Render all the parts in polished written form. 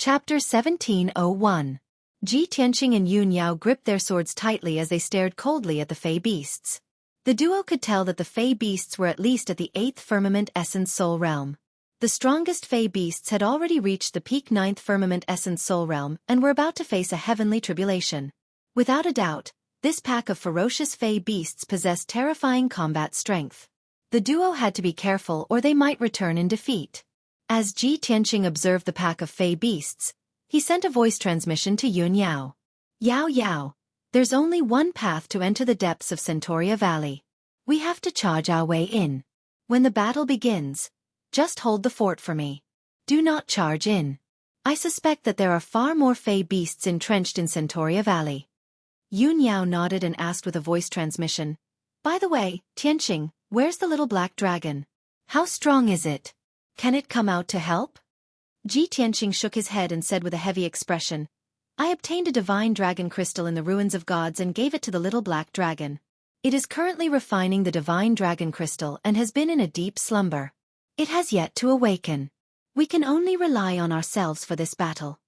Chapter 1701. Ji Tianqing and Yun Yao gripped their swords tightly as they stared coldly at the Fey beasts. The duo could tell that the Fey beasts were at least at the 8th firmament essence soul realm. The strongest Fey beasts had already reached the peak 9th firmament essence soul realm and were about to face a heavenly tribulation. Without a doubt, this pack of ferocious Fey beasts possessed terrifying combat strength. The duo had to be careful or they might return in defeat. As Ji Tianqing observed the pack of Fey beasts, he sent a voice transmission to Yun Yao. Yao Yao, there's only one path to enter the depths of Centauria Valley. We have to charge our way in. When the battle begins, just hold the fort for me. Do not charge in. I suspect that there are far more Fey beasts entrenched in Centauria Valley. Yun Yao nodded and asked with a voice transmission, "By the way, Tianqing, where's the little black dragon? How strong is it? Can it come out to help?" Ji Tianqing shook his head and said with a heavy expression, "I obtained a divine dragon crystal in the ruins of gods and gave it to the little black dragon. It is currently refining the divine dragon crystal and has been in a deep slumber. It has yet to awaken. We can only rely on ourselves for this battle."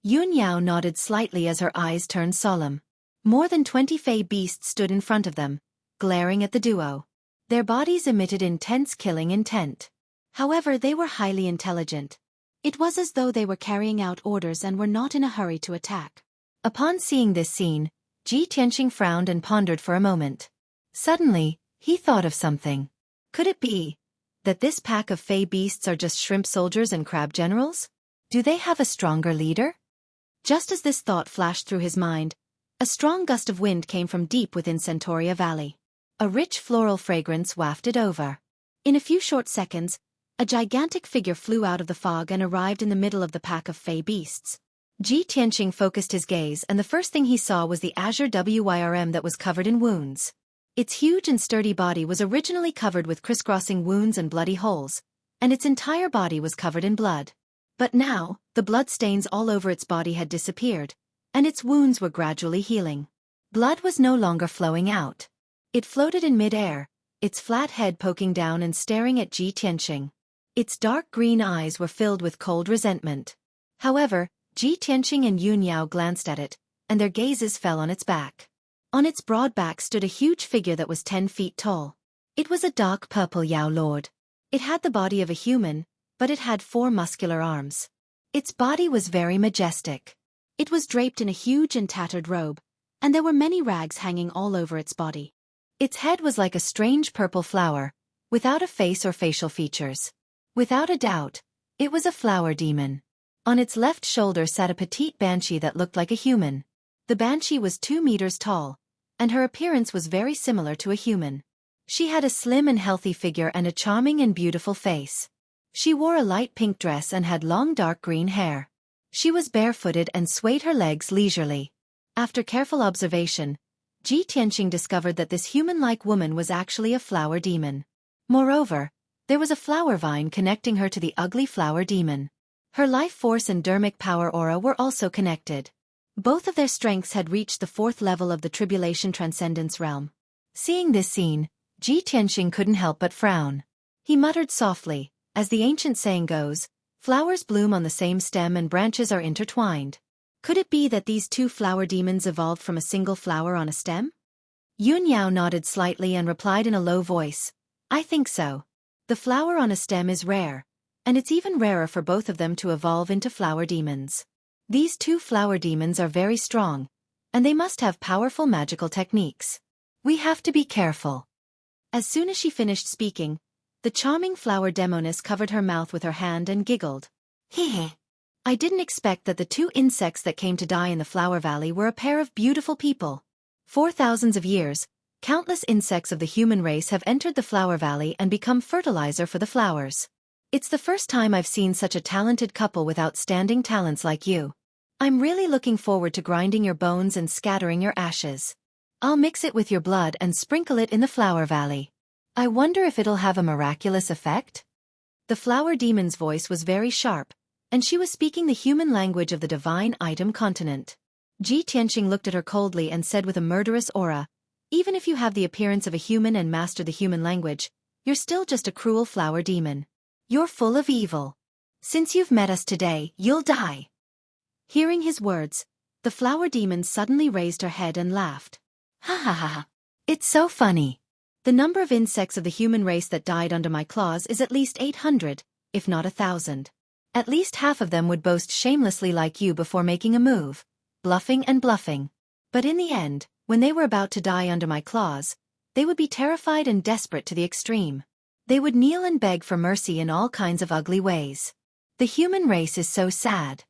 Yun Yao nodded slightly as her eyes turned solemn. More than 20 Fey beasts stood in front of them, glaring at the duo. Their bodies emitted intense killing intent. However, they were highly intelligent. It was as though they were carrying out orders and were not in a hurry to attack. Upon seeing this scene, Ji Tianqing frowned and pondered for a moment. Suddenly, he thought of something. Could it be that this pack of Fey beasts are just shrimp soldiers and crab generals? Do they have a stronger leader? Just as this thought flashed through his mind, a strong gust of wind came from deep within Centauria Valley. A rich floral fragrance wafted over. In a few short seconds, a gigantic figure flew out of the fog and arrived in the middle of the pack of Fey beasts. Ji Tianqing focused his gaze and the first thing he saw was the azure wyrm that was covered in wounds. Its huge and sturdy body was originally covered with crisscrossing wounds and bloody holes, and its entire body was covered in blood. But now, the blood stains all over its body had disappeared, and its wounds were gradually healing. Blood was no longer flowing out. It floated in mid-air, its flat head poking down and staring at Ji Tianqing. Its dark green eyes were filled with cold resentment. However, Ji Tianqing and Yun Yao glanced at it, and their gazes fell on its back. On its broad back stood a huge figure that was 10 feet tall. It was a dark purple Yao Lord. It had the body of a human, but it had 4 muscular arms. Its body was very majestic. It was draped in a huge and tattered robe, and there were many rags hanging all over its body. Its head was like a strange purple flower, without a face or facial features. Without a doubt, it was a flower demon. On its left shoulder sat a petite banshee that looked like a human. The banshee was 2 meters tall, and her appearance was very similar to a human. She had a slim and healthy figure and a charming and beautiful face. She wore a light pink dress and had long dark green hair. She was barefooted and swayed her legs leisurely. After careful observation, Ji Tianqing discovered that this human-like woman was actually a flower demon. Moreover, there was a flower vine connecting her to the ugly flower demon. Her life force and dermic power aura were also connected. Both of their strengths had reached the 4th level of the Tribulation Transcendence realm. Seeing this scene, Ji Tianqing couldn't help but frown. He muttered softly, as the ancient saying goes, flowers bloom on the same stem and branches are intertwined. Could it be that these 2 flower demons evolved from a single flower on a stem? Yun Yao nodded slightly and replied in a low voice, "I think so. The flower on a stem is rare, and it's even rarer for both of them to evolve into flower demons. These 2 flower demons are very strong, and they must have powerful magical techniques. We have to be careful." As soon as she finished speaking, the charming flower demoness covered her mouth with her hand and giggled. "Heh. I didn't expect that the 2 insects that came to die in the Flower Valley were a pair of beautiful people. For thousands of years, countless insects of the human race have entered the Flower Valley and become fertilizer for the flowers. It's the first time I've seen such a talented couple with outstanding talents like you. I'm really looking forward to grinding your bones and scattering your ashes. I'll mix it with your blood and sprinkle it in the Flower Valley. I wonder if it'll have a miraculous effect?" The flower demon's voice was very sharp, and she was speaking the human language of the divine item continent. Ji Tianqing looked at her coldly and said with a murderous aura, "Even if you have the appearance of a human and master the human language, you're still just a cruel flower demon. You're full of evil. Since you've met us today, you'll die." Hearing his words, the flower demon suddenly raised her head and laughed. Ha ha ha ha. It's so funny. The number of insects of the human race that died under my claws is at least 800, if not 1,000. At least half of them would boast shamelessly like you before making a move, bluffing and bluffing. But in the end, when they were about to die under my claws, they would be terrified and desperate to the extreme. They would kneel and beg for mercy in all kinds of ugly ways. The human race is so sad.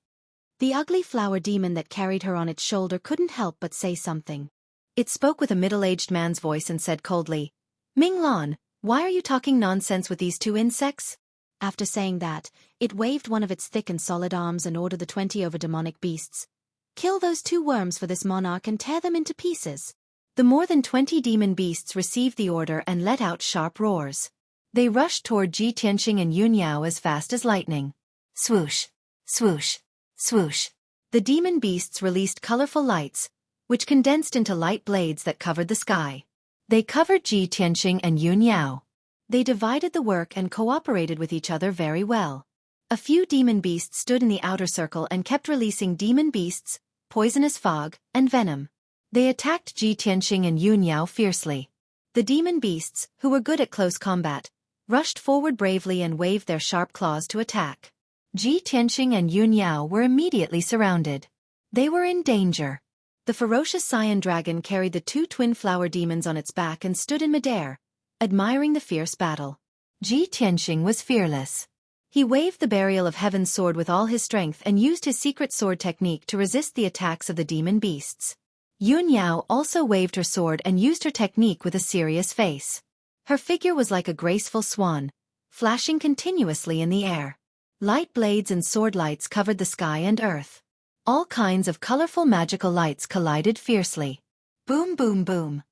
The ugly flower demon that carried her on its shoulder couldn't help but say something. It spoke with a middle-aged man's voice and said coldly, "Ming Lan, why are you talking nonsense with these two insects?" After saying that, it waved one of its thick and solid arms and ordered the 20 over demonic beasts. "Kill those two worms for this monarch and tear them into pieces." The more than 20 demon beasts received the order and let out sharp roars. They rushed toward Ji Tianqing and Yun Yao as fast as lightning. Swoosh, swoosh, swoosh. The demon beasts released colorful lights, which condensed into light blades that covered the sky. They covered Ji Tianqing and Yun Yao. They divided the work and cooperated with each other very well. A few demon beasts stood in the outer circle and kept releasing demon beasts, poisonous fog, and venom. They attacked Ji Tianqing and Yun Yao fiercely. The demon beasts, who were good at close combat, rushed forward bravely and waved their sharp claws to attack. Ji Tianqing and Yun Yao were immediately surrounded. They were in danger. The ferocious Cyan dragon carried the two twin flower demons on its back and stood in midair, admiring the fierce battle. Ji Tianqing was fearless. He waved the Burial of Heaven's sword with all his strength and used his secret sword technique to resist the attacks of the demon beasts. Yun Yao also waved her sword and used her technique with a serious face. Her figure was like a graceful swan, flashing continuously in the air. Light blades and sword lights covered the sky and earth. All kinds of colorful magical lights collided fiercely. Boom boom boom.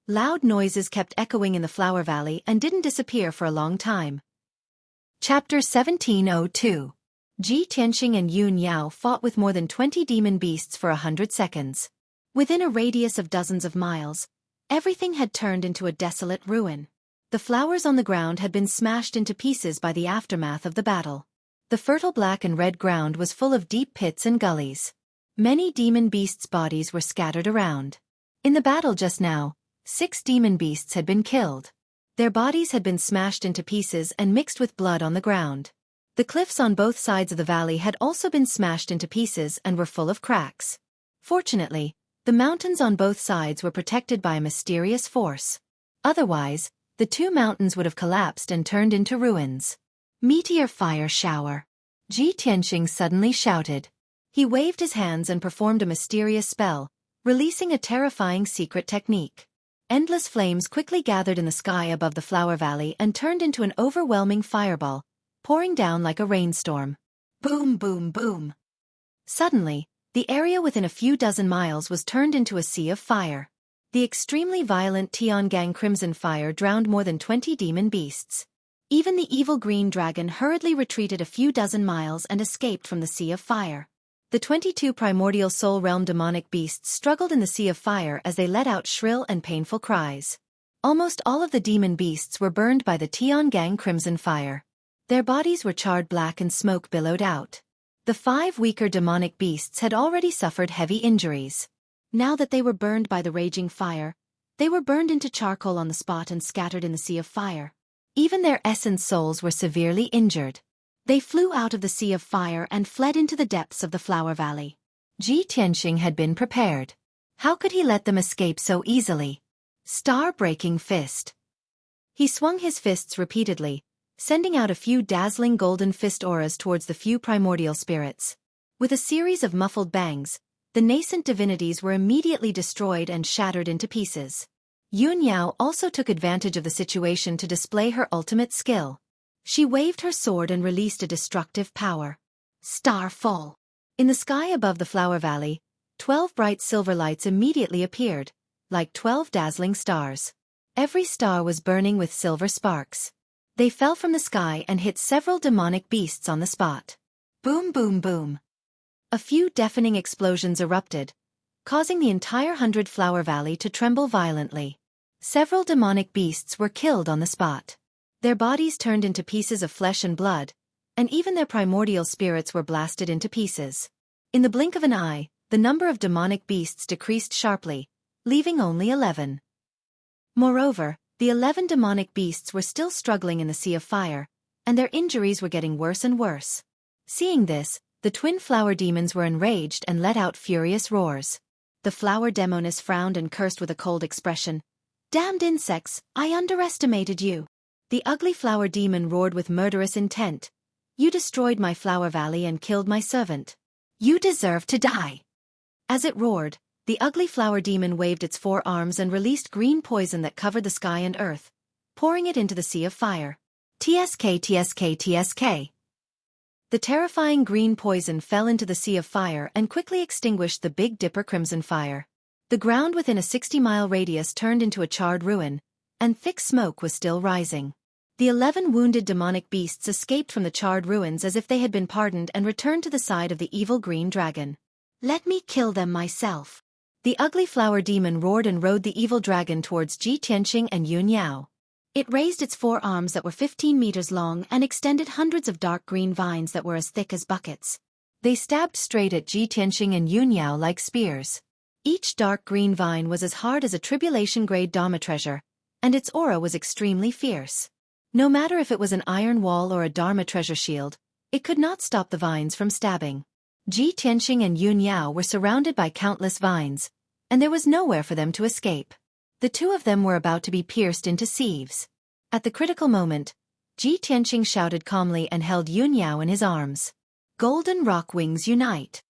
Loud noises kept echoing in the Flower Valley and didn't disappear for a long time. Chapter 1702. Ji Tianqing and Yun Yao fought with more than 20 demon beasts for 100 seconds. Within a radius of dozens of miles, everything had turned into a desolate ruin. The flowers on the ground had been smashed into pieces by the aftermath of the battle. The fertile black and red ground was full of deep pits and gullies. Many demon beasts' bodies were scattered around. In the battle just now, 6 demon beasts had been killed. Their bodies had been smashed into pieces and mixed with blood on the ground. The cliffs on both sides of the valley had also been smashed into pieces and were full of cracks. Fortunately, the mountains on both sides were protected by a mysterious force. Otherwise, the two mountains would have collapsed and turned into ruins. Meteor fire shower. Ji Tianqing suddenly shouted. He waved his hands and performed a mysterious spell, releasing a terrifying secret technique. Endless flames quickly gathered in the sky above the Flower Valley and turned into an overwhelming fireball, pouring down like a rainstorm. Boom boom boom. Suddenly, the area within a few dozen miles was turned into a sea of fire. The extremely violent Tiangang Crimson Fire drowned more than 20 demon beasts. Even the evil green dragon hurriedly retreated a few dozen miles and escaped from the sea of fire. The 22 primordial soul realm demonic beasts struggled in the sea of fire as they let out shrill and painful cries. Almost all of the demon beasts were burned by the Tiangang Crimson Fire. Their bodies were charred black and smoke billowed out. The 5 weaker demonic beasts had already suffered heavy injuries. Now that they were burned by the raging fire, they were burned into charcoal on the spot and scattered in the sea of fire. Even their essence souls were severely injured. They flew out of the sea of fire and fled into the depths of the Flower Valley. Ji Tianqing had been prepared. How could he let them escape so easily? Star-breaking fist. He swung his fists repeatedly, sending out a few dazzling golden fist auras towards the few primordial spirits. With a series of muffled bangs, the nascent divinities were immediately destroyed and shattered into pieces. Yun Yao also took advantage of the situation to display her ultimate skill. She waved her sword and released a destructive power. Starfall. In the sky above the Flower Valley, 12 bright silver lights immediately appeared, like 12 dazzling stars. Every star was burning with silver sparks. They fell from the sky and hit several demonic beasts on the spot. Boom boom boom. A few deafening explosions erupted, causing the entire 100 Flower Valley to tremble violently. Several demonic beasts were killed on the spot. Their bodies turned into pieces of flesh and blood, and even their primordial spirits were blasted into pieces. In the blink of an eye, the number of demonic beasts decreased sharply, leaving only 11. Moreover, the 11 demonic beasts were still struggling in the sea of fire, and their injuries were getting worse and worse. Seeing this, the twin flower demons were enraged and let out furious roars. The flower demoness frowned and cursed with a cold expression. "Damned insects, I underestimated you." The ugly flower demon roared with murderous intent. "You destroyed my flower valley and killed my servant. You deserve to die." As it roared, the ugly flower demon waved its 4 arms and released green poison that covered the sky and earth, pouring it into the sea of fire. TSK TSK TSK. The terrifying green poison fell into the sea of fire and quickly extinguished the Big Dipper crimson fire. The ground within a 60-mile radius turned into a charred ruin, and thick smoke was still rising. The 11 wounded demonic beasts escaped from the charred ruins as if they had been pardoned and returned to the side of the evil green dragon. "Let me kill them myself." The ugly flower demon roared and rode the evil dragon towards Ji Tianqing and Yun Yao. It raised its 4 arms that were 15 meters long and extended hundreds of dark green vines that were as thick as buckets. They stabbed straight at Ji Tianqing and Yun Yao like spears. Each dark green vine was as hard as a tribulation-grade Dharma treasure, and its aura was extremely fierce. No matter if it was an iron wall or a Dharma treasure shield, it could not stop the vines from stabbing. Ji Tianqing and Yun Yao were surrounded by countless vines, and there was nowhere for them to escape. The 2 of them were about to be pierced into sieves. At the critical moment, Ji Tianqing shouted calmly and held Yun Yao in his arms. "Golden rock wings unite."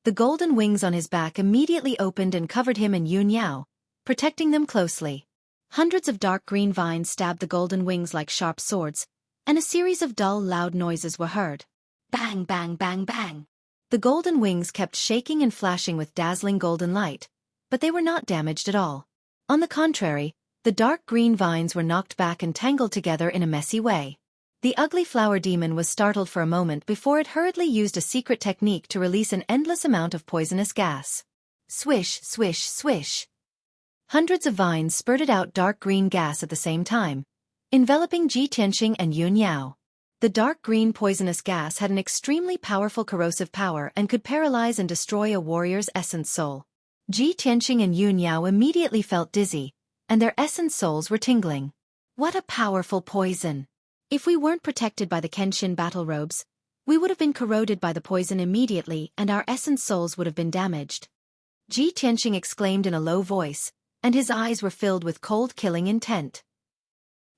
The golden wings on his back immediately opened and covered him and Yun Yao, protecting them closely. Hundreds of dark green vines stabbed the golden wings like sharp swords, and a series of dull, loud noises were heard. Bang, bang, bang, bang. The golden wings kept shaking and flashing with dazzling golden light, but they were not damaged at all. On the contrary, the dark green vines were knocked back and tangled together in a messy way. The ugly flower demon was startled for a moment before it hurriedly used a secret technique to release an endless amount of poisonous gas. Swish, swish, swish. Hundreds of vines spurted out dark green gas at the same time, enveloping Ji Tianqing and Yun Yao. The dark green poisonous gas had an extremely powerful corrosive power and could paralyze and destroy a warrior's essence soul. Ji Tianqing and Yun Yao immediately felt dizzy, and their essence souls were tingling. What a powerful poison! If we weren't protected by the Kenshin battle robes, we would have been corroded by the poison immediately and our essence souls would have been damaged. Ji Tianqing exclaimed in a low voice, and his eyes were filled with cold killing intent.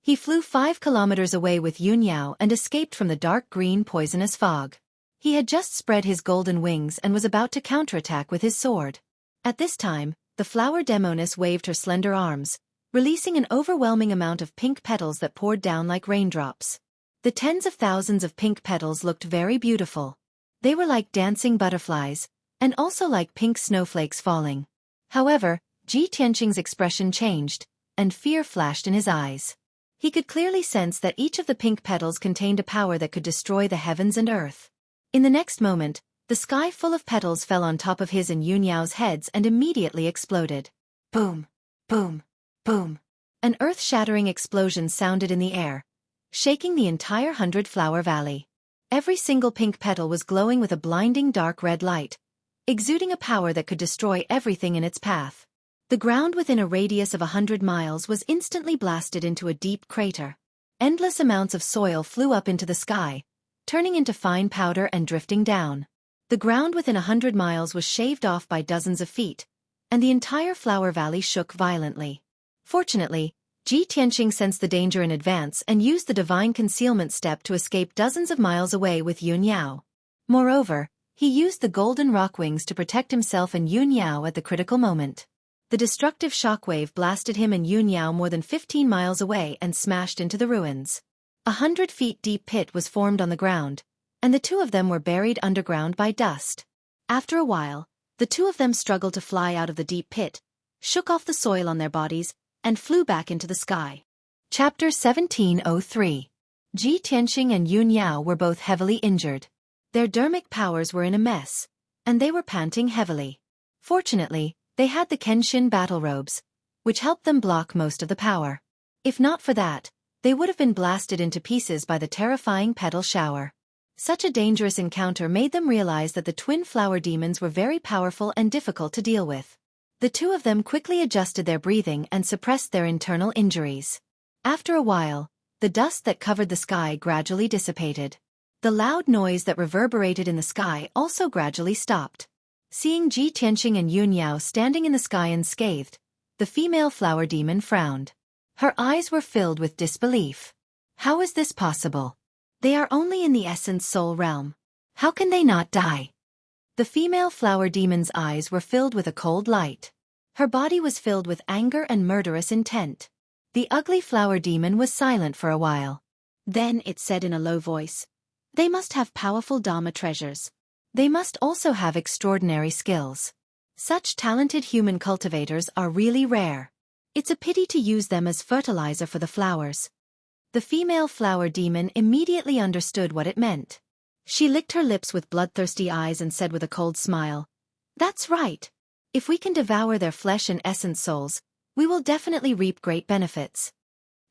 He flew 5 kilometers away with Yun Yao and escaped from the dark green poisonous fog. He had just spread his golden wings and was about to counterattack with his sword. At this time, the flower demoness waved her slender arms, releasing an overwhelming amount of pink petals that poured down like raindrops. The tens of thousands of pink petals looked very beautiful. They were like dancing butterflies, and also like pink snowflakes falling. However, Ji Tianqing's expression changed, and fear flashed in his eyes. He could clearly sense that each of the pink petals contained a power that could destroy the heavens and earth. In the next moment, the sky full of petals fell on top of his and Yun Yao's heads and immediately exploded. Boom! Boom! Boom! An earth-shattering explosion sounded in the air, shaking the entire 100-flower valley. Every single pink petal was glowing with a blinding dark red light, exuding a power that could destroy everything in its path. The ground within a radius of 100 miles was instantly blasted into a deep crater. Endless amounts of soil flew up into the sky, turning into fine powder and drifting down. The ground within 100 miles was shaved off by dozens of feet, and the entire flower valley shook violently. Fortunately, Ji Tianqing sensed the danger in advance and used the divine concealment step to escape dozens of miles away with Yun Yao. Moreover, he used the golden rock wings to protect himself and Yun Yao at the critical moment. The destructive shockwave blasted him and Yun Yao more than 15 miles away and smashed into the ruins. 100 feet deep pit was formed on the ground, and the 2 of them were buried underground by dust. After a while, the 2 of them struggled to fly out of the deep pit, shook off the soil on their bodies, and flew back into the sky. Chapter 1703. Ji Tianqing and Yun Yao were both heavily injured. Their dermic powers were in a mess, and they were panting heavily. Fortunately, they had the Kenshin battle robes, which helped them block most of the power. If not for that, they would have been blasted into pieces by the terrifying petal shower. Such a dangerous encounter made them realize that the twin flower demons were very powerful and difficult to deal with. The two of them quickly adjusted their breathing and suppressed their internal injuries. After a while, the dust that covered the sky gradually dissipated. The loud noise that reverberated in the sky also gradually stopped. Seeing Ji Tianqing and Yun Yao standing in the sky unscathed, the female flower demon frowned. Her eyes were filled with disbelief. How is this possible? They are only in the essence soul realm. How can they not die? The female flower demon's eyes were filled with a cold light. Her body was filled with anger and murderous intent. The ugly flower demon was silent for a while. Then it said in a low voice, "They must have powerful Dharma treasures. They must also have extraordinary skills. Such talented human cultivators are really rare. It's a pity to use them as fertilizer for the flowers." The female flower demon immediately understood what it meant. She licked her lips with bloodthirsty eyes and said with a cold smile, "That's right. If we can devour their flesh and essence souls, we will definitely reap great benefits."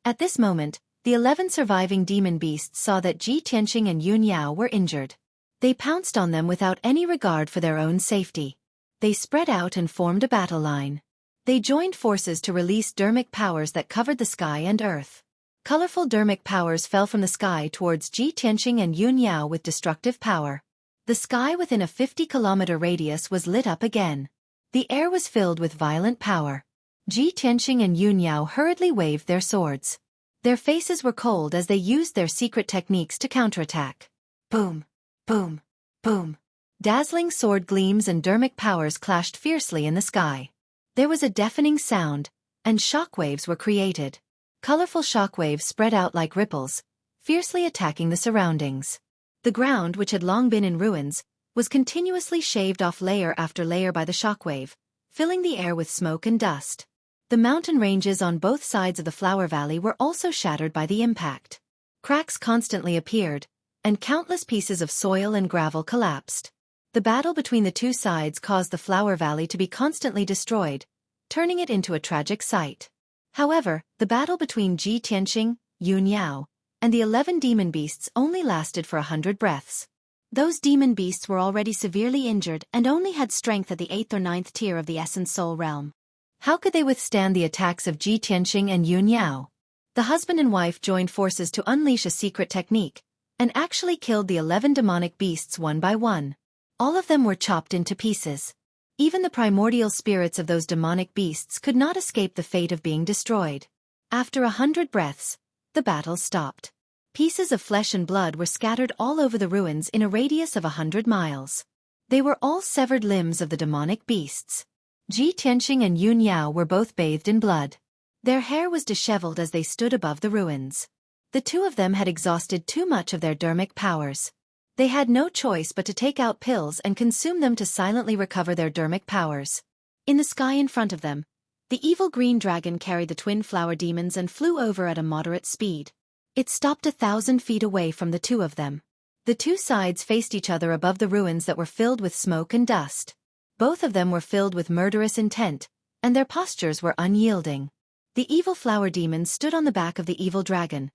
At this moment, the 11 surviving demon beasts saw that Ji Tianqing and Yun Yao were injured. They pounced on them without any regard for their own safety. They spread out and formed a battle line. They joined forces to release dermic powers that covered the sky and earth. Colorful dermic powers fell from the sky towards Ji Tianqing and Yun Yao with destructive power. The sky within a 50-kilometer radius was lit up again. The air was filled with violent power. Ji Tianqing and Yun Yao hurriedly waved their swords. Their faces were cold as they used their secret techniques to counterattack. Boom! Boom! Boom! Dazzling sword gleams and dermic powers clashed fiercely in the sky. There was a deafening sound, and shockwaves were created. Colorful shockwaves spread out like ripples, fiercely attacking the surroundings. The ground, which had long been in ruins, was continuously shaved off layer after layer by the shockwave, filling the air with smoke and dust. The mountain ranges on both sides of the flower valley were also shattered by the impact. Cracks constantly appeared, and countless pieces of soil and gravel collapsed. The battle between the two sides caused the flower valley to be constantly destroyed, turning it into a tragic sight. However, the battle between Ji Tianqing, Yun Yao, and the 11 demon beasts only lasted for 100 breaths. Those demon beasts were already severely injured and only had strength at the 8th or 9th tier of the essence soul realm. How could they withstand the attacks of Ji Tianqing and Yun Yao? The husband and wife joined forces to unleash a secret technique, and actually killed the 11 demonic beasts one by one. All of them were chopped into pieces. Even the primordial spirits of those demonic beasts could not escape the fate of being destroyed. After 100 breaths, the battle stopped. Pieces of flesh and blood were scattered all over the ruins in a radius of 100 miles. They were all severed limbs of the demonic beasts. Ji Tianqing and Yun Yao were both bathed in blood. Their hair was disheveled as they stood above the ruins. The two of them had exhausted too much of their dermic powers. They had no choice but to take out pills and consume them to silently recover their dermic powers. In the sky in front of them, the evil green dragon carried the twin flower demons and flew over at a moderate speed. It stopped 1,000 feet away from the two of them. The two sides faced each other above the ruins that were filled with smoke and dust. Both of them were filled with murderous intent, and their postures were unyielding. The evil flower demon stood on the back of the evil dragon,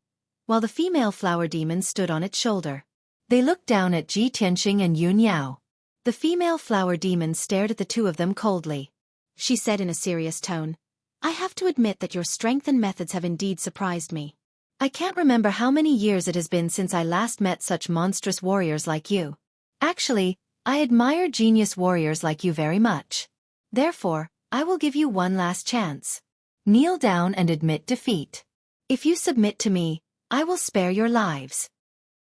while the female flower demon stood on its shoulder. They looked down at Ji Tianqing and Yun Yao. The female flower demon stared at the two of them coldly. She said in a serious tone, "I have to admit that your strength and methods have indeed surprised me. I can't remember how many years it has been since I last met such monstrous warriors like you. Actually, I admire genius warriors like you very much. Therefore, I will give you one last chance. Kneel down and admit defeat. If you submit to me, I will spare your lives."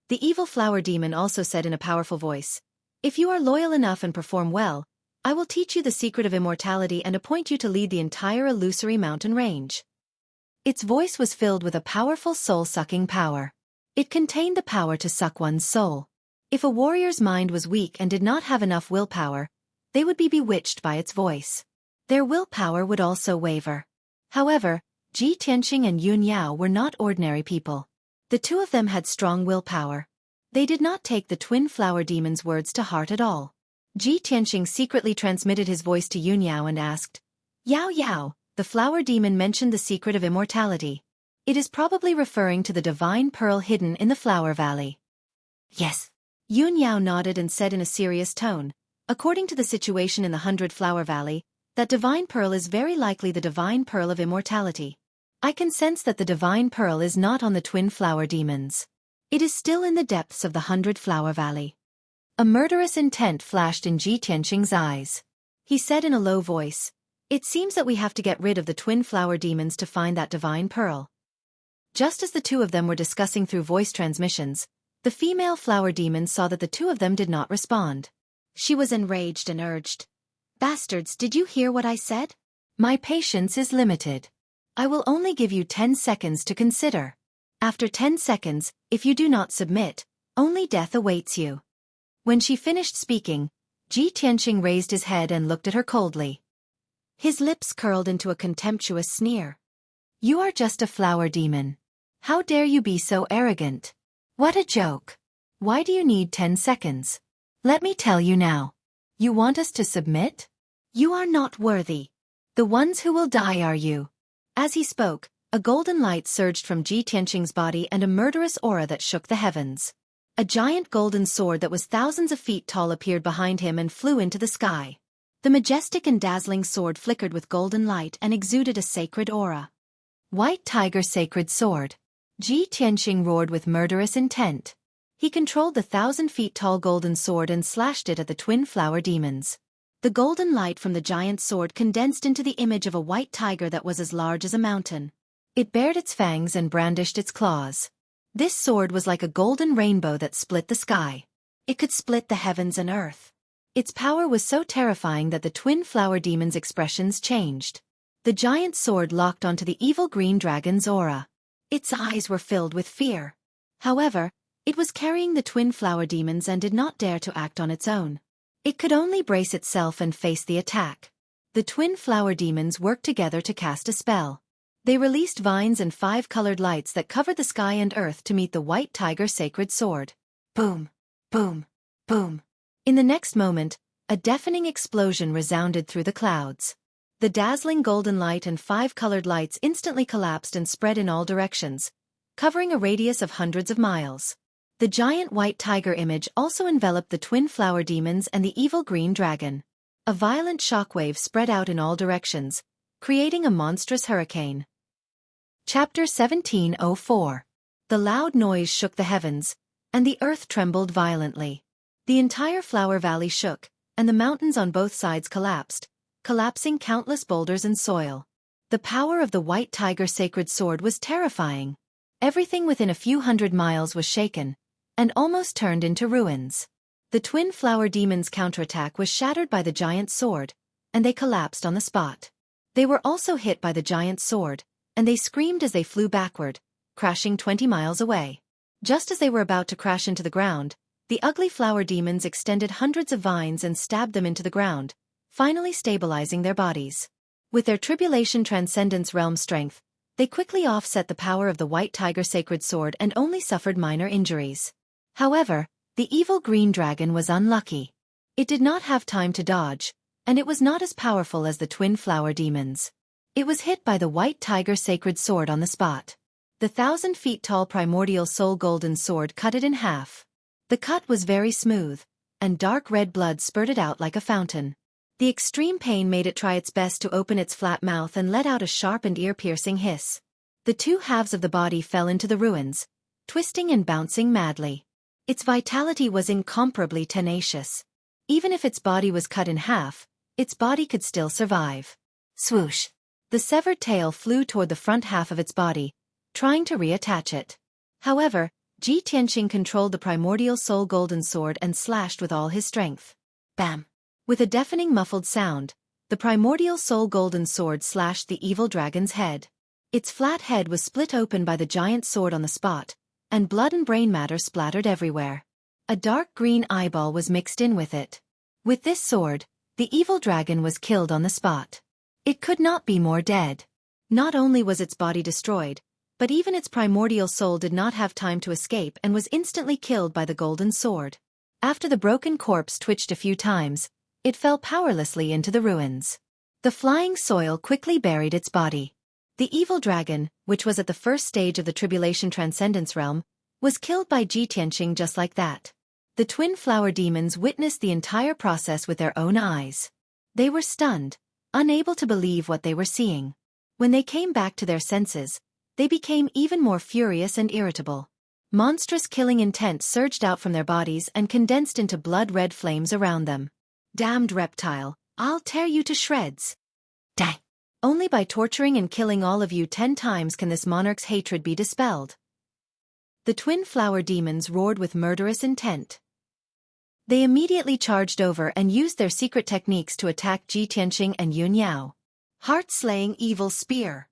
The evil flower demon also said in a powerful voice, "If you are loyal enough and perform well, I will teach you the secret of immortality and appoint you to lead the entire illusory mountain range." Its voice was filled with a powerful soul-sucking power. It contained the power to suck one's soul. If a warrior's mind was weak and did not have enough willpower, they would be bewitched by its voice. Their willpower would also waver. However, Ji Tianqing and Yun Yao were not ordinary people. The two of them had strong willpower. They did not take the twin flower demon's words to heart at all. Ji Tianqing secretly transmitted his voice to Yun Yao and asked, "Yao Yao, the flower demon mentioned the secret of immortality. It is probably referring to the divine pearl hidden in the flower valley." "Yes. Yun Yao nodded and said in a serious tone, according to the situation in the 100-Flower Valley, that divine pearl is very likely the divine pearl of immortality. I can sense that the divine pearl is not on the twin flower demons. It is still in the depths of the 100-Flower Valley. A murderous intent flashed in Ji Tianqing's eyes. He said in a low voice, "It seems that we have to get rid of the twin flower demons to find that divine pearl." Just as the two of them were discussing through voice transmissions, the female flower demon saw that the two of them did not respond. She was enraged and urged, "Bastards, did you hear what I said? My patience is limited. I will only give you 10 seconds to consider. After 10 seconds, if you do not submit, only death awaits you." When she finished speaking, Ji Tianqing raised his head and looked at her coldly. His lips curled into a contemptuous sneer. "You are just a flower demon. How dare you be so arrogant? What a joke. Why do you need 10 seconds? Let me tell you now. You want us to submit? You are not worthy. The ones who will die are you." As he spoke, a golden light surged from Ji Tianqing's body and a murderous aura that shook the heavens. A giant golden sword that was thousands of feet tall appeared behind him and flew into the sky. The majestic and dazzling sword flickered with golden light and exuded a sacred aura. "White Tiger Sacred Sword." Ji Tianqing roared with murderous intent. He controlled the 1,000-feet-tall golden sword and slashed it at the twin flower demons. The golden light from the giant sword condensed into the image of a white tiger that was as large as a mountain. It bared its fangs and brandished its claws. This sword was like a golden rainbow that split the sky. It could split the heavens and earth. Its power was so terrifying that the twin flower demons' expressions changed. The giant sword locked onto the evil green dragon's aura. Its eyes were filled with fear. However, it was carrying the twin flower demons and did not dare to act on its own. It could only brace itself and face the attack. The twin flower demons worked together to cast a spell. They released vines and 5 colored lights that covered the sky and earth to meet the white tiger sacred sword. Boom! Boom! Boom! In the next moment, a deafening explosion resounded through the clouds. The dazzling golden light and 5 colored lights instantly collapsed and spread in all directions, covering a radius of hundreds of miles. The giant white tiger image also enveloped the twin flower demons and the evil green dragon. A violent shockwave spread out in all directions, creating a monstrous hurricane. Chapter 1704. The loud noise shook the heavens, and the earth trembled violently. The entire flower valley shook, and the mountains on both sides collapsed, collapsing countless boulders and soil. The power of the white tiger sacred sword was terrifying. Everything within a few hundred miles was shaken, and almost turned into ruins. The twin flower demons' counterattack was shattered by the giant sword, and they collapsed on the spot. They were also hit by the giant sword, and they screamed as they flew backward, crashing 20 miles away. Just as they were about to crash into the ground, the ugly flower demons extended hundreds of vines and stabbed them into the ground, finally stabilizing their bodies. With their tribulation transcendence realm strength, they quickly offset the power of the white tiger sacred sword and only suffered minor injuries. However, the evil green dragon was unlucky. It did not have time to dodge, and it was not as powerful as the twin flower demons. It was hit by the white tiger sacred sword on the spot. The 1,000-feet-tall primordial soul golden sword cut it in half. The cut was very smooth, and dark red blood spurted out like a fountain. The extreme pain made it try its best to open its flat mouth and let out a sharp and ear-piercing hiss. The two halves of the body fell into the ruins, twisting and bouncing madly. Its vitality was incomparably tenacious. Even if its body was cut in half, its body could still survive. Swoosh! The severed tail flew toward the front half of its body, trying to reattach it. However, Ji Tianqing controlled the primordial soul golden sword and slashed with all his strength. Bam! With a deafening muffled sound, the primordial soul golden sword slashed the evil dragon's head. Its flat head was split open by the giant sword on the spot, and blood and brain matter splattered everywhere. A dark green eyeball was mixed in with it. With this sword, the evil dragon was killed on the spot. It could not be more dead. Not only was its body destroyed, but even its primordial soul did not have time to escape and was instantly killed by the golden sword. After the broken corpse twitched a few times, it fell powerlessly into the ruins. The flying soil quickly buried its body. The evil dragon, which was at the first stage of the tribulation transcendence realm, was killed by Ji Tianqing just like that. The twin flower demons witnessed the entire process with their own eyes. They were stunned, unable to believe what they were seeing. When they came back to their senses, they became even more furious and irritable. Monstrous killing intent surged out from their bodies and condensed into blood-red flames around them. Damned reptile, I'll tear you to shreds. Die. Only by torturing and killing all of you 10 times can this monarch's hatred be dispelled. The twin flower demons roared with murderous intent. They immediately charged over and used their secret techniques to attack Ji Tianqing and Yun Yao. Heart-slaying evil spear.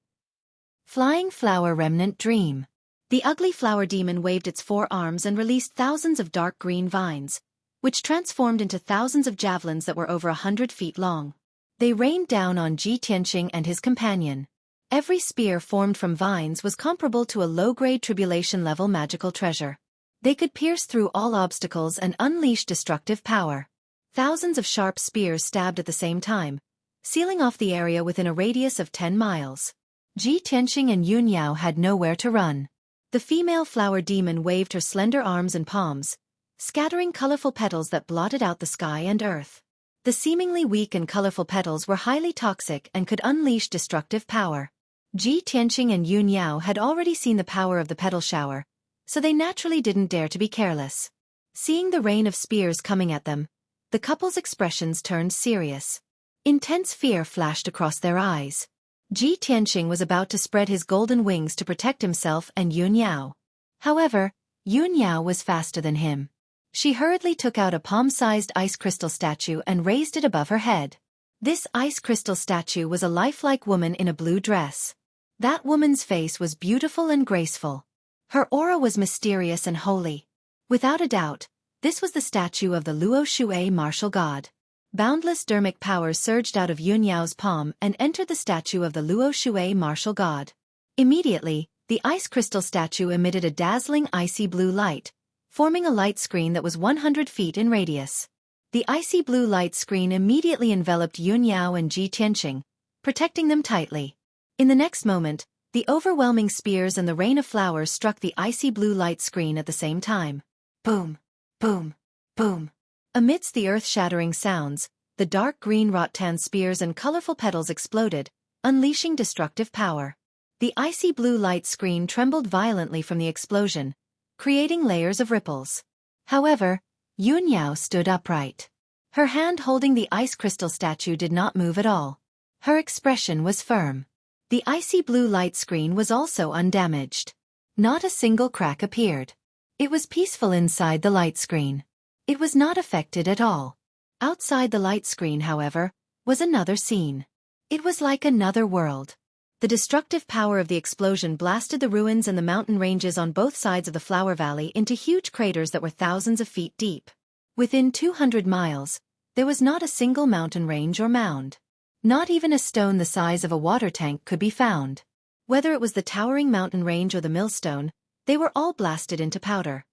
Flying flower remnant dream. The ugly flower demon waved its 4 arms and released thousands of dark green vines, which transformed into thousands of javelins that were over 100 feet long. They rained down on Ji Tianqing and his companion. Every spear formed from vines was comparable to a low-grade tribulation-level magical treasure. They could pierce through all obstacles and unleash destructive power. Thousands of sharp spears stabbed at the same time, sealing off the area within a radius of 10 miles. Ji Tianqing and Yun Yao had nowhere to run. The female flower demon waved her slender arms and palms, scattering colorful petals that blotted out the sky and earth. The seemingly weak and colorful petals were highly toxic and could unleash destructive power. Ji Tianqing and Yun Yao had already seen the power of the petal shower, so they naturally didn't dare to be careless. Seeing the rain of spears coming at them, the couple's expressions turned serious. Intense fear flashed across their eyes. Ji Tianqing was about to spread his golden wings to protect himself and Yun Yao. However, Yun Yao was faster than him. She hurriedly took out a palm-sized ice crystal statue and raised it above her head. This ice crystal statue was a lifelike woman in a blue dress. That woman's face was beautiful and graceful. Her aura was mysterious and holy. Without a doubt, this was the statue of the Luo Xueqi martial god. Boundless dermic powers surged out of Yun Yao's palm and entered the statue of the Luo Xueqi martial god. Immediately, the ice crystal statue emitted a dazzling icy blue light, forming a light screen that was 100 feet in radius. The icy blue light screen immediately enveloped Yun Yao and Ji Tianqing, protecting them tightly. In the next moment, the overwhelming spears and the rain of flowers struck the icy blue light screen at the same time. Boom! Boom! Boom! Amidst the earth-shattering sounds, the dark green rattan spears and colorful petals exploded, unleashing destructive power. The icy blue light screen trembled violently from the explosion, creating layers of ripples. However, Yun Yao stood upright. Her hand holding the ice crystal statue did not move at all. Her expression was firm. The icy blue light screen was also undamaged. Not a single crack appeared. It was peaceful inside the light screen. It was not affected at all. Outside the light screen, however, was another scene. It was like another world. The destructive power of the explosion blasted the ruins and the mountain ranges on both sides of the Flower Valley into huge craters that were thousands of feet deep. Within 200 miles, there was not a single mountain range or mound. Not even a stone the size of a water tank could be found. Whether it was the towering mountain range or the millstone, they were all blasted into powder.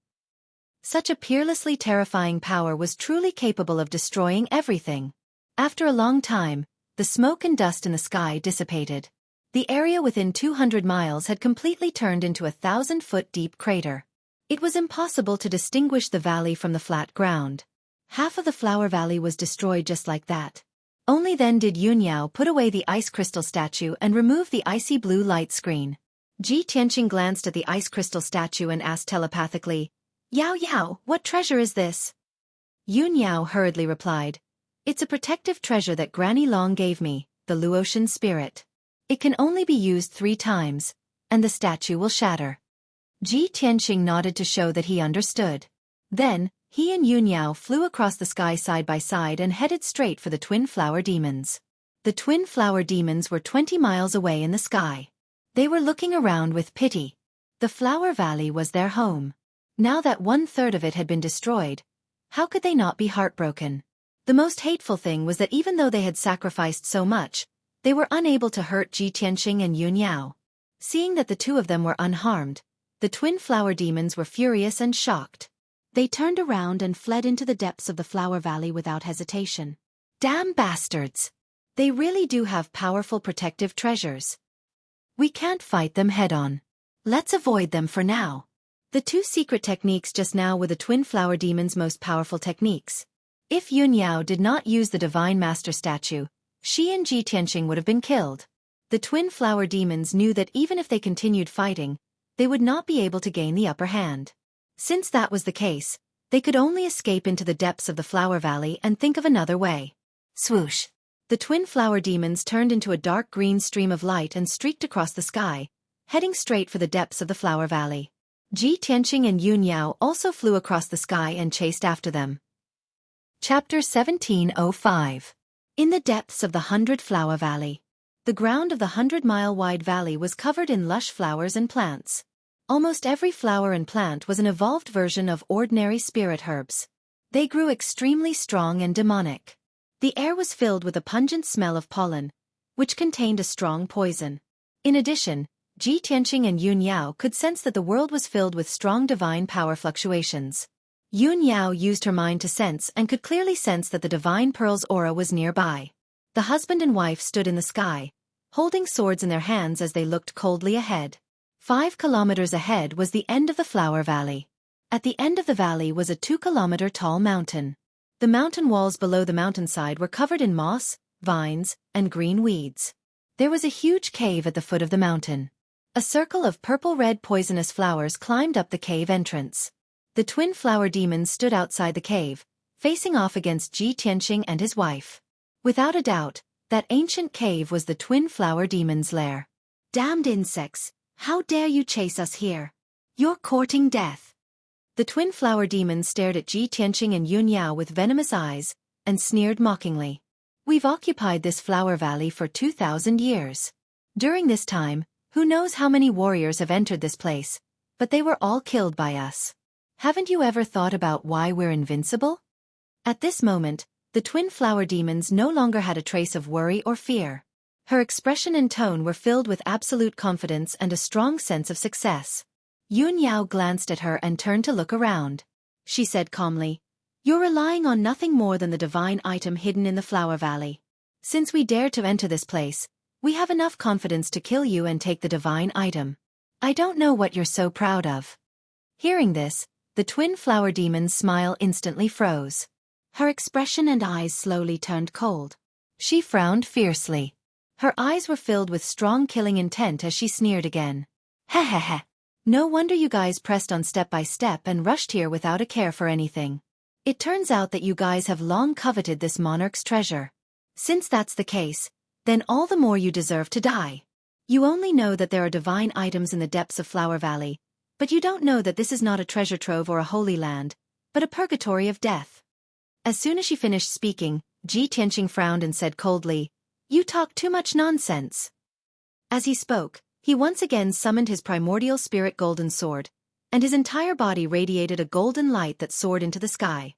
Such a peerlessly terrifying power was truly capable of destroying everything. After a long time, the smoke and dust in the sky dissipated. The area within 200 miles had completely turned into a 1,000-foot-deep crater. It was impossible to distinguish the valley from the flat ground. Half of the Flower Valley was destroyed just like that. Only then did Yun Yao put away the ice crystal statue and remove the icy blue light screen. Ji Tianqing glanced at the ice crystal statue and asked telepathically, "Yao Yao, what treasure is this?" Yun Yao hurriedly replied, "It's a protective treasure that Granny Long gave me, the Luotian spirit. It can only be used 3 times, and the statue will shatter." Ji Tianqing nodded to show that he understood. Then, he and Yun Yao flew across the sky side by side and headed straight for the twin flower demons. The twin flower demons were 20 miles away in the sky. They were looking around with pity. The Flower Valley was their home. Now that 1/3 of it had been destroyed, how could they not be heartbroken? The most hateful thing was that even though they had sacrificed so much, they were unable to hurt Ji Tianqing and Yun Yao. Seeing that the 2 of them were unharmed, the twin flower demons were furious and shocked. They turned around and fled into the depths of the Flower Valley without hesitation. Damn bastards! They really do have powerful protective treasures. We can't fight them head-on. Let's avoid them for now. The two secret techniques just now were the twin flower demon's most powerful techniques. If Yunyao did not use the divine master statue, she and Ji Tianqing would have been killed. The twin flower demons knew that even if they continued fighting, they would not be able to gain the upper hand. Since that was the case, they could only escape into the depths of the flower valley and think of another way. Swoosh! The twin flower demons turned into a dark green stream of light and streaked across the sky, heading straight for the depths of the flower valley. Ji Tianqing and Yunyao also flew across the sky and chased after them. Chapter 1705. In the depths of the 100-Flower Valley. The ground of the 100-mile-wide valley was covered in lush flowers and plants. Almost every flower and plant was an evolved version of ordinary spirit herbs. They grew extremely strong and demonic. The air was filled with a pungent smell of pollen, which contained a strong poison. In addition, Ji Tianqing and Yunyao could sense that the world was filled with strong divine power fluctuations. Yunyao used her mind to sense and could clearly sense that the divine pearl's aura was nearby. The husband and wife stood in the sky, holding swords in their hands as they looked coldly ahead. 5 kilometers ahead was the end of the flower valley. At the end of the valley was a 2-kilometer-tall mountain. The mountain walls below the mountainside were covered in moss, vines, and green weeds. There was a huge cave at the foot of the mountain. A circle of purple-red poisonous flowers climbed up the cave entrance. The twin flower demons stood outside the cave, facing off against Ji Tianqing and his wife. Without a doubt, that ancient cave was the twin flower demon's lair. Damned insects, how dare you chase us here? You're courting death. The twin flower demons stared at Ji Tianqing and Yunyao with venomous eyes, and sneered mockingly. We've occupied this flower valley for 2,000 years. During this time, who knows how many warriors have entered this place, but they were all killed by us. Haven't you ever thought about why we're invincible? At this moment, the twin flower demons no longer had a trace of worry or fear. Her expression and tone were filled with absolute confidence and a strong sense of success. Yunyao glanced at her and turned to look around. She said calmly, "You're relying on nothing more than the divine item hidden in the flower valley. Since we dared to enter this place, we have enough confidence to kill you and take the divine item. I don't know what you're so proud of." Hearing this, the twin flower demon's smile instantly froze. Her expression and eyes slowly turned cold. She frowned fiercely. Her eyes were filled with strong killing intent as she sneered again. Heh. No wonder you guys pressed on step by step and rushed here without a care for anything. It turns out that you guys have long coveted this monarch's treasure. Since that's the case, then all the more you deserve to die. You only know that there are divine items in the depths of Flower Valley, but you don't know that this is not a treasure trove or a holy land, but a purgatory of death. As soon as she finished speaking, Ji Tianqing frowned and said coldly, "You talk too much nonsense." As he spoke, he once again summoned his primordial spirit golden sword, and his entire body radiated a golden light that soared into the sky.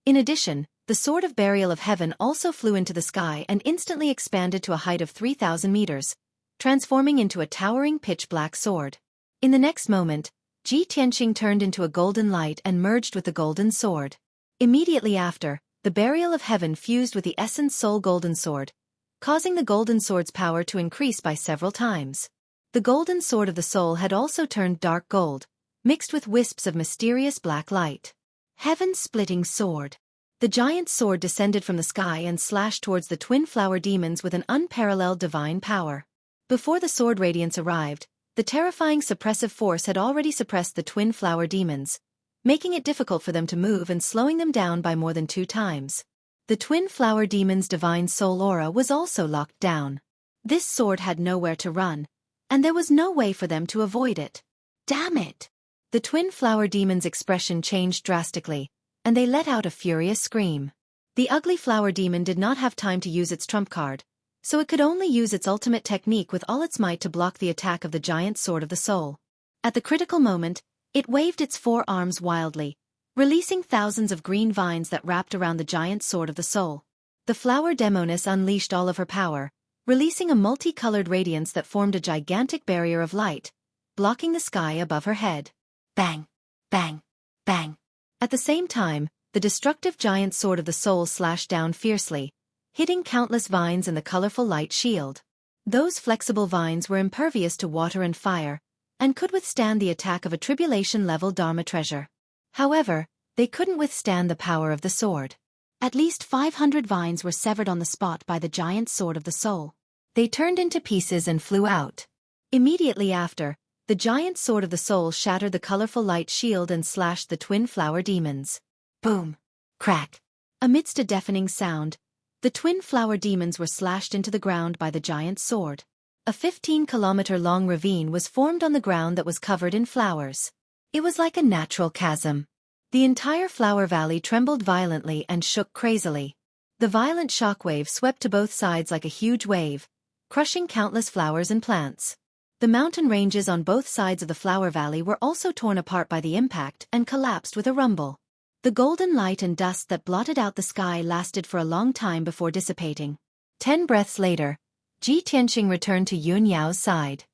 In addition, the sword of burial of heaven also flew into the sky and instantly expanded to a height of 3,000 meters, transforming into a towering pitch-black sword. In the next moment, Ji Tianqing turned into a golden light and merged with the golden sword. Immediately after, the burial of heaven fused with the essence soul golden sword, causing the golden sword's power to increase by several times. The golden sword of the soul had also turned dark gold, mixed with wisps of mysterious black light. Heaven-splitting sword. The giant sword descended from the sky and slashed towards the twin flower demons with an unparalleled divine power. Before the sword radiance arrived, the terrifying suppressive force had already suppressed the twin flower demons, making it difficult for them to move and slowing them down by more than 2 times. The twin flower demon's divine soul aura was also locked down. This sword had nowhere to run, and there was no way for them to avoid it. Damn it! The twin flower demon's expression changed drastically, and they let out a furious scream. The ugly flower demon did not have time to use its trump card, so it could only use its ultimate technique with all its might to block the attack of the giant sword of the soul. At the critical moment, it waved its 4 arms wildly, releasing thousands of green vines that wrapped around the giant sword of the soul. The flower demoness unleashed all of her power, releasing a multicolored radiance that formed a gigantic barrier of light, blocking the sky above her head. Bang! Bang! Bang! At the same time, the destructive giant sword of the soul slashed down fiercely, hitting countless vines in the colorful light shield. Those flexible vines were impervious to water and fire, and could withstand the attack of a tribulation-level Dharma treasure. However, they couldn't withstand the power of the sword. At least 500 vines were severed on the spot by the giant sword of the soul. They turned into pieces and flew out. Immediately after, the giant sword of the soul shattered the colorful light shield and slashed the twin flower demons. Boom! Crack! Amidst a deafening sound, the twin flower demons were slashed into the ground by the giant sword. A 15-kilometer-long ravine was formed on the ground that was covered in flowers. It was like a natural chasm. The entire flower valley trembled violently and shook crazily. The violent shockwave swept to both sides like a huge wave, crushing countless flowers and plants. The mountain ranges on both sides of the flower valley were also torn apart by the impact and collapsed with a rumble. The golden light and dust that blotted out the sky lasted for a long time before dissipating. 10 breaths later, Ji Tianqing returned to Yun Yao's side.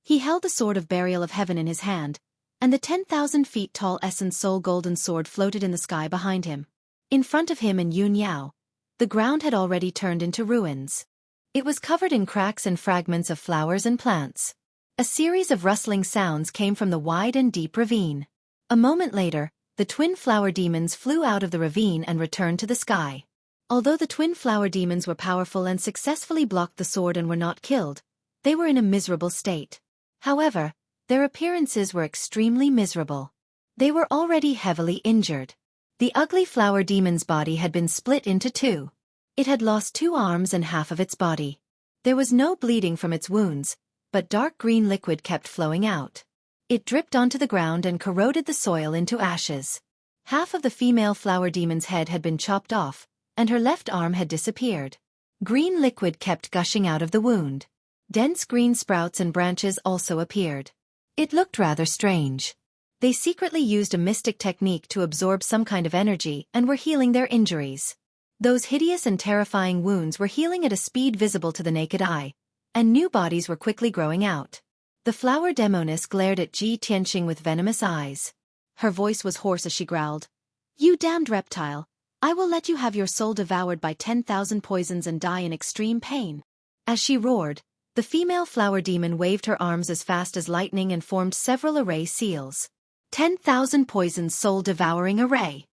He held the sword of burial of heaven in his hand, and the 10,000 feet tall Essence Soul golden sword floated in the sky behind him. In front of him and Yun Yao, the ground had already turned into ruins. It was covered in cracks and fragments of flowers and plants. A series of rustling sounds came from the wide and deep ravine. A moment later, the twin flower demons flew out of the ravine and returned to the sky. Although the twin flower demons were powerful and successfully blocked the sword and were not killed, they were in a miserable state. However, their appearances were extremely miserable. They were already heavily injured. The ugly flower demon's body had been split into two. It had lost 2 arms and half of its body. There was no bleeding from its wounds, but dark green liquid kept flowing out. It dripped onto the ground and corroded the soil into ashes. Half of the female flower demon's head had been chopped off, and her left arm had disappeared. Green liquid kept gushing out of the wound. Dense green sprouts and branches also appeared. It looked rather strange. They secretly used a mystic technique to absorb some kind of energy and were healing their injuries. Those hideous and terrifying wounds were healing at a speed visible to the naked eye, and new bodies were quickly growing out. The flower demoness glared at Ji Tianqing with venomous eyes. Her voice was hoarse as she growled, "You damned reptile, I will let you have your soul devoured by 10,000 poisons and die in extreme pain." As she roared, the female flower demon waved her arms as fast as lightning and formed several array seals. 10,000 poisons soul-devouring array.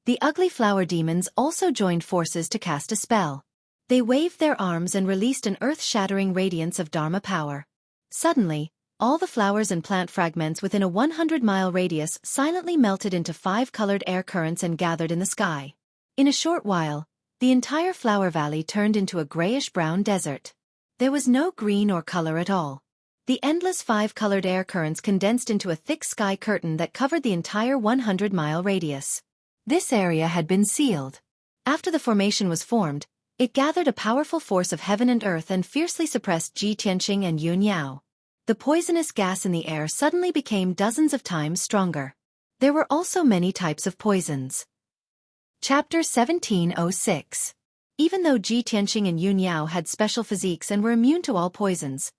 The ugly flower demons also joined forces to cast a spell. They waved their arms and released an earth-shattering radiance of Dharma power. Suddenly, all the flowers and plant fragments within a 100-mile radius silently melted into 5-colored air currents and gathered in the sky. In a short while, the entire flower valley turned into a grayish-brown desert. There was no green or color at all. The endless 5-colored air currents condensed into a thick sky curtain that covered the entire 100-mile radius. This area had been sealed. After the formation was formed, it gathered a powerful force of heaven and earth and fiercely suppressed Ji Tianqing and Yun Yao. The poisonous gas in the air suddenly became dozens of times stronger. There were also many types of poisons. Chapter 1706. Even though Ji Tianqing and Yun Yao had special physiques and were immune to all poisons,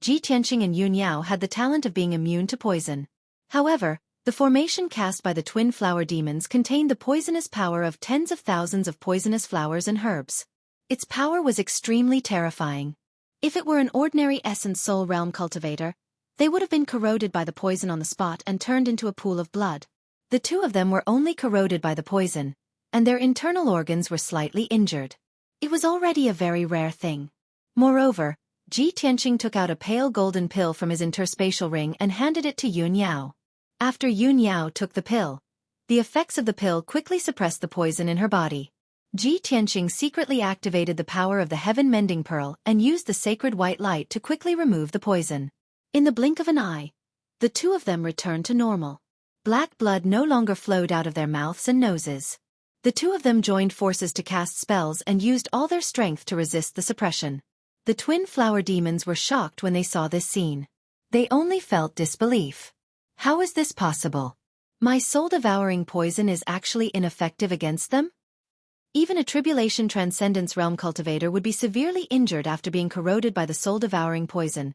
Ji Tianqing and Yun Yao had the talent of being immune to poison. However, the formation cast by the twin flower demons contained the poisonous power of tens of thousands of poisonous flowers and herbs. Its power was extremely terrifying. If it were an ordinary Essence Soul Realm cultivator, they would have been corroded by the poison on the spot and turned into a pool of blood. The two of them were only corroded by the poison, and their internal organs were slightly injured. It was already a very rare thing. Moreover, Ji Tianqing took out a pale golden pill from his interspatial ring and handed it to Yun Yao. After Yun Yao took the pill, the effects of the pill quickly suppressed the poison in her body. Ji Tianqing secretly activated the power of the Heaven Mending Pearl and used the sacred white light to quickly remove the poison. In the blink of an eye, the two of them returned to normal. Black blood no longer flowed out of their mouths and noses. The two of them joined forces to cast spells and used all their strength to resist the suppression. The twin flower demons were shocked when they saw this scene. They only felt disbelief. How is this possible? My soul-devouring poison is actually ineffective against them? Even a Tribulation Transcendence Realm cultivator would be severely injured after being corroded by the soul-devouring poison,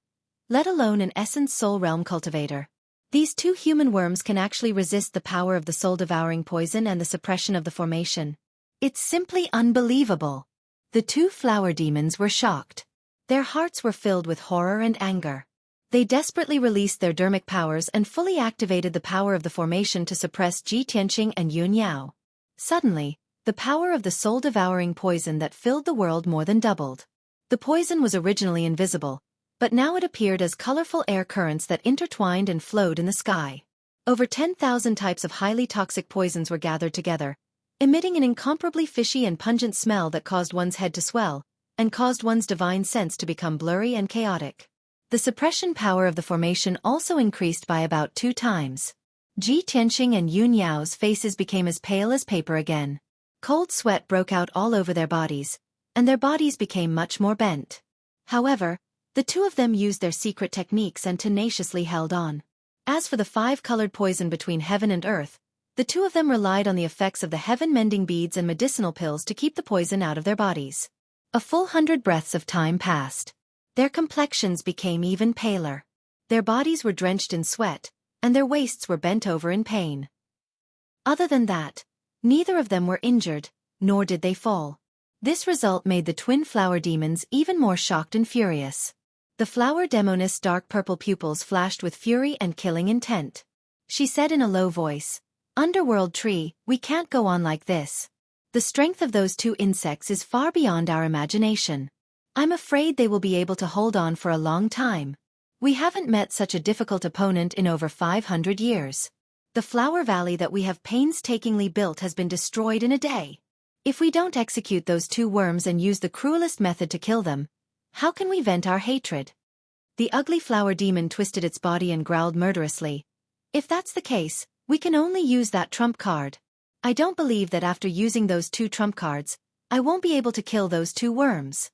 let alone an Essence Soul Realm cultivator. These two human worms can actually resist the power of the soul-devouring poison and the suppression of the formation. It's simply unbelievable. The two flower demons were shocked. Their hearts were filled with horror and anger. They desperately released their dermic powers and fully activated the power of the formation to suppress Ji Tianqing and Yun Yao. Suddenly, the power of the soul-devouring poison that filled the world more than doubled. The poison was originally invisible, but now it appeared as colorful air currents that intertwined and flowed in the sky. Over 10,000 types of highly toxic poisons were gathered together, emitting an incomparably fishy and pungent smell that caused one's head to swell, and caused one's divine sense to become blurry and chaotic. The suppression power of the formation also increased by about 2 times. Ji Tianqing and Yun Yao's faces became as pale as paper again. Cold sweat broke out all over their bodies, and their bodies became much more bent. However, the two of them used their secret techniques and tenaciously held on. As for the 5-colored poison between heaven and earth, the two of them relied on the effects of the heaven-mending beads and medicinal pills to keep the poison out of their bodies. A full 100 breaths of time passed. Their complexions became even paler. Their bodies were drenched in sweat, and their waists were bent over in pain. Other than that, neither of them were injured, nor did they fall. This result made the twin flower demons even more shocked and furious. The flower demoness' dark purple pupils flashed with fury and killing intent. She said in a low voice, "Underworld tree, we can't go on like this. The strength of those 2 insects is far beyond our imagination. I'm afraid they will be able to hold on for a long time. We haven't met such a difficult opponent in over 500 years. The flower valley that we have painstakingly built has been destroyed in a day. If we don't execute those 2 worms and use the cruelest method to kill them, how can we vent our hatred?" The ugly flower demon twisted its body and growled murderously. "If that's the case, we can only use that trump card. I don't believe that after using those 2 trump cards, I won't be able to kill those 2 worms."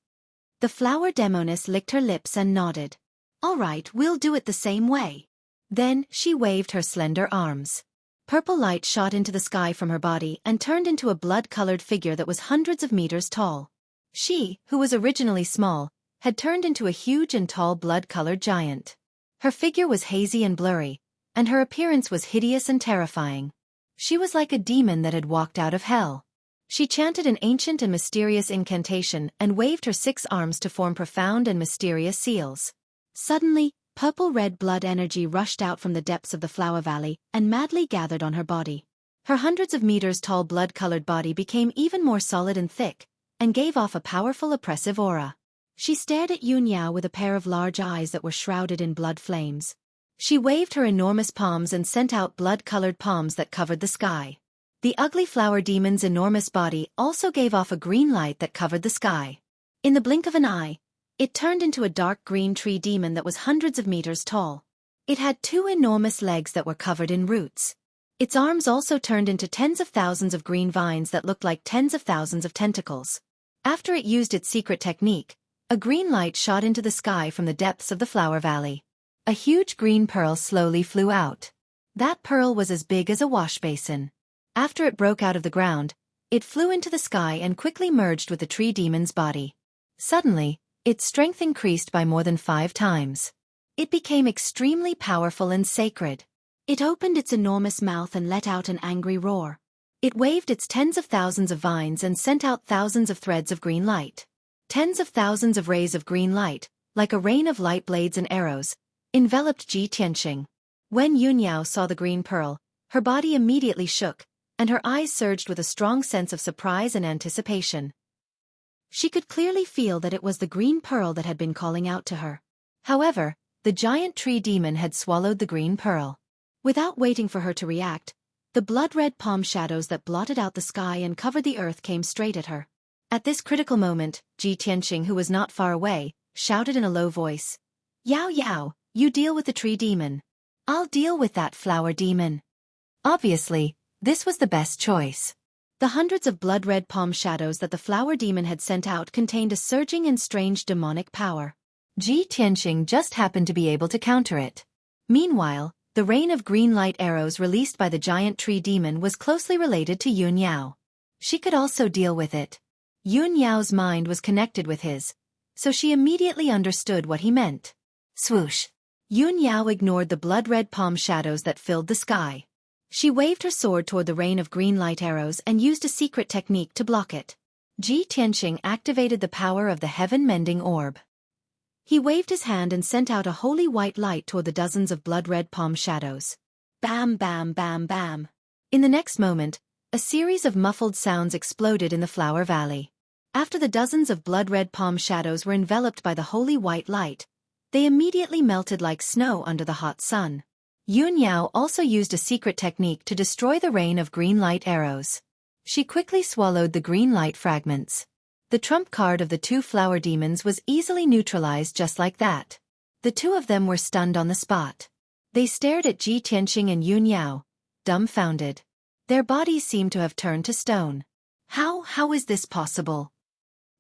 The flower demoness licked her lips and nodded. "All right, we'll do it the same way." Then, she waved her slender arms. Purple light shot into the sky from her body and turned into a blood-colored figure that was hundreds of meters tall. She, who was originally small, had turned into a huge and tall blood-colored giant. Her figure was hazy and blurry, and her appearance was hideous and terrifying. She was like a demon that had walked out of hell. She chanted an ancient and mysterious incantation and waved her 6 arms to form profound and mysterious seals. Suddenly, purple-red blood energy rushed out from the depths of the flower valley and madly gathered on her body. Her hundreds of meters tall blood-colored body became even more solid and thick, and gave off a powerful oppressive aura. She stared at Yun Yao with a pair of large eyes that were shrouded in blood flames. She waved her enormous palms and sent out blood-colored palms that covered the sky. The ugly flower demon's enormous body also gave off a green light that covered the sky. In the blink of an eye, it turned into a dark green tree demon that was hundreds of meters tall. It had 2 enormous legs that were covered in roots. Its arms also turned into tens of thousands of green vines that looked like tens of thousands of tentacles. After it used its secret technique, a green light shot into the sky from the depths of the flower valley. A huge green pearl slowly flew out. That pearl was as big as a wash basin. After it broke out of the ground, it flew into the sky and quickly merged with the tree demon's body. Suddenly, its strength increased by more than 5 times. It became extremely powerful and sacred. It opened its enormous mouth and let out an angry roar. It waved its tens of thousands of vines and sent out thousands of threads of green light. Tens of thousands of rays of green light, like a rain of light blades and arrows, enveloped Ji Tianqing. When Yun Yao saw the green pearl, her body immediately shook, and her eyes surged with a strong sense of surprise and anticipation. She could clearly feel that it was the green pearl that had been calling out to her. However, the giant tree demon had swallowed the green pearl. Without waiting for her to react, the blood-red palm shadows that blotted out the sky and covered the earth came straight at her. At this critical moment, Ji Tianqing, who was not far away, shouted in a low voice, "Yao Yao, you deal with the tree demon. I'll deal with that flower demon." Obviously, this was the best choice. The hundreds of blood-red palm shadows that the flower demon had sent out contained a surging and strange demonic power. Ji Tianqing just happened to be able to counter it. Meanwhile, the rain of green light arrows released by the giant tree demon was closely related to Yun Yao. She could also deal with it. Yun Yao's mind was connected with his, so she immediately understood what he meant. Swoosh! Yun Yao ignored the blood-red palm shadows that filled the sky. She waved her sword toward the rain of green light arrows and used a secret technique to block it. Ji Tianqing activated the power of the heaven-mending orb. He waved his hand and sent out a holy white light toward the dozens of blood-red palm shadows. Bam, bam, bam, bam. In the next moment, a series of muffled sounds exploded in the Flower Valley. After the dozens of blood-red palm shadows were enveloped by the holy white light, they immediately melted like snow under the hot sun. Yun Yao also used a secret technique to destroy the rain of green light arrows. She quickly swallowed the green light fragments. The trump card of the two flower demons was easily neutralized just like that. The two of them were stunned on the spot. They stared at Ji Tianqing and Yun Yao, dumbfounded. Their bodies seemed to have turned to stone. How is this possible?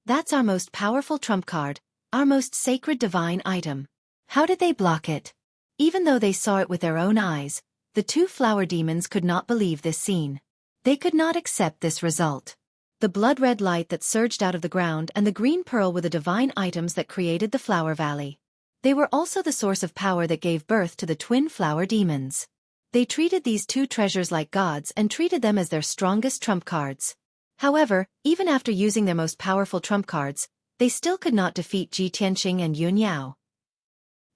That's our most powerful trump card, our most sacred divine item. How did they block it? Even though they saw it with their own eyes, the two flower demons could not believe this scene. They could not accept this result. The blood-red light that surged out of the ground and the green pearl were the divine items that created the Flower Valley. They were also the source of power that gave birth to the twin flower demons. They treated these two treasures like gods and treated them as their strongest trump cards. However, even after using their most powerful trump cards, they still could not defeat Ji Tianqing and Yun Yao.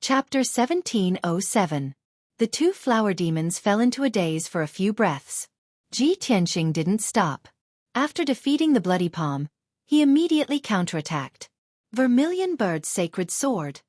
Chapter 1707. The two flower demons fell into a daze for a few breaths. Ji Tianqing didn't stop. After defeating the bloody palm, he immediately counterattacked. Vermilion Bird's sacred sword.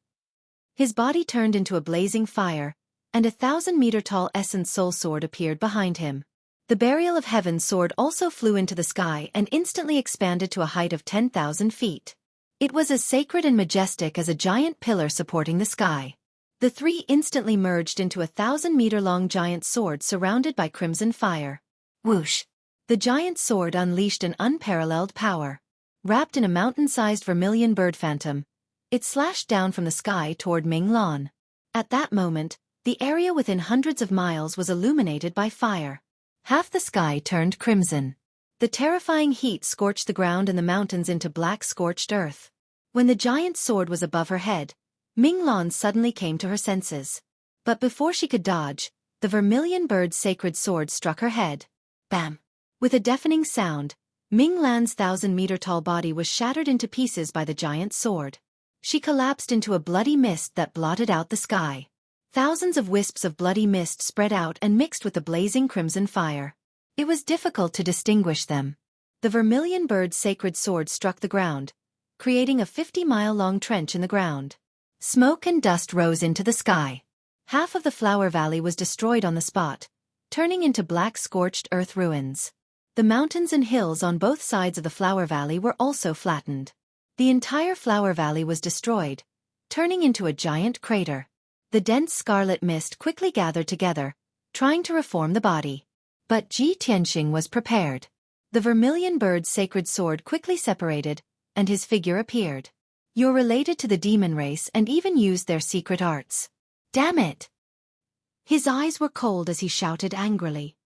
His body turned into a blazing fire, and a 1,000-meter-tall essence soul sword appeared behind him. The Burial of Heaven sword also flew into the sky and instantly expanded to a height of 10,000 feet. It was as sacred and majestic as a giant pillar supporting the sky. The three instantly merged into a 1,000-meter-long giant sword surrounded by crimson fire. Whoosh! The giant sword unleashed an unparalleled power. Wrapped in a mountain-sized vermilion bird phantom, it slashed down from the sky toward Minglan. At that moment, the area within hundreds of miles was illuminated by fire. Half the sky turned crimson. The terrifying heat scorched the ground and the mountains into black scorched earth. When the giant sword was above her head, Minglan suddenly came to her senses. But before she could dodge, the vermilion bird's sacred sword struck her head. Bam! With a deafening sound, Minglan's 1,000-meter-tall body was shattered into pieces by the giant sword. She collapsed into a bloody mist that blotted out the sky. Thousands of wisps of bloody mist spread out and mixed with the blazing crimson fire. It was difficult to distinguish them. The vermilion bird's sacred sword struck the ground, creating a 50-mile-long trench in the ground. Smoke and dust rose into the sky. Half of the Flower Valley was destroyed on the spot, turning into black scorched earth ruins. The mountains and hills on both sides of the Flower Valley were also flattened. The entire Flower Valley was destroyed, turning into a giant crater. The dense scarlet mist quickly gathered together, trying to reform the body. But Ji Tianqing was prepared. The vermilion bird's sacred sword quickly separated, and his figure appeared. You're related to the demon race and even used their secret arts. Damn it! His eyes were cold as he shouted angrily.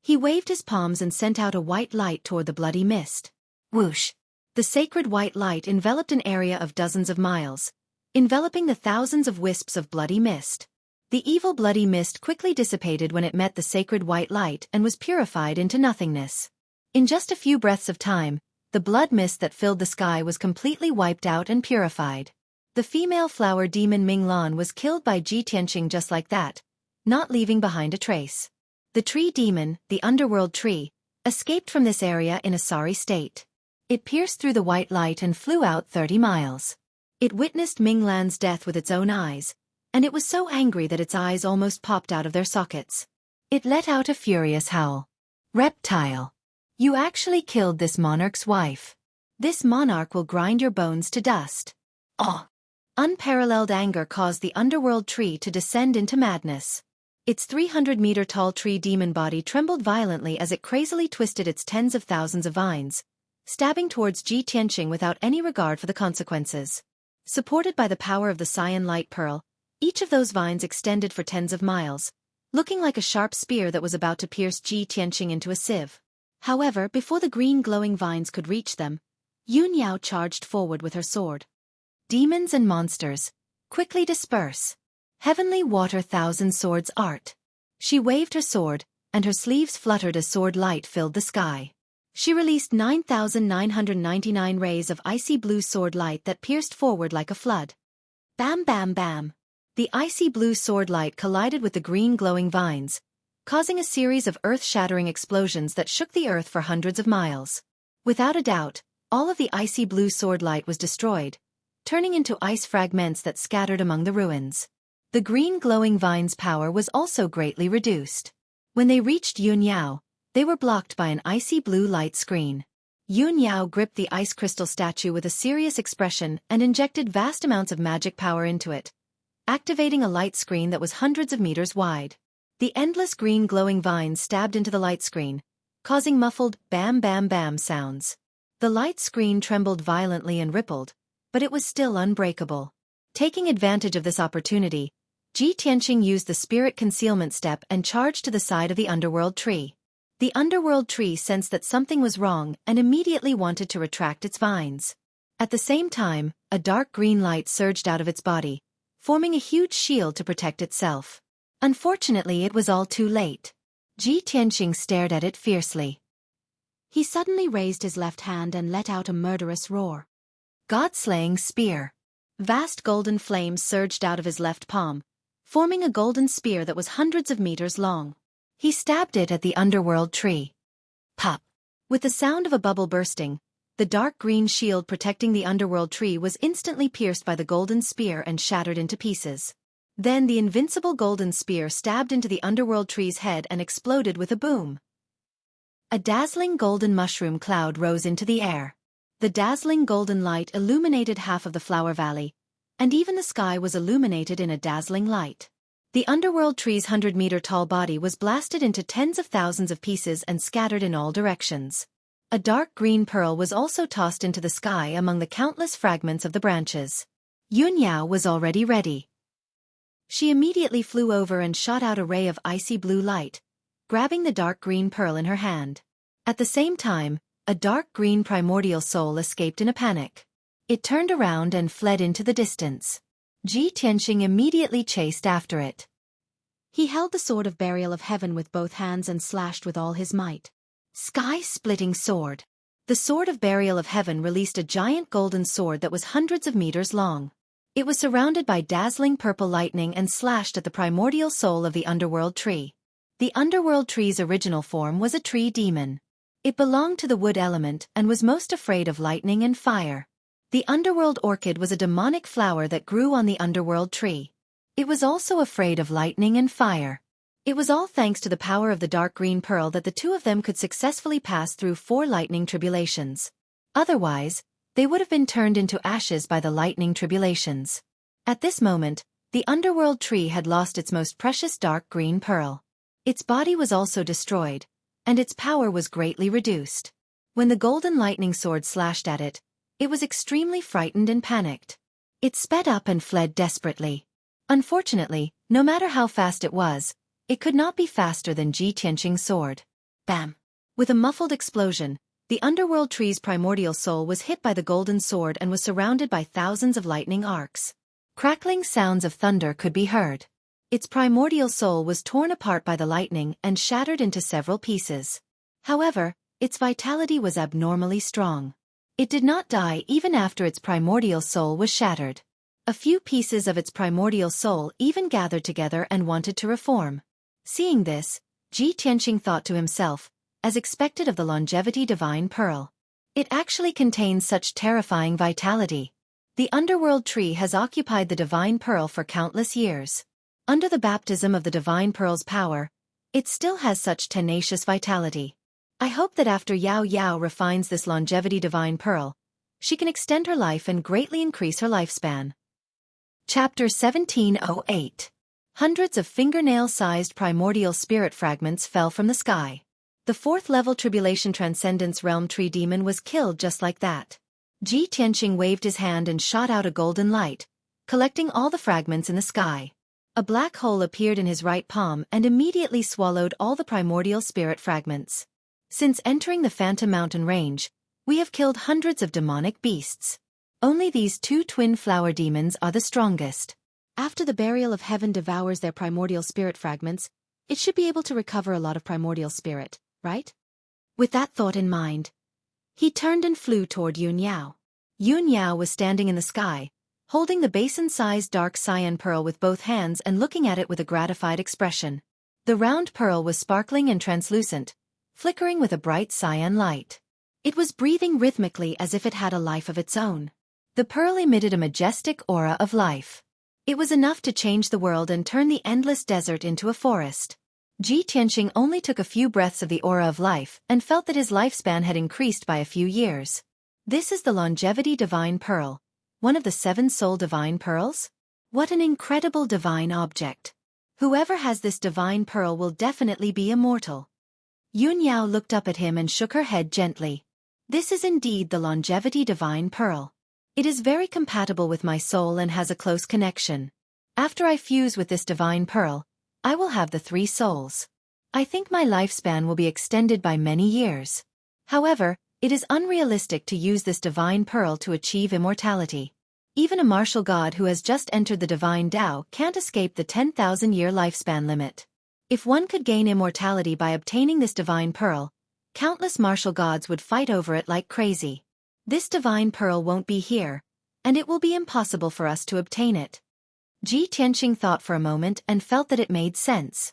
He waved his palms and sent out a white light toward the bloody mist. Whoosh! The sacred white light enveloped an area of dozens of miles, enveloping the thousands of wisps of bloody mist. The evil bloody mist quickly dissipated when it met the sacred white light and was purified into nothingness. In just a few breaths of time, the blood mist that filled the sky was completely wiped out and purified. The female flower demon Minglan was killed by Ji Tianqing just like that, not leaving behind a trace. The tree demon, the underworld tree, escaped from this area in a sorry state. It pierced through the white light and flew out 30 miles. It witnessed Minglan's death with its own eyes, and it was so angry that its eyes almost popped out of their sockets. It let out a furious howl. Reptile! You actually killed this monarch's wife. This monarch will grind your bones to dust. Oh! Unparalleled anger caused the underworld tree to descend into madness. Its 300-meter-tall tree demon body trembled violently as it crazily twisted its tens of thousands of vines, stabbing towards Ji Tianqing without any regard for the consequences. Supported by the power of the cyan light pearl, each of those vines extended for tens of miles, looking like a sharp spear that was about to pierce Ji Tianqing into a sieve. However, before the green glowing vines could reach them, Yun Yao charged forward with her sword. Demons and monsters, quickly disperse. Heavenly water thousand swords art. She waved her sword, and her sleeves fluttered as sword light filled the sky. She released 9,999 rays of icy blue sword light that pierced forward like a flood. Bam bam bam. The icy blue sword light collided with the green glowing vines, causing a series of earth-shattering explosions that shook the earth for hundreds of miles. Without a doubt, all of the icy blue sword light was destroyed, turning into ice fragments that scattered among the ruins. The green glowing vines' power was also greatly reduced. When they reached Yun Yao, they were blocked by an icy blue light screen. Yun Yao gripped the ice crystal statue with a serious expression and injected vast amounts of magic power into it, activating a light screen that was hundreds of meters wide. The endless green glowing vines stabbed into the light screen, causing muffled bam bam bam sounds. The light screen trembled violently and rippled, but it was still unbreakable. Taking advantage of this opportunity, Ji Tianqing used the spirit concealment step and charged to the side of the underworld tree. The underworld tree sensed that something was wrong and immediately wanted to retract its vines. At the same time, a dark green light surged out of its body, forming a huge shield to protect itself. Unfortunately, it was all too late. Ji Tianqing stared at it fiercely. He suddenly raised his left hand and let out a murderous roar. God-slaying spear. Vast golden flames surged out of his left palm, forming a golden spear that was hundreds of meters long. He stabbed it at the underworld tree. Pop! With the sound of a bubble bursting, the dark green shield protecting the underworld tree was instantly pierced by the golden spear and shattered into pieces. Then the invincible golden spear stabbed into the underworld tree's head and exploded with a boom. A dazzling golden mushroom cloud rose into the air. The dazzling golden light illuminated half of the flower valley, and even the sky was illuminated in a dazzling light. The underworld tree's 100-meter-tall body was blasted into tens of thousands of pieces and scattered in all directions. A dark green pearl was also tossed into the sky among the countless fragments of the branches. Yun Yao was already ready. She immediately flew over and shot out a ray of icy blue light, grabbing the dark green pearl in her hand. At the same time, a dark green primordial soul escaped in a panic. It turned around and fled into the distance. Ji Tianqing immediately chased after it. He held the sword of burial of heaven with both hands and slashed with all his might. Sky-splitting sword. The sword of burial of heaven released a giant golden sword that was hundreds of meters long. It was surrounded by dazzling purple lightning and slashed at the primordial soul of the underworld tree. The underworld tree's original form was a tree demon. It belonged to the wood element and was most afraid of lightning and fire. The underworld orchid was a demonic flower that grew on the underworld tree. It was also afraid of lightning and fire. It was all thanks to the power of the dark green pearl that the two of them could successfully pass through 4 lightning tribulations. Otherwise, they would have been turned into ashes by the lightning tribulations. At this moment, the underworld tree had lost its most precious dark green pearl. Its body was also destroyed, and its power was greatly reduced. When the golden lightning sword slashed at it, it was extremely frightened and panicked. It sped up and fled desperately. Unfortunately, no matter how fast it was, it could not be faster than Ji Tianqing's sword. Bam! With a muffled explosion, the underworld tree's primordial soul was hit by the golden sword and was surrounded by thousands of lightning arcs. Crackling sounds of thunder could be heard. Its primordial soul was torn apart by the lightning and shattered into several pieces. However, its vitality was abnormally strong. It did not die even after its primordial soul was shattered. A few pieces of its primordial soul even gathered together and wanted to reform. Seeing this, Ji Tianqing thought to himself, as expected of the longevity divine pearl. It actually contains such terrifying vitality. The underworld tree has occupied the divine pearl for countless years. Under the baptism of the divine pearl's power, it still has such tenacious vitality. I hope that after Yao Yao refines this longevity divine pearl, she can extend her life and greatly increase her lifespan. Chapter 1708. Hundreds of fingernail-sized primordial spirit fragments fell from the sky. The 4th-level Tribulation Transcendence Realm Tree Demon was killed just like that. Ji Tianqing waved his hand and shot out a golden light, collecting all the fragments in the sky. A black hole appeared in his right palm and immediately swallowed all the primordial spirit fragments. Since entering the Phantom Mountain Range, we have killed hundreds of demonic beasts. Only these 2 twin flower demons are the strongest. After the burial of heaven devours their primordial spirit fragments, it should be able to recover a lot of primordial spirit, right? With that thought in mind, he turned and flew toward Yun Yao. Yun Yao was standing in the sky, holding the basin-sized dark cyan pearl with both hands and looking at it with a gratified expression. The round pearl was sparkling and translucent, flickering with a bright cyan light. It was breathing rhythmically as if it had a life of its own. The pearl emitted a majestic aura of life. It was enough to change the world and turn the endless desert into a forest. Ji Tianqing only took a few breaths of the aura of life and felt that his lifespan had increased by a few years. This is the longevity divine pearl, one of the 7 soul divine pearls? What an incredible divine object. Whoever has this divine pearl will definitely be immortal. Yun Yao looked up at him and shook her head gently. This is indeed the longevity divine pearl. It is very compatible with my soul and has a close connection. After I fuse with this divine pearl, I will have the 3 souls. I think my lifespan will be extended by many years. However, it is unrealistic to use this divine pearl to achieve immortality. Even a martial god who has just entered the divine Tao can't escape the 10,000-year lifespan limit. If one could gain immortality by obtaining this divine pearl, countless martial gods would fight over it like crazy. This divine pearl won't be here, and it will be impossible for us to obtain it. Ji Tianqing thought for a moment and felt that it made sense.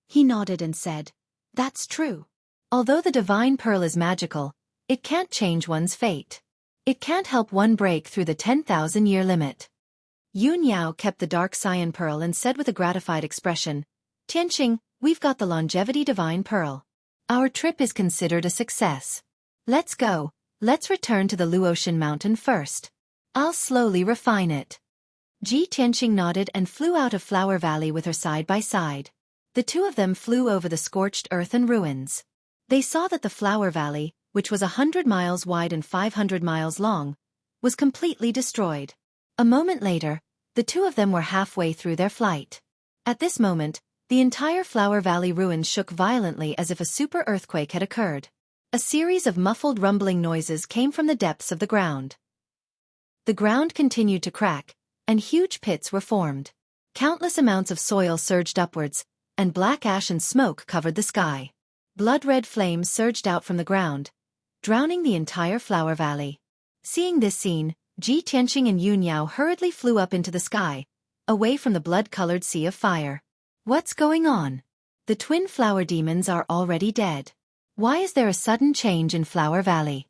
He nodded and said, "That's true. Although the divine pearl is magical, it can't change one's fate. It can't help one break through the 10,000-year limit." Yun Yao kept the dark cyan pearl and said with a gratified expression, "Tianqing, we've got the longevity divine pearl. Our trip is considered a success. Let's go. Let's return to the Luotian mountain first. I'll slowly refine it." Ji Tianqing nodded and flew out of Flower Valley with her side by side. The 2 of them flew over the scorched earth and ruins. They saw that the Flower Valley, which was 100 miles wide and 500 miles long, was completely destroyed. A moment later, the 2 of them were halfway through their flight. At this moment, the entire Flower Valley ruins shook violently as if a super earthquake had occurred. A series of muffled rumbling noises came from the depths of the ground. The ground continued to crack, and huge pits were formed. Countless amounts of soil surged upwards, and black ash and smoke covered the sky. Blood-red flames surged out from the ground, drowning the entire Flower Valley. Seeing this scene, Ji Tianqing and Yun Yao hurriedly flew up into the sky, away from the blood-colored sea of fire. What's going on? The twin flower demons are already dead. Why is there a sudden change in Flower Valley?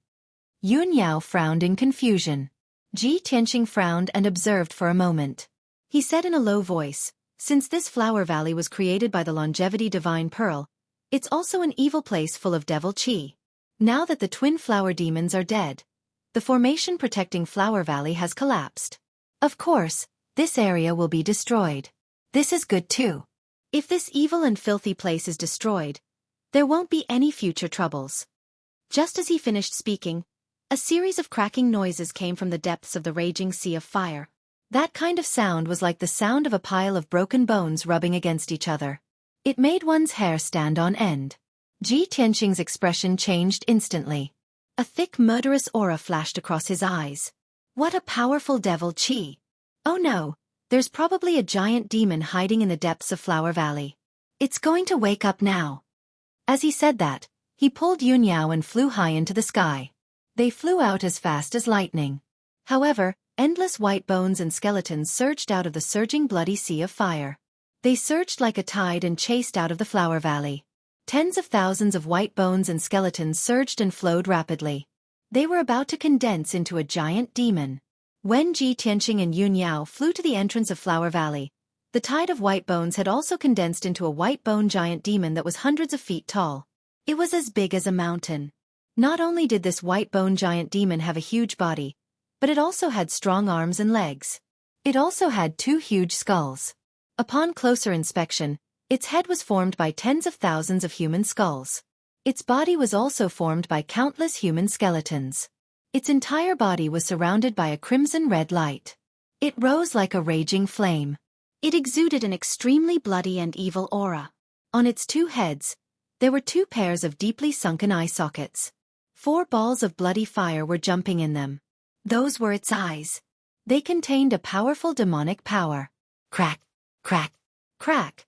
Yun Yao frowned in confusion. Ji Tianqing frowned and observed for a moment. He said in a low voice, "Since this Flower Valley was created by the longevity divine pearl, it's also an evil place full of devil qi. Now that the twin flower demons are dead, the formation protecting Flower Valley has collapsed. Of course, this area will be destroyed. This is good too. If this evil and filthy place is destroyed, there won't be any future troubles." Just as he finished speaking, a series of cracking noises came from the depths of the raging sea of fire. That kind of sound was like the sound of a pile of broken bones rubbing against each other. It made one's hair stand on end. Ji Tianqing's expression changed instantly. A thick murderous aura flashed across his eyes. What a powerful devil qi! Oh no, there's probably a giant demon hiding in the depths of Flower Valley. It's going to wake up now. As he said that, he pulled Yun Yao and flew high into the sky. They flew out as fast as lightning. However, endless white bones and skeletons surged out of the surging bloody sea of fire. They surged like a tide and chased out of the Flower Valley. Tens of thousands of white bones and skeletons surged and flowed rapidly. They were about to condense into a giant demon. When Ji Tianqing and Yun Yao flew to the entrance of Flower Valley, the tide of white bones had also condensed into a white bone giant demon that was hundreds of feet tall. It was as big as a mountain. Not only did this white bone giant demon have a huge body, but it also had strong arms and legs. It also had 2 huge skulls. Upon closer inspection, its head was formed by tens of thousands of human skulls. Its body was also formed by countless human skeletons. Its entire body was surrounded by a crimson-red light. It rose like a raging flame. It exuded an extremely bloody and evil aura. On its 2 heads, there were 2 pairs of deeply sunken eye sockets. 4 balls of bloody fire were jumping in them. Those were its eyes. They contained a powerful demonic power. Crack, crack, crack.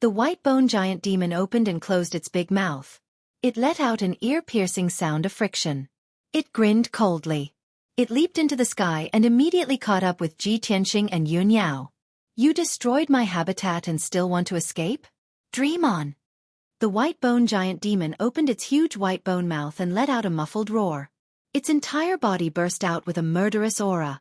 The white bone giant demon opened and closed its big mouth. It let out an ear-piercing sound of friction. It grinned coldly. It leaped into the sky and immediately caught up with Ji Tianqing and Yun Yao. You destroyed my habitat and still want to escape? Dream on. The white bone giant demon opened its huge white bone mouth and let out a muffled roar. Its entire body burst out with a murderous aura.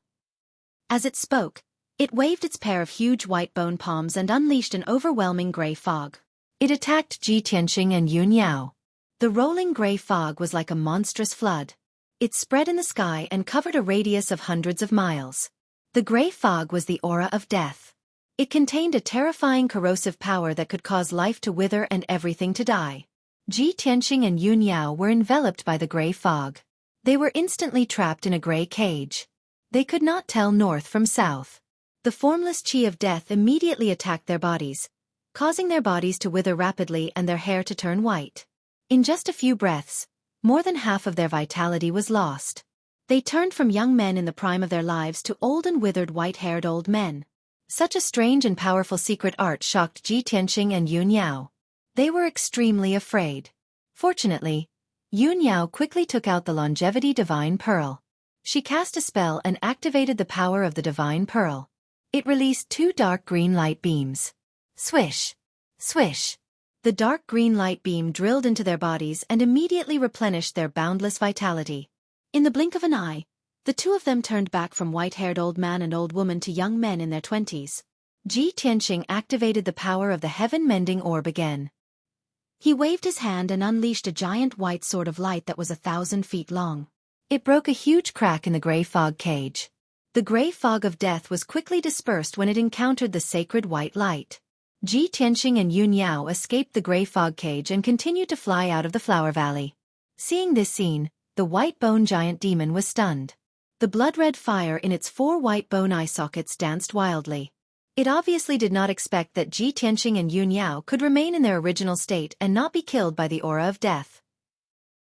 As it spoke, it waved its pair of huge white bone palms and unleashed an overwhelming gray fog. It attacked Ji Tianqing and Yun Yao. The rolling gray fog was like a monstrous flood. It spread in the sky and covered a radius of hundreds of miles. The gray fog was the aura of death. It contained a terrifying corrosive power that could cause life to wither and everything to die. Ji Tianqing and Yun Yao were enveloped by the gray fog. They were instantly trapped in a gray cage. They could not tell north from south. The formless qi of death immediately attacked their bodies, causing their bodies to wither rapidly and their hair to turn white. In just a few breaths, more than half of their vitality was lost. They turned from young men in the prime of their lives to old and withered white-haired old men. Such a strange and powerful secret art shocked Ji Tianqing and Yun Yao. They were extremely afraid. Fortunately, Yun Yao quickly took out the longevity divine pearl. She cast a spell and activated the power of the divine pearl. It released 2 dark green light beams. Swish! Swish! The dark green light beam drilled into their bodies and immediately replenished their boundless vitality. In the blink of an eye, the two of them turned back from white-haired old man and old woman to young men in their 20s. Ji Tianqing activated the power of the heaven-mending orb again. He waved his hand and unleashed a giant white sword of light that was 1,000 feet long. It broke a huge crack in the gray fog cage. The gray fog of death was quickly dispersed when it encountered the sacred white light. Ji Tianqing and Yun Yao escaped the gray fog cage and continued to fly out of the flower valley. Seeing this scene, the white bone giant demon was stunned. The blood-red fire in its 4 white bone eye sockets danced wildly. It obviously did not expect that Ji Tianqing and Yun Yao could remain in their original state and not be killed by the aura of death.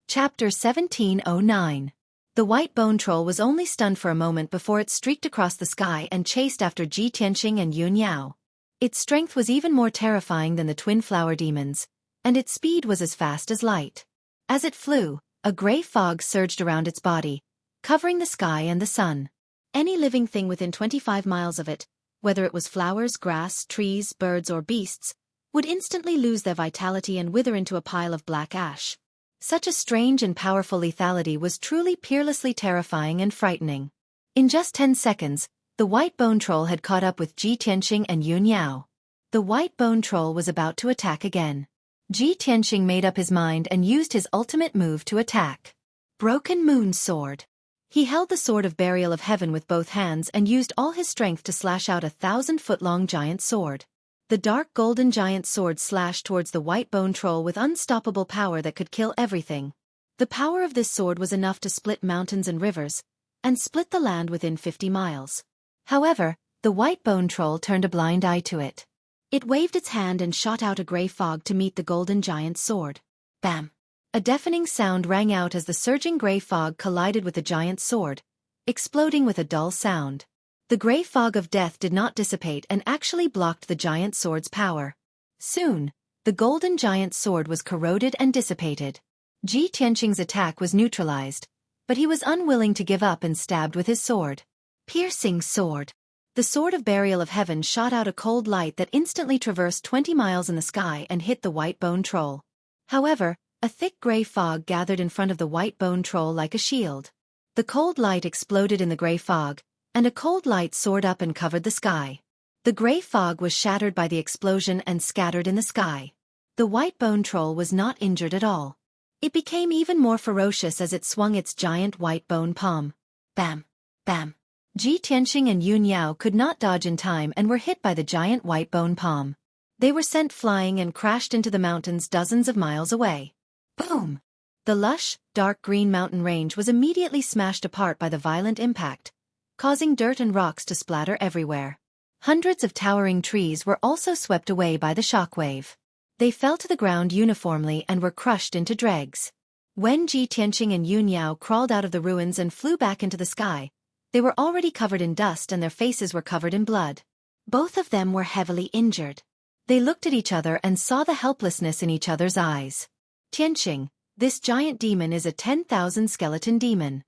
Chapter 1709. The white bone troll was only stunned for a moment before it streaked across the sky and chased after Ji Tianqing and Yun Yao. Its strength was even more terrifying than the twin flower demons, and its speed was as fast as light. As it flew, a gray fog surged around its body, covering the sky and the sun. Any living thing within 25 miles of it, whether it was flowers, grass, trees, birds, or beasts, would instantly lose their vitality and wither into a pile of black ash. Such a strange and powerful lethality was truly peerlessly terrifying and frightening. In just 10 seconds, the white bone troll had caught up with Ji Tianqing and Yun Yao. The white bone troll was about to attack again. Ji Tianqing made up his mind and used his ultimate move to attack. Broken Moon Sword. He held the sword of burial of heaven with both hands and used all his strength to slash out a 1,000-foot-long giant sword. The dark golden giant sword slashed towards the white bone troll with unstoppable power that could kill everything. The power of this sword was enough to split mountains and rivers, and split the land within 50 miles. However, the white bone troll turned a blind eye to it. It waved its hand and shot out a gray fog to meet the golden giant's sword. Bam! A deafening sound rang out as the surging gray fog collided with the giant's sword, exploding with a dull sound. The gray fog of death did not dissipate and actually blocked the giant sword's power. Soon, the golden giant sword was corroded and dissipated. Ji Tianqing's attack was neutralized, but he was unwilling to give up and stabbed with his sword. Piercing sword. The sword of burial of heaven shot out a cold light that instantly traversed 20 miles in the sky and hit the white bone troll. However, a thick gray fog gathered in front of the white bone troll like a shield. The cold light exploded in the gray fog, and a cold light soared up and covered the sky. The gray fog was shattered by the explosion and scattered in the sky. The white bone troll was not injured at all. It became even more ferocious as it swung its giant white bone palm. Bam! Bam! Ji Tianqing and Yun Yao could not dodge in time and were hit by the giant white bone palm. They were sent flying and crashed into the mountains dozens of miles away. Boom! The lush, dark green mountain range was immediately smashed apart by the violent impact, causing dirt and rocks to splatter everywhere. Hundreds of towering trees were also swept away by the shockwave. They fell to the ground uniformly and were crushed into dregs. When Ji Tianqing and Yun Yao crawled out of the ruins and flew back into the sky, they were already covered in dust and their faces were covered in blood. Both of them were heavily injured. They looked at each other and saw the helplessness in each other's eyes. Tianqing, this giant demon is a 10,000 skeleton demon.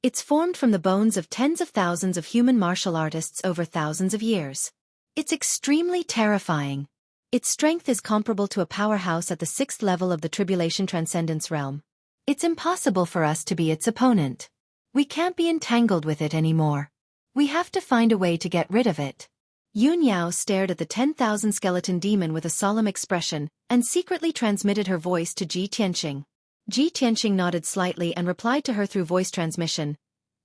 It's formed from the bones of tens of thousands of human martial artists over thousands of years. It's extremely terrifying. Its strength is comparable to a powerhouse at the 6th level of the Tribulation Transcendence realm. It's impossible for us to be its opponent. We can't be entangled with it anymore. We have to find a way to get rid of it. Yun Yao stared at the 10,000 skeleton demon with a solemn expression, and secretly transmitted her voice to Ji Tianqing. Ji Tianqing nodded slightly and replied to her through voice transmission.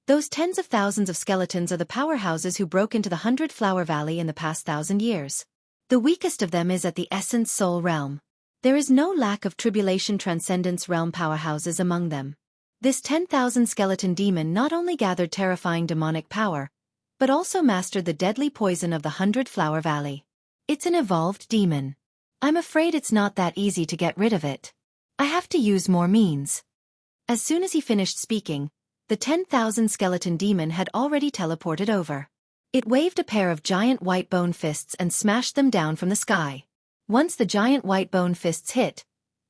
Those tens of thousands of skeletons are the powerhouses who broke into the 100-Flower Valley in the past 1,000 years. The weakest of them is at the Essence Soul realm. There is no lack of Tribulation Transcendence realm powerhouses among them. This 10,000 skeleton demon not only gathered terrifying demonic power, but also mastered the deadly poison of the 100-Flower Valley. It's an evolved demon. I'm afraid it's not that easy to get rid of it. I have to use more means. As soon as he finished speaking, the 10,000 skeleton demon had already teleported over. It waved a pair of giant white bone fists and smashed them down from the sky. Once the giant white bone fists hit,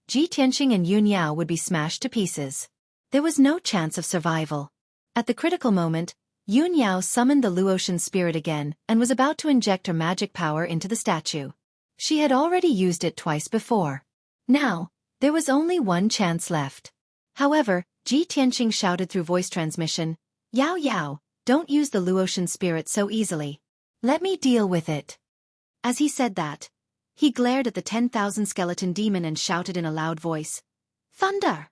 Ji Tianqing and Yun Yao would be smashed to pieces. There was no chance of survival. At the critical moment, Yun Yao summoned the Luotian spirit again and was about to inject her magic power into the statue. She had already used it twice before. Now, there was only one chance left. However, Ji Tianqing shouted through voice transmission, "Yao Yao, don't use the Luotian spirit so easily. Let me deal with it." As he said that, he glared at the 10,000 skeleton demon and shouted in a loud voice, "Thunder!"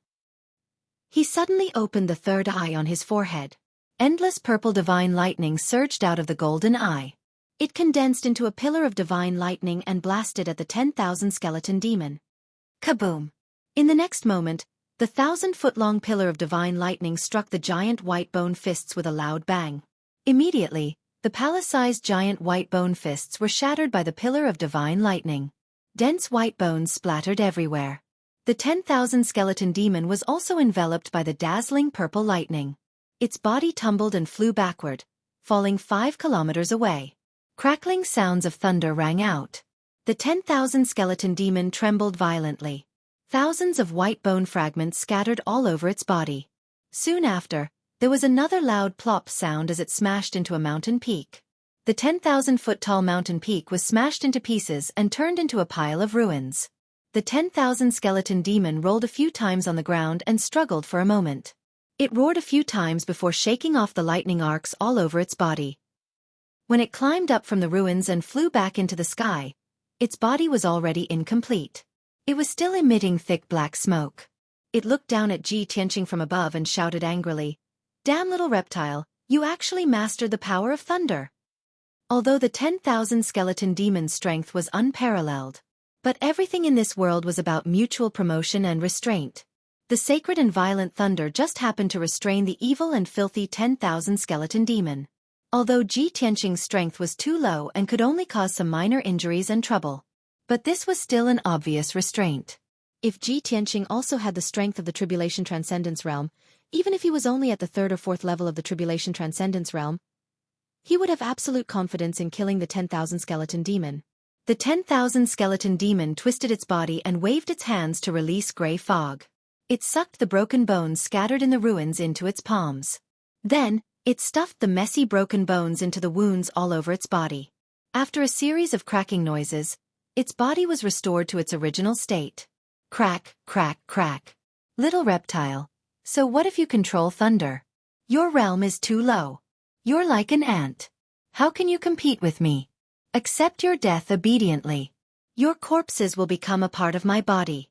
He suddenly opened the third eye on his forehead. Endless purple divine lightning surged out of the golden eye. It condensed into a pillar of divine lightning and blasted at the 10,000 skeleton demon. Kaboom! In the next moment, the 1,000-foot-long pillar of divine lightning struck the giant white bone fists with a loud bang. Immediately, the palace-sized giant white bone fists were shattered by the pillar of divine lightning. Dense white bones splattered everywhere. The 10,000 skeleton demon was also enveloped by the dazzling purple lightning. Its body tumbled and flew backward, falling 5 kilometers away. Crackling sounds of thunder rang out. The 10,000 skeleton demon trembled violently. Thousands of white bone fragments scattered all over its body. Soon after, there was another loud plop sound as it smashed into a mountain peak. The 10,000-foot-tall mountain peak was smashed into pieces and turned into a pile of ruins. The 10,000 skeleton demon rolled a few times on the ground and struggled for a moment. It roared a few times before shaking off the lightning arcs all over its body. When it climbed up from the ruins and flew back into the sky, its body was already incomplete. It was still emitting thick black smoke. It looked down at Ji Tianqing from above and shouted angrily, "Damn little reptile, you actually mastered the power of thunder." Although the 10,000 skeleton demon's strength was unparalleled, but everything in this world was about mutual promotion and restraint. The sacred and violent thunder just happened to restrain the evil and filthy 10,000 skeleton demon. Although Ji Tianqing's strength was too low and could only cause some minor injuries and trouble. But this was still an obvious restraint. If Ji Tianqing also had the strength of the Tribulation Transcendence realm, even if he was only at the 3rd or 4th level of the Tribulation Transcendence realm, he would have absolute confidence in killing the 10,000 skeleton demon. The 10,000 skeleton demon twisted its body and waved its hands to release gray fog. It sucked the broken bones scattered in the ruins into its palms. Then, it stuffed the messy broken bones into the wounds all over its body. After a series of cracking noises, its body was restored to its original state. Crack, crack, crack. Little reptile. So what if you control thunder? Your realm is too low. You're like an ant. How can you compete with me? Accept your death obediently. Your corpses will become a part of my body.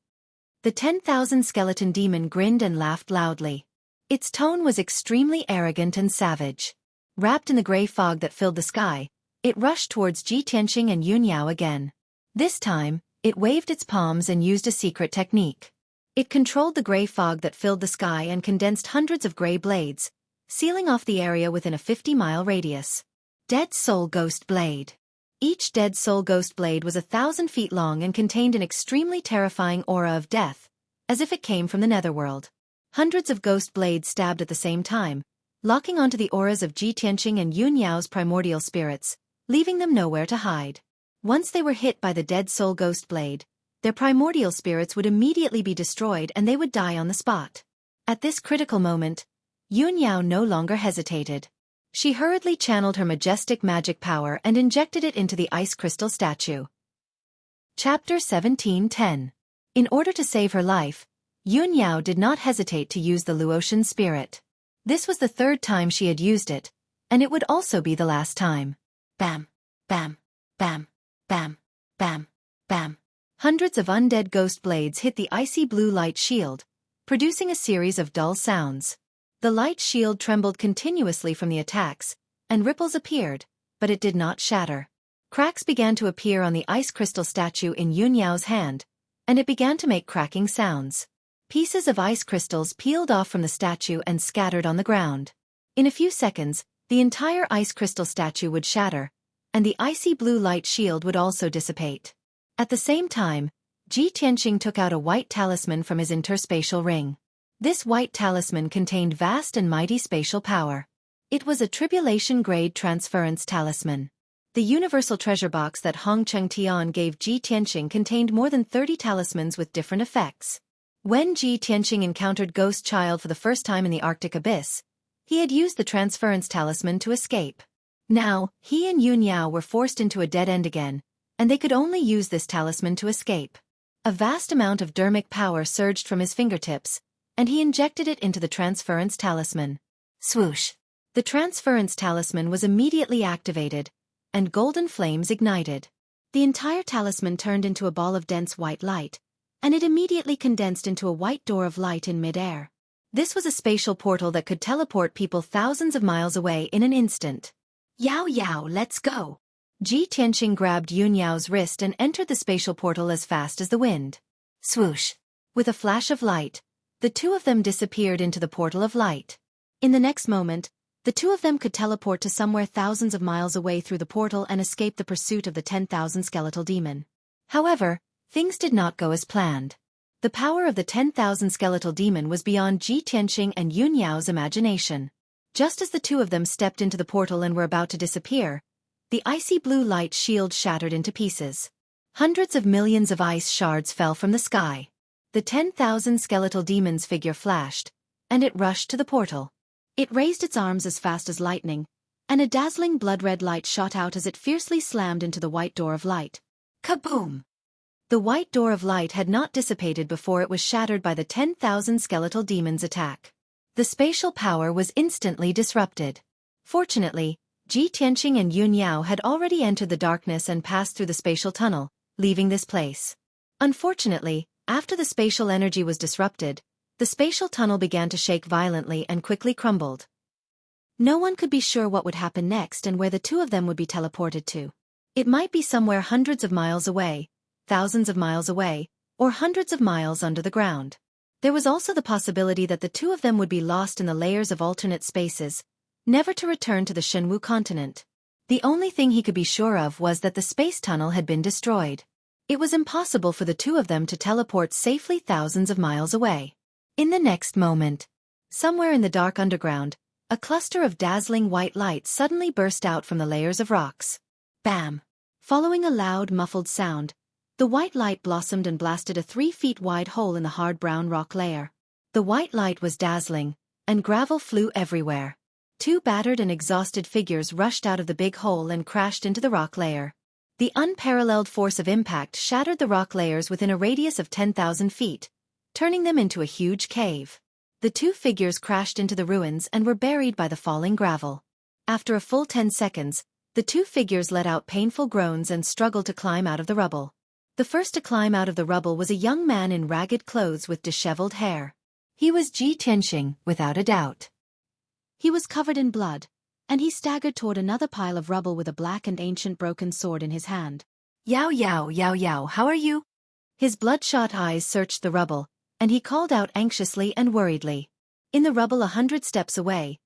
The 10,000 skeleton demon grinned and laughed loudly. Its tone was extremely arrogant and savage. Wrapped in the gray fog that filled the sky, it rushed towards Ji Tianqing and Yun Yao again. This time, it waved its palms and used a secret technique. It controlled the gray fog that filled the sky and condensed hundreds of gray blades, sealing off the area within a 50-mile radius. Dead Soul Ghost Blade. Each Dead Soul Ghost Blade was 1,000 feet long and contained an extremely terrifying aura of death, as if it came from the netherworld. Hundreds of ghost blades stabbed at the same time, locking onto the auras of Ji Tianqing and Yun Yao's primordial spirits, leaving them nowhere to hide. Once they were hit by the Dead Soul Ghost Blade, their primordial spirits would immediately be destroyed and they would die on the spot. At this critical moment, Yunyao no longer hesitated. She hurriedly channeled her majestic magic power and injected it into the ice crystal statue. Chapter 17:10. In order to save her life, Yunyao did not hesitate to use the Luotian spirit. This was the third time she had used it, and it would also be the last time. Bam, bam, bam, bam, bam, bam. Hundreds of undead ghost blades hit the icy blue light shield, producing a series of dull sounds. The light shield trembled continuously from the attacks, and ripples appeared, but it did not shatter. Cracks began to appear on the ice crystal statue in Yunyao's hand, and it began to make cracking sounds. Pieces of ice crystals peeled off from the statue and scattered on the ground. In a few seconds, the entire ice crystal statue would shatter, and the icy blue light shield would also dissipate. At the same time, Ji Tianqing took out a white talisman from his interspatial ring. This white talisman contained vast and mighty spatial power. It was a tribulation-grade transference talisman. The universal treasure box that Hong Chengtian gave Ji Tianqing contained more than 30 talismans with different effects. When Ji Tianqing encountered Ghost Child for the first time in the Arctic Abyss, he had used the transference talisman to escape. Now, he and Yunyao were forced into a dead end again, and they could only use this talisman to escape. A vast amount of dermic power surged from his fingertips, and he injected it into the transference talisman. Swoosh! The transference talisman was immediately activated, and golden flames ignited. The entire talisman turned into a ball of dense white light, and it immediately condensed into a white door of light in midair. This was a spatial portal that could teleport people thousands of miles away in an instant. Yao Yao, let's go! Ji Tianqing grabbed Yunyao's wrist and entered the spatial portal as fast as the wind. Swoosh! With a flash of light, the two of them disappeared into the portal of light. In the next moment, the two of them could teleport to somewhere thousands of miles away through the portal and escape the pursuit of the 10,000 skeletal demon. However, things did not go as planned. The power of the 10,000 skeletal demon was beyond Ji Tianqing and Yunyao's imagination. Just as the two of them stepped into the portal and were about to disappear, the icy blue light shield shattered into pieces. Hundreds of millions of ice shards fell from the sky. The 10,000 skeletal demon's figure flashed, and it rushed to the portal. It raised its arms as fast as lightning, and a dazzling blood-red light shot out as it fiercely slammed into the white door of light. Kaboom! The white door of light had not dissipated before it was shattered by the 10,000 skeletal demon's attack. The spatial power was instantly disrupted. Fortunately, Ji Tianqing and Yunyao had already entered the darkness and passed through the spatial tunnel, leaving this place. Unfortunately, after the spatial energy was disrupted, the spatial tunnel began to shake violently and quickly crumbled. No one could be sure what would happen next and where the two of them would be teleported to. It might be somewhere hundreds of miles away, thousands of miles away, or hundreds of miles under the ground. There was also the possibility that the two of them would be lost in the layers of alternate spaces, never to return to the Shenwu continent. The only thing he could be sure of was that the space tunnel had been destroyed. It was impossible for the two of them to teleport safely thousands of miles away. In the next moment, somewhere in the dark underground, a cluster of dazzling white light suddenly burst out from the layers of rocks. Bam! Following a loud, muffled sound, the white light blossomed and blasted a 3-feet-wide hole in the hard brown rock layer. The white light was dazzling, and gravel flew everywhere. Two battered and exhausted figures rushed out of the big hole and crashed into the rock layer. The unparalleled force of impact shattered the rock layers within a radius of 10,000 feet, turning them into a huge cave. The two figures crashed into the ruins and were buried by the falling gravel. After a full 10 seconds, the two figures let out painful groans and struggled to climb out of the rubble. The first to climb out of the rubble was a young man in ragged clothes with disheveled hair. He was Ji Tianqing, without a doubt. He was covered in blood, and he staggered toward another pile of rubble with a black and ancient broken sword in his hand. Yao Yao, Yao Yao, how are you? His bloodshot eyes searched the rubble, and he called out anxiously and worriedly. In the rubble 100 steps away,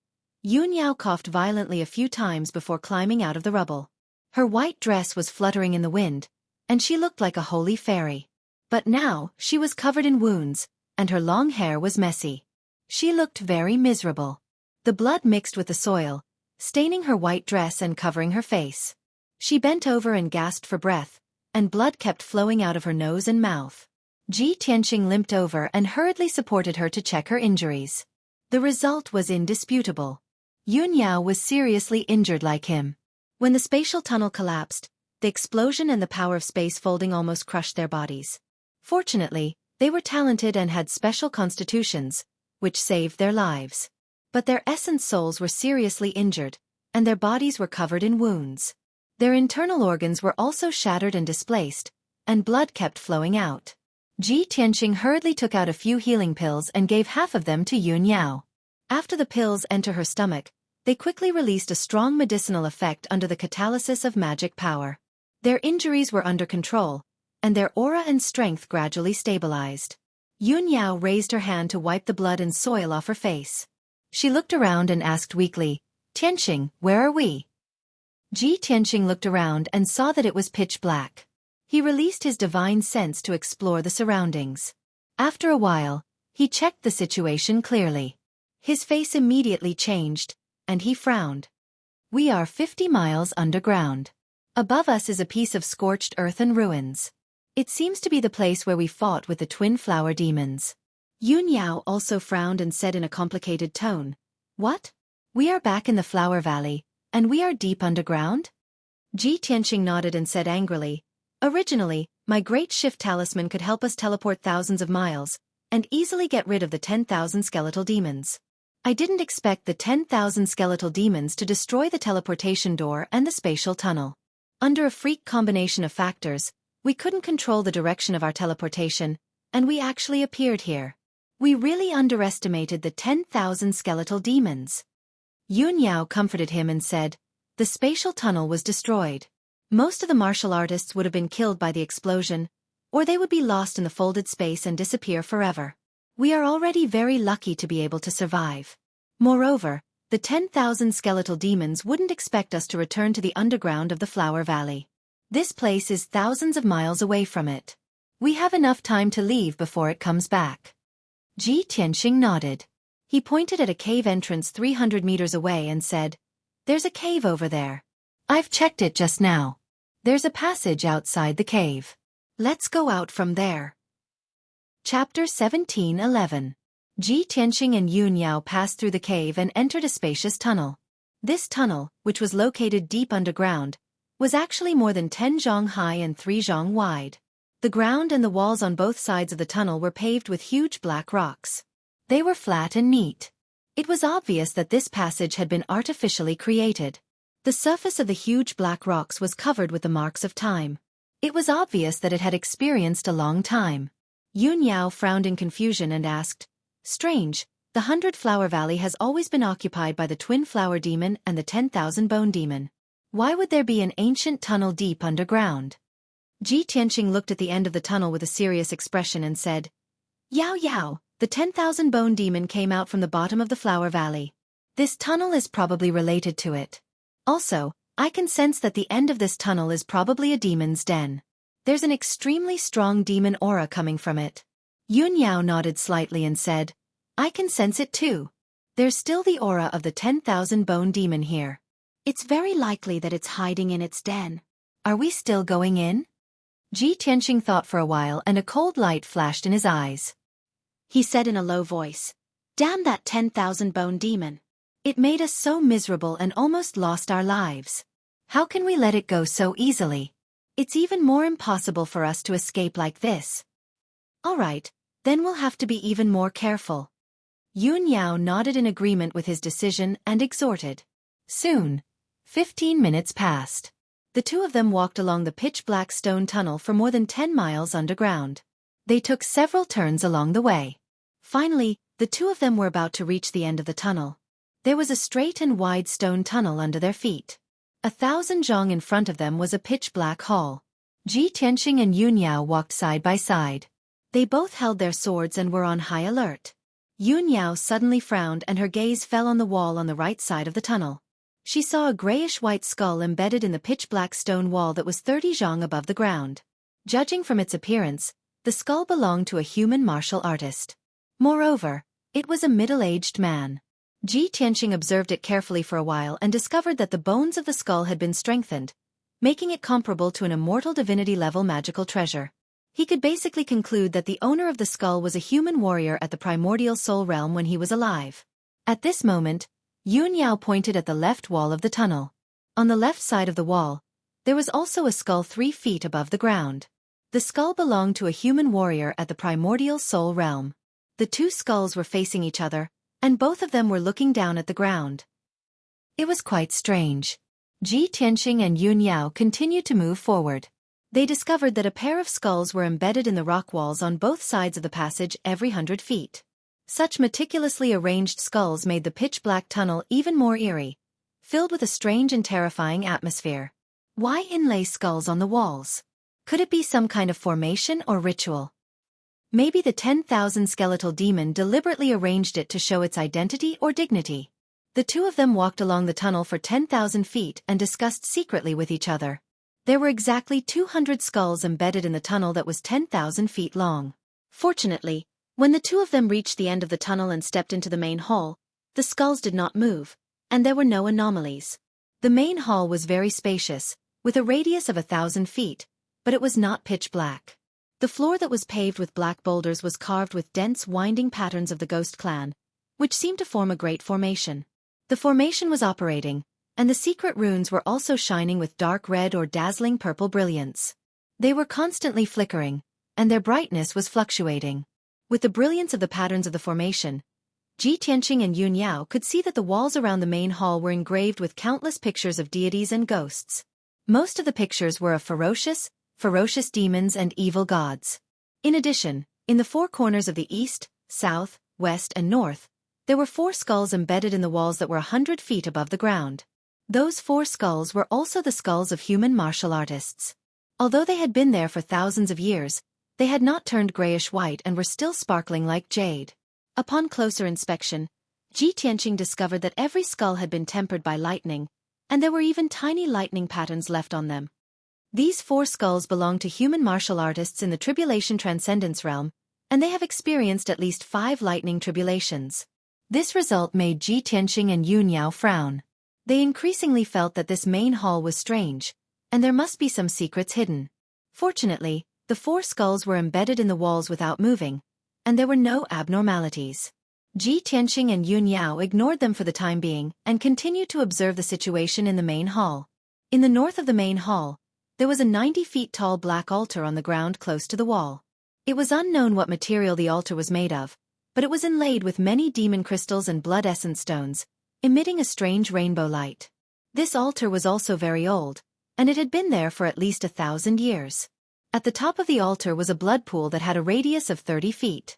Yunyao coughed violently a few times before climbing out of the rubble. Her white dress was fluttering in the wind, and she looked like a holy fairy. But now, she was covered in wounds, and her long hair was messy. She looked very miserable. The blood mixed with the soil, staining her white dress and covering her face. She bent over and gasped for breath, and blood kept flowing out of her nose and mouth. Ji Tianqing limped over and hurriedly supported her to check her injuries. The result was indisputable. Yun Yao was seriously injured like him. When the spatial tunnel collapsed, the explosion and the power of space folding almost crushed their bodies. Fortunately, they were talented and had special constitutions, which saved their lives. But their essence souls were seriously injured, and their bodies were covered in wounds. Their internal organs were also shattered and displaced, and blood kept flowing out. Ji Tianqing hurriedly took out a few healing pills and gave half of them to Yun Yao. After the pills entered her stomach, they quickly released a strong medicinal effect under the catalysis of magic power. Their injuries were under control, and their aura and strength gradually stabilized. Yun Yao raised her hand to wipe the blood and soil off her face. She looked around and asked weakly, "Tianqing, where are we?" Ji Tianqing looked around and saw that it was pitch black. He released his divine sense to explore the surroundings. After a while, he checked the situation clearly. His face immediately changed, and he frowned. "We are 50 miles underground. Above us is a piece of scorched earth and ruins. It seems to be the place where we fought with the twin flower demons." Yun Yao also frowned and said in a complicated tone, "What? We are back in the Flower Valley, and we are deep underground?" Ji Tianqing nodded and said angrily, "Originally, my great shift talisman could help us teleport thousands of miles, and easily get rid of the 10,000 skeletal demons. I didn't expect the 10,000 skeletal demons to destroy the teleportation door and the spatial tunnel. Under a freak combination of factors, we couldn't control the direction of our teleportation, and we actually appeared here. We really underestimated the 10,000 skeletal demons." Yun Yao comforted him and said, "The spatial tunnel was destroyed. Most of the martial artists would have been killed by the explosion, or they would be lost in the folded space and disappear forever. We are already very lucky to be able to survive. Moreover, the 10,000 skeletal demons wouldn't expect us to return to the underground of the Flower Valley. This place is thousands of miles away from it. We have enough time to leave before it comes back." Ji Tianqing nodded. He pointed at a cave entrance 300 meters away and said, "There's a cave over there. I've checked it just now. There's a passage outside the cave. Let's go out from there." Chapter 17:11. Ji Tianqing and Yun Yao passed through the cave and entered a spacious tunnel. This tunnel, which was located deep underground, was actually more than 10 zhang high and 3 zhang wide. The ground and the walls on both sides of the tunnel were paved with huge black rocks. They were flat and neat. It was obvious that this passage had been artificially created. The surface of the huge black rocks was covered with the marks of time. It was obvious that it had experienced a long time. Yun Yao frowned in confusion and asked, "Strange, the 100 Flower Valley has always been occupied by the Twin Flower Demon and the 10,000 Bone Demon. Why would there be an ancient tunnel deep underground?" Ji Tianqing looked at the end of the tunnel with a serious expression and said, "Yao Yao, the 10,000 Bone Demon came out from the bottom of the Flower Valley. This tunnel is probably related to it. Also, I can sense that the end of this tunnel is probably a demon's den. There's an extremely strong demon aura coming from it." Yun Yao nodded slightly and said, "I can sense it too. There's still the aura of the 10,000 Bone Demon here. It's very likely that it's hiding in its den. Are we still going in?" Ji Tianqing thought for a while and a cold light flashed in his eyes. He said in a low voice, "Damn that 10,000 Bone Demon. It made us so miserable and almost lost our lives. How can we let it go so easily? It's even more impossible for us to escape like this. All right, then we'll have to be even more careful." Yun Yao nodded in agreement with his decision and exhorted. Soon, 15 minutes passed. The two of them walked along the pitch-black stone tunnel for more than 10 miles underground. They took several turns along the way. Finally, the two of them were about to reach the end of the tunnel. There was a straight and wide stone tunnel under their feet. 1,000 zhang in front of them was a pitch-black hall. Ji Tianqing and Yun Yao walked side by side. They both held their swords and were on high alert. Yun Yao suddenly frowned and her gaze fell on the wall on the right side of the tunnel. She saw a grayish-white skull embedded in the pitch-black stone wall that was 30 zhang above the ground. Judging from its appearance, the skull belonged to a human martial artist. Moreover, it was a middle-aged man. Ji Tianqing observed it carefully for a while and discovered that the bones of the skull had been strengthened, making it comparable to an immortal divinity-level magical treasure. He could basically conclude that the owner of the skull was a human warrior at the primordial soul realm when he was alive. At this moment, Yun Yao pointed at the left wall of the tunnel. On the left side of the wall, there was also a skull 3 feet above the ground. The skull belonged to a human warrior at the primordial soul realm. The two skulls were facing each other, and both of them were looking down at the ground. It was quite strange. Ji Tianqing and Yun Yao continued to move forward. They discovered that a pair of skulls were embedded in the rock walls on both sides of the passage every 100 feet. Such meticulously arranged skulls made the pitch-black tunnel even more eerie, filled with a strange and terrifying atmosphere. Why inlay skulls on the walls? Could it be some kind of formation or ritual? Maybe the 10,000 skeletal demon deliberately arranged it to show its identity or dignity. The two of them walked along the tunnel for 10,000 feet and discussed secretly with each other. There were exactly 200 skulls embedded in the tunnel that was 10,000 feet long. Fortunately, when the two of them reached the end of the tunnel and stepped into the main hall, the skulls did not move, and there were no anomalies. The main hall was very spacious, with a radius of 1,000 feet, but it was not pitch black. The floor that was paved with black boulders was carved with dense winding patterns of the Ghost Clan, which seemed to form a great formation. The formation was operating, and the secret runes were also shining with dark red or dazzling purple brilliance. They were constantly flickering, and their brightness was fluctuating. With the brilliance of the patterns of the formation, Ji Tianqing and Yun Yao could see that the walls around the main hall were engraved with countless pictures of deities and ghosts. Most of the pictures were of ferocious demons and evil gods. In addition, in the 4 corners of the east, south, west and north, there were 4 skulls embedded in the walls that were 100 feet above the ground. Those 4 skulls were also the skulls of human martial artists. Although they had been there for thousands of years, they had not turned grayish-white and were still sparkling like jade. Upon closer inspection, Ji Tianqing discovered that every skull had been tempered by lightning, and there were even tiny lightning patterns left on them. These 4 skulls belong to human martial artists in the Tribulation Transcendence realm, and they have experienced at least 5 lightning tribulations. This result made Ji Tianqing and Yun Yao frown. They increasingly felt that this main hall was strange, and there must be some secrets hidden. Fortunately, the 4 skulls were embedded in the walls without moving, and there were no abnormalities. Ji Tianqing and Yun Yao ignored them for the time being and continued to observe the situation in the main hall. In the north of the main hall, there was a 90 feet tall black altar on the ground close to the wall. It was unknown what material the altar was made of, but it was inlaid with many demon crystals and blood essence stones, emitting a strange rainbow light. This altar was also very old, and it had been there for at least 1,000 years. At the top of the altar was a blood pool that had a radius of 30 feet.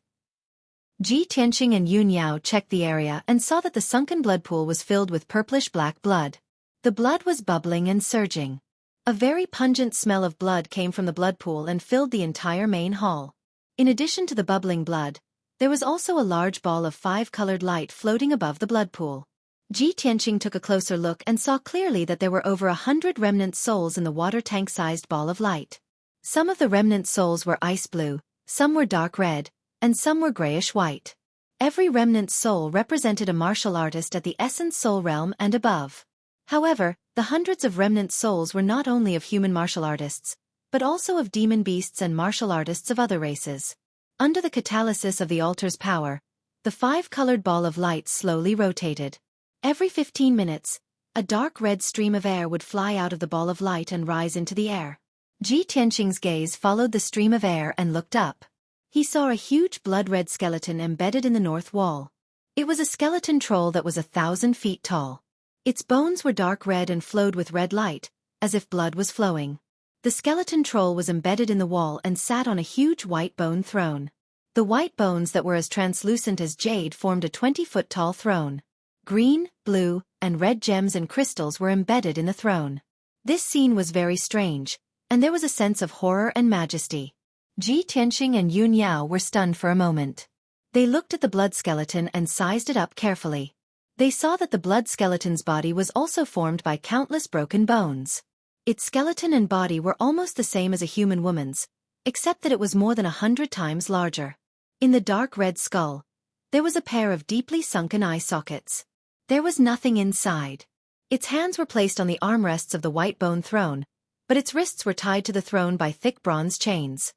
Ji Tianqing and Yun Yao checked the area and saw that the sunken blood pool was filled with purplish-black blood. The blood was bubbling and surging. A very pungent smell of blood came from the blood pool and filled the entire main hall. In addition to the bubbling blood, there was also a large ball of 5-colored light floating above the blood pool. Ji Tianqing took a closer look and saw clearly that there were over 100 remnant souls in the water tank-sized ball of light. Some of the remnant souls were ice blue, some were dark red, and some were grayish-white. Every remnant soul represented a martial artist at the Essence Soul realm and above. However, the hundreds of remnant souls were not only of human martial artists, but also of demon beasts and martial artists of other races. Under the catalysis of the altar's power, the 5-colored ball of light slowly rotated. Every 15 minutes, a dark red stream of air would fly out of the ball of light and rise into the air. Ji Tianqing's gaze followed the stream of air and looked up. He saw a huge blood-red skeleton embedded in the north wall. It was a skeleton troll that was 1,000 feet tall. Its bones were dark red and flowed with red light, as if blood was flowing. The skeleton troll was embedded in the wall and sat on a huge white bone throne. The white bones that were as translucent as jade formed a 20-foot-tall throne. Green, blue, and red gems and crystals were embedded in the throne. This scene was very strange, and there was a sense of horror and majesty. Ji Tianqing and Yun Yao were stunned for a moment. They looked at the blood skeleton and sized it up carefully. They saw that the blood skeleton's body was also formed by countless broken bones. Its skeleton and body were almost the same as a human woman's, except that it was more than 100 times larger. In the dark red skull, there was a pair of deeply sunken eye sockets. There was nothing inside. Its hands were placed on the armrests of the white bone throne, but its wrists were tied to the throne by thick bronze chains.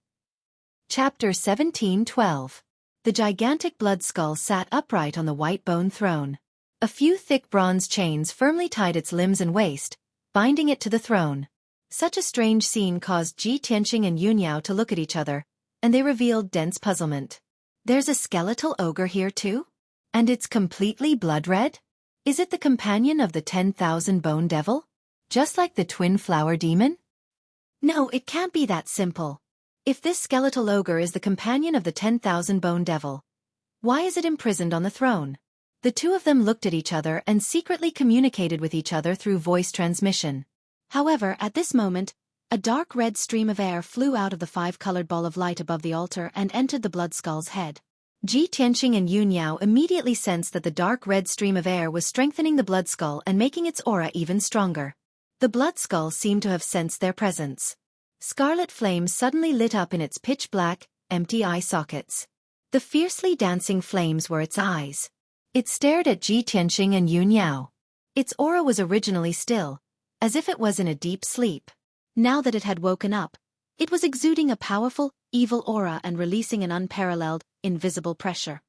Chapter 17:12. The gigantic blood skull sat upright on the white bone throne. A few thick bronze chains firmly tied its limbs and waist, binding it to the throne. Such a strange scene caused Ji Tianqing and Yunyao to look at each other, and they revealed dense puzzlement. There's a skeletal ogre here too? And it's completely blood red? Is it the companion of the 10,000 bone devil? Just like the twin flower demon? No, it can't be that simple. If this skeletal ogre is the companion of the 10,000 bone devil, why is it imprisoned on the throne? The two of them looked at each other and secretly communicated with each other through voice transmission. However, at this moment, a dark red stream of air flew out of the five-colored ball of light above the altar and entered the blood skull's head. Ji Tianqing and Yunyao immediately sensed that the dark red stream of air was strengthening the blood skull and making its aura even stronger. The blood skull seemed to have sensed their presence. Scarlet flames suddenly lit up in its pitch-black, empty eye sockets. The fiercely dancing flames were its eyes. It stared at Ji Tianqing and Yunyao. Its aura was originally still, as if it was in a deep sleep. Now that it had woken up, it was exuding a powerful, evil aura and releasing an unparalleled, invisible pressure.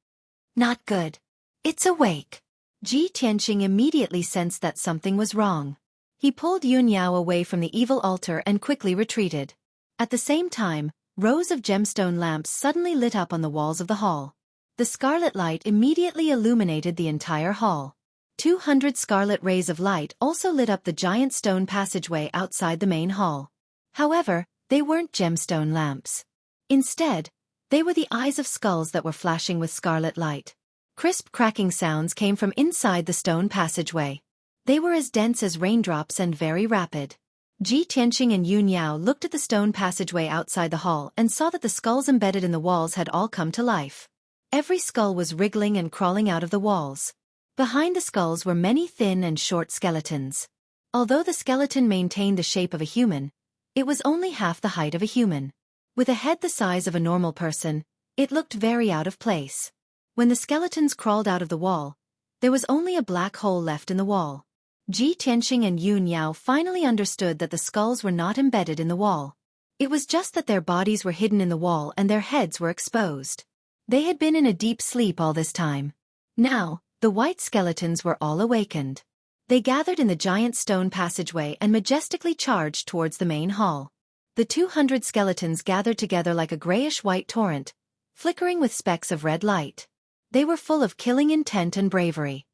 Not good. It's awake. Ji Tianqing immediately sensed that something was wrong. He pulled Yunyao away from the evil altar and quickly retreated. At the same time, rows of gemstone lamps suddenly lit up on the walls of the hall. The scarlet light immediately illuminated the entire hall. 200 scarlet rays of light also lit up the giant stone passageway outside the main hall. However, they weren't gemstone lamps. Instead, they were the eyes of skulls that were flashing with scarlet light. Crisp cracking sounds came from inside the stone passageway. They were as dense as raindrops and very rapid. Ji Tianqing and Yunyao looked at the stone passageway outside the hall and saw that the skulls embedded in the walls had all come to life. Every skull was wriggling and crawling out of the walls. Behind the skulls were many thin and short skeletons. Although the skeleton maintained the shape of a human, it was only half the height of a human. With a head the size of a normal person, it looked very out of place. When the skeletons crawled out of the wall, there was only a black hole left in the wall. Ji Tianqing and Yunyao finally understood that the skulls were not embedded in the wall. It was just that their bodies were hidden in the wall and their heads were exposed. They had been in a deep sleep all this time. Now, the white skeletons were all awakened. They gathered in the giant stone passageway and majestically charged towards the main hall. The 200 skeletons gathered together like a grayish-white torrent, flickering with specks of red light. They were full of killing intent and bravery.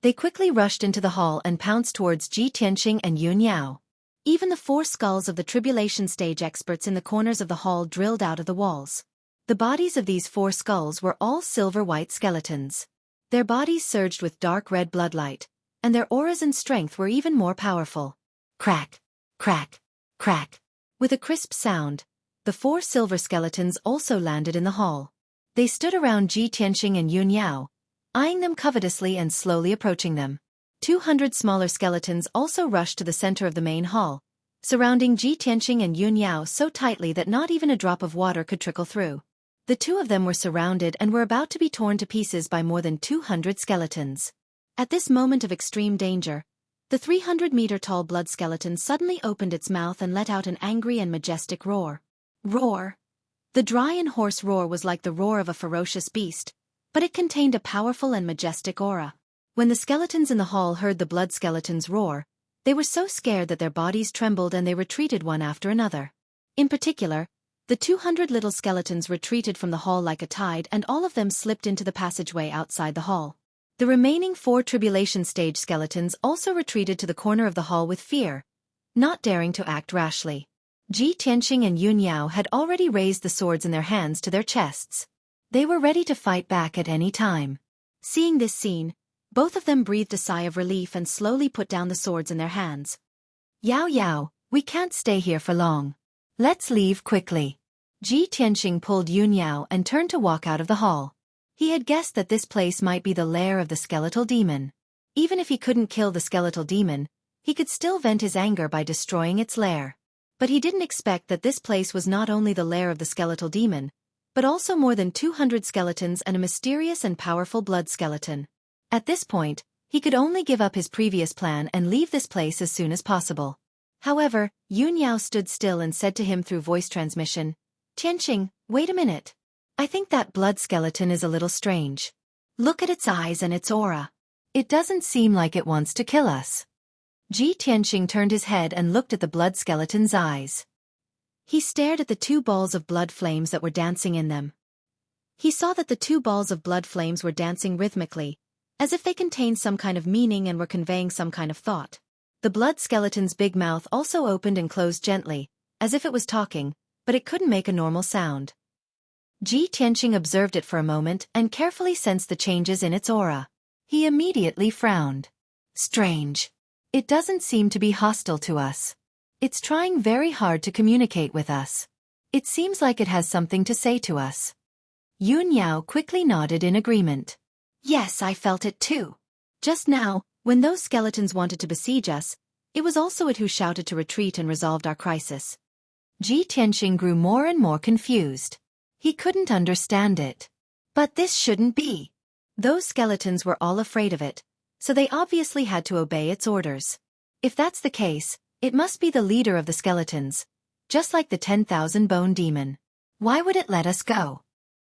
They quickly rushed into the hall and pounced towards Ji Tianqing and Yunyao. Even the 4 skulls of the tribulation stage experts in the corners of the hall drilled out of the walls. The bodies of these 4 skulls were all silver-white skeletons. Their bodies surged with dark red bloodlight, and their auras and strength were even more powerful. Crack, crack, crack. With a crisp sound, the 4 silver skeletons also landed in the hall. They stood around Ji Tianqing and Yunyao, eyeing them covetously and slowly approaching them. 200 smaller skeletons also rushed to the center of the main hall, surrounding Ji Tianqing and Yunyao so tightly that not even a drop of water could trickle through. The two of them were surrounded and were about to be torn to pieces by more than 200 skeletons. At this moment of extreme danger, the 300-meter-tall blood skeleton suddenly opened its mouth and let out an angry and majestic roar. Roar! The dry and hoarse roar was like the roar of a ferocious beast, but it contained a powerful and majestic aura. When the skeletons in the hall heard the blood skeleton's roar, they were so scared that their bodies trembled and they retreated one after another. In particular, the 200 little skeletons retreated from the hall like a tide and all of them slipped into the passageway outside the hall. The remaining 4 tribulation stage skeletons also retreated to the corner of the hall with fear, not daring to act rashly. Ji Tianqing and Yunyao had already raised the swords in their hands to their chests. They were ready to fight back at any time. Seeing this scene, both of them breathed a sigh of relief and slowly put down the swords in their hands. Yao Yao, we can't stay here for long. Let's leave quickly. Ji Tianqing pulled Yunyao and turned to walk out of the hall. He had guessed that this place might be the lair of the skeletal demon. Even if he couldn't kill the skeletal demon, he could still vent his anger by destroying its lair. But he didn't expect that this place was not only the lair of the skeletal demon, but also more than 200 skeletons and a mysterious and powerful blood skeleton. At this point, he could only give up his previous plan and leave this place as soon as possible. However, Yunyao stood still and said to him through voice transmission, Tianqing, wait a minute. I think that blood skeleton is a little strange. Look at its eyes and its aura. It doesn't seem like it wants to kill us. Ji Tianqing turned his head and looked at the blood skeleton's eyes. He stared at the two balls of blood flames that were dancing in them. He saw that the two balls of blood flames were dancing rhythmically, as if they contained some kind of meaning and were conveying some kind of thought. The blood skeleton's big mouth also opened and closed gently, as if it was talking, but it couldn't make a normal sound. Ji Tianqing observed it for a moment and carefully sensed the changes in its aura. He immediately frowned. Strange. It doesn't seem to be hostile to us. It's trying very hard to communicate with us. It seems like it has something to say to us. Yun Yao quickly nodded in agreement. Yes, I felt it too. Just now, when those skeletons wanted to besiege us, it was also it who shouted to retreat and resolved our crisis. Ji Tianqing grew more and more confused. He couldn't understand it. But this shouldn't be. Those skeletons were all afraid of it, so they obviously had to obey its orders. If that's the case, it must be the leader of the skeletons, just like the 10,000 bone demon. Why would it let us go?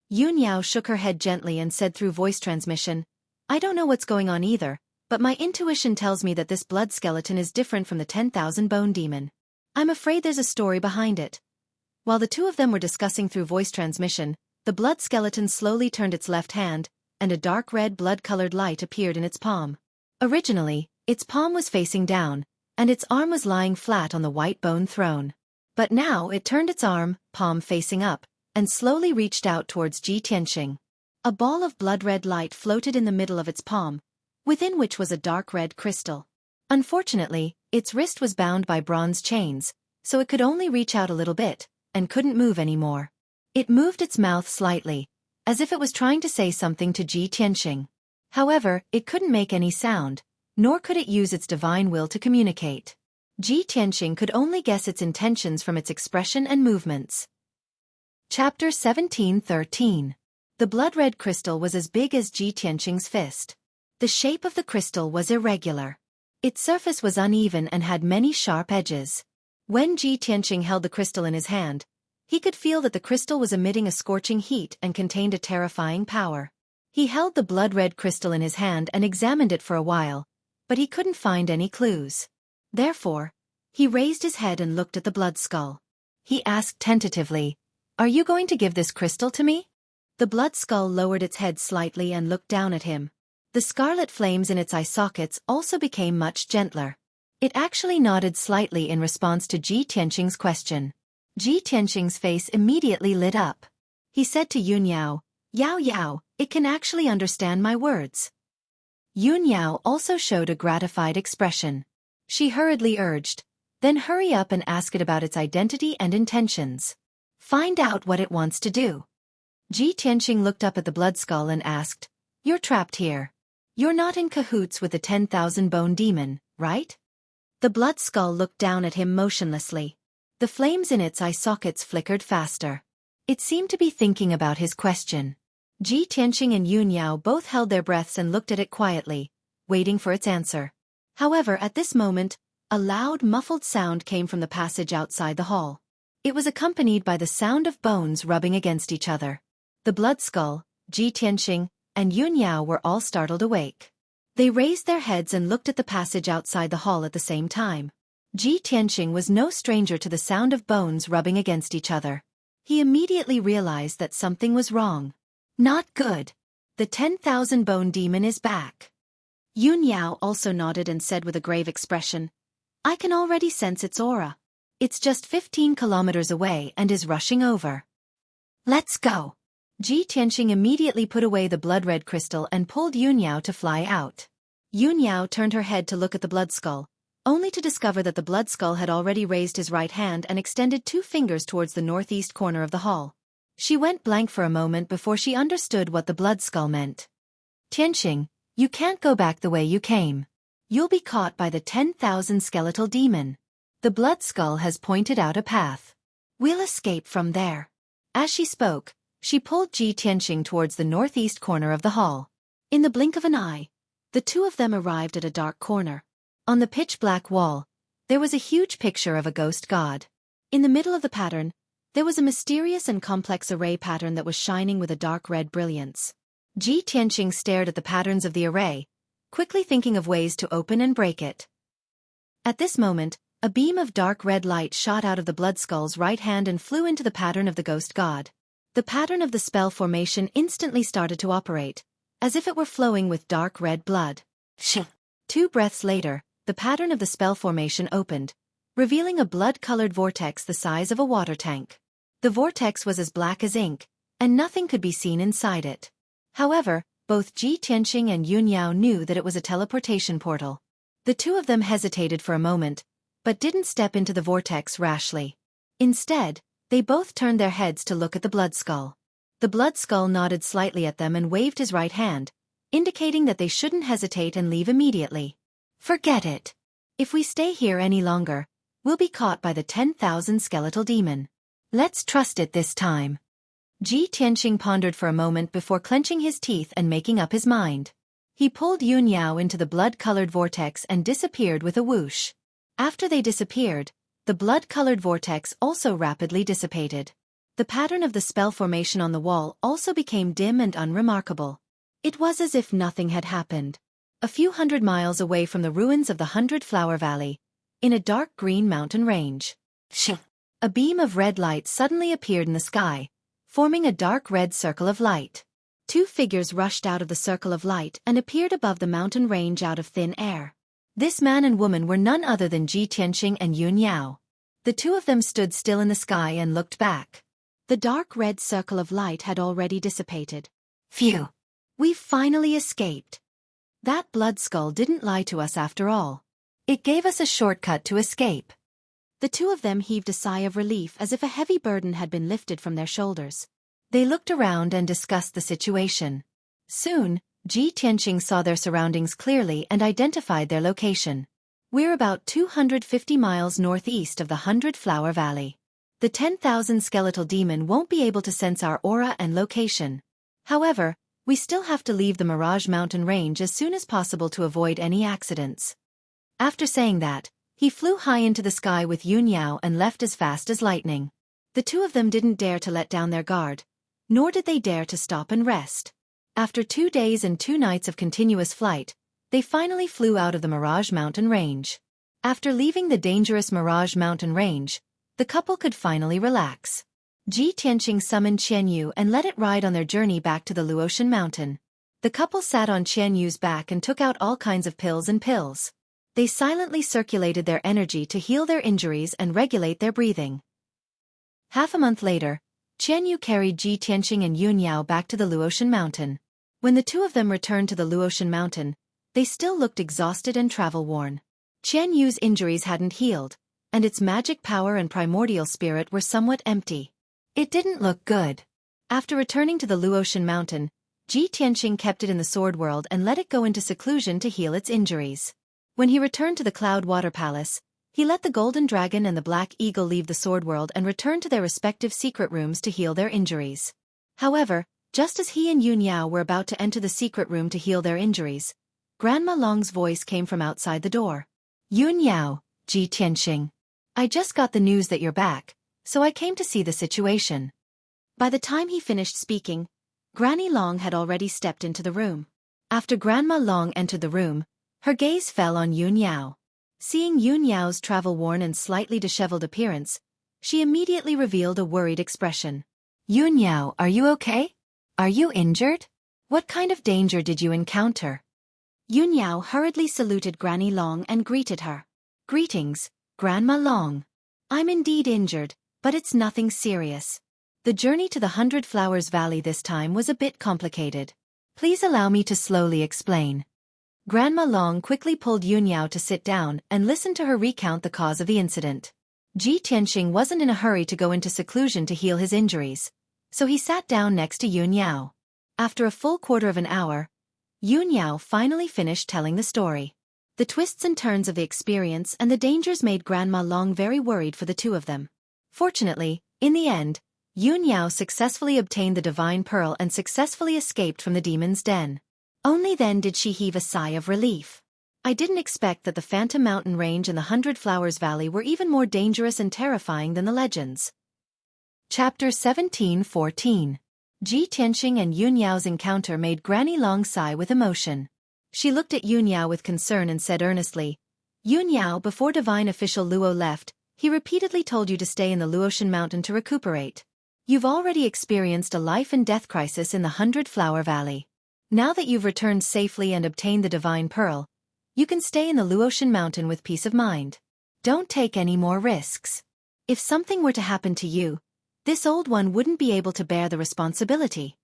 Yun Yao shook her head gently and said through voice transmission, I don't know what's going on either, but my intuition tells me that this blood skeleton is different from the 10,000 bone demon. I'm afraid there's a story behind it. While the two of them were discussing through voice transmission, the blood skeleton slowly turned its left hand, and a dark red blood-colored light appeared in its palm. Originally, its palm was facing down, and its arm was lying flat on the white bone throne. But now it turned its arm, palm facing up, and slowly reached out towards Ji Tianqing. A ball of blood-red light floated in the middle of its palm, within which was a dark red crystal. Unfortunately, its wrist was bound by bronze chains, so it could only reach out a little bit, and couldn't move anymore. It moved its mouth slightly, as if it was trying to say something to Ji Tianqing. However, it couldn't make any sound, nor could it use its divine will to communicate. Ji Tianqing could only guess its intentions from its expression and movements. Chapter 17:13. The blood-red crystal was as big as Ji Tianqing's fist. The shape of the crystal was irregular. Its surface was uneven and had many sharp edges. When Ji Tianqing held the crystal in his hand, he could feel that the crystal was emitting a scorching heat and contained a terrifying power. He held the blood-red crystal in his hand and examined it for a while, but he couldn't find any clues. Therefore, he raised his head and looked at the blood skull. He asked tentatively, Are you going to give this crystal to me? The blood skull lowered its head slightly and looked down at him. The scarlet flames in its eye sockets also became much gentler. It actually nodded slightly in response to Ji Tianqing's question. Ji Tianqing's face immediately lit up. He said to Yun Yao, Yao Yao, it can actually understand my words. Yun Yao also showed a gratified expression. She hurriedly urged, Then hurry up and ask it about its identity and intentions. Find out what it wants to do. Ji Tianqing looked up at the blood skull and asked, You're trapped here. You're not in cahoots with the 10,000 bone demon, right? The blood skull looked down at him motionlessly. The flames in its eye sockets flickered faster. It seemed to be thinking about his question. Ji Tianqing and Yun Yao both held their breaths and looked at it quietly, waiting for its answer. However, at this moment, a loud, muffled sound came from the passage outside the hall. It was accompanied by the sound of bones rubbing against each other. The blood skull, Ji Tianqing, and Yun Yao were all startled awake. They raised their heads and looked at the passage outside the hall at the same time. Ji Tianqing was no stranger to the sound of bones rubbing against each other. He immediately realized that something was wrong. Not good. The 10,000 bone demon is back. Yun Yao also nodded and said with a grave expression, I can already sense its aura. It's just 15 kilometers away and is rushing over. Let's go. Ji Tianqing immediately put away the blood-red crystal and pulled Yun Yao to fly out. Yun Yao turned her head to look at the blood skull, only to discover that the blood skull had already raised his right hand and extended 2 fingers towards the northeast corner of the hall. She went blank for a moment before she understood what the blood skull meant. Tianqing, you can't go back the way you came. You'll be caught by the 10,000 skeletal demon. The blood skull has pointed out a path. We'll escape from there. As she spoke, she pulled Ji Tianqing towards the northeast corner of the hall. In the blink of an eye, the two of them arrived at a dark corner. On the pitch-black wall, there was a huge picture of a ghost god. In the middle of the pattern, There was a mysterious and complex array pattern that was shining with a dark red brilliance. Ji Tianqing stared at the patterns of the array, quickly thinking of ways to open and break it. At this moment, a beam of dark red light shot out of the blood skull's right hand and flew into the pattern of the ghost god. The pattern of the spell formation instantly started to operate, as if it were flowing with dark red blood. 2 breaths later, the pattern of the spell formation opened, revealing a blood-colored vortex the size of a water tank. The vortex was as black as ink, and nothing could be seen inside it. However, both Ji Tianqing and Yun Yao knew that it was a teleportation portal. The two of them hesitated for a moment, but didn't step into the vortex rashly. Instead, they both turned their heads to look at the blood skull. The blood skull nodded slightly at them and waved his right hand, indicating that they shouldn't hesitate and leave immediately. Forget it. If we stay here any longer, we'll be caught by the 10,000 skeletal demon. Let's trust it this time. Ji Tianqing pondered for a moment before clenching his teeth and making up his mind. He pulled Yun Yao into the blood-colored vortex and disappeared with a whoosh. After they disappeared, the blood-colored vortex also rapidly dissipated. The pattern of the spell formation on the wall also became dim and unremarkable. It was as if nothing had happened. A few hundred miles away from the ruins of the 100-Flower Valley, in a dark green mountain range, a beam of red light suddenly appeared in the sky, forming a dark red circle of light. 2 figures rushed out of the circle of light and appeared above the mountain range out of thin air. This man and woman were none other than Ji Tianqing and Yun Yao. The two of them stood still in the sky and looked back. The dark red circle of light had already dissipated. Phew! We've finally escaped. That blood skull didn't lie to us after all. It gave us a shortcut to escape. The two of them heaved a sigh of relief as if a heavy burden had been lifted from their shoulders. They looked around and discussed the situation. Soon, Ji Tianqing saw their surroundings clearly and identified their location. We're about 250 miles northeast of the 100-Flower Valley. The 10,000 skeletal demon won't be able to sense our aura and location. However, we still have to leave the Mirage Mountain range as soon as possible to avoid any accidents. After saying that, he flew high into the sky with Yun Yao and left as fast as lightning. The two of them didn't dare to let down their guard, nor did they dare to stop and rest. After 2 days and 2 nights of continuous flight, they finally flew out of the Mirage Mountain range. After leaving the dangerous Mirage Mountain range, the couple could finally relax. Ji Tianqing summoned Qian Yu and let it ride on their journey back to the Luotian Mountain. The couple sat on Qian Yu's back and took out all kinds of pills. They silently circulated their energy to heal their injuries and regulate their breathing. Half a month later, Qian Yu carried Ji Tianqing and Yun Yao back to the Luotian Mountain. When the two of them returned to the Luotian Mountain, they still looked exhausted and travel-worn. Qian Yu's injuries hadn't healed, and its magic power and primordial spirit were somewhat empty. It didn't look good. After returning to the Luotian Mountain, Ji Tianqing kept it in the Sword World and let it go into seclusion to heal its injuries. When he returned to the Cloud Water Palace, he let the Golden Dragon and the Black Eagle leave the Sword World and return to their respective secret rooms to heal their injuries. However, just as he and Yun Yao were about to enter the secret room to heal their injuries, Grandma Long's voice came from outside the door. Yun Yao, Ji Tianqing. I just got the news that you're back, so I came to see the situation. By the time he finished speaking, Granny Long had already stepped into the room. After Grandma Long entered the room, her gaze fell on Yun Yao. Seeing Yun Yao's travel-worn and slightly disheveled appearance, she immediately revealed a worried expression. Yun Yao, are you okay? Are you injured? What kind of danger did you encounter? Yun Yao hurriedly saluted Granny Long and greeted her. Greetings, Grandma Long. I'm indeed injured, but it's nothing serious. The journey to the 100 Flowers Valley this time was a bit complicated. Please allow me to slowly explain. Grandma Long quickly pulled Yun Yao to sit down and listened to her recount the cause of the incident. Ji Tianqing wasn't in a hurry to go into seclusion to heal his injuries, so he sat down next to Yun Yao. After a full quarter of an hour, Yun Yao finally finished telling the story. The twists and turns of the experience and the dangers made Grandma Long very worried for the two of them. Fortunately, in the end, Yun Yao successfully obtained the Divine Pearl and successfully escaped from the demon's den. Only then did she heave a sigh of relief. I didn't expect that the Phantom Mountain Range and the 100 Flowers Valley were even more dangerous and terrifying than the legends. Chapter 17:14. Ji Tianqing and Yun Yao's encounter made Granny Long sigh with emotion. She looked at Yun Yao with concern and said earnestly, Yun Yao, before divine official Luo left, he repeatedly told you to stay in the Luotian mountain to recuperate. You've already experienced a life and death crisis in the 100-Flower Valley. Now that you've returned safely and obtained the divine pearl, you can stay in the Luotian mountain with peace of mind. Don't take any more risks. If something were to happen to you, this old one wouldn't be able to bear the responsibility.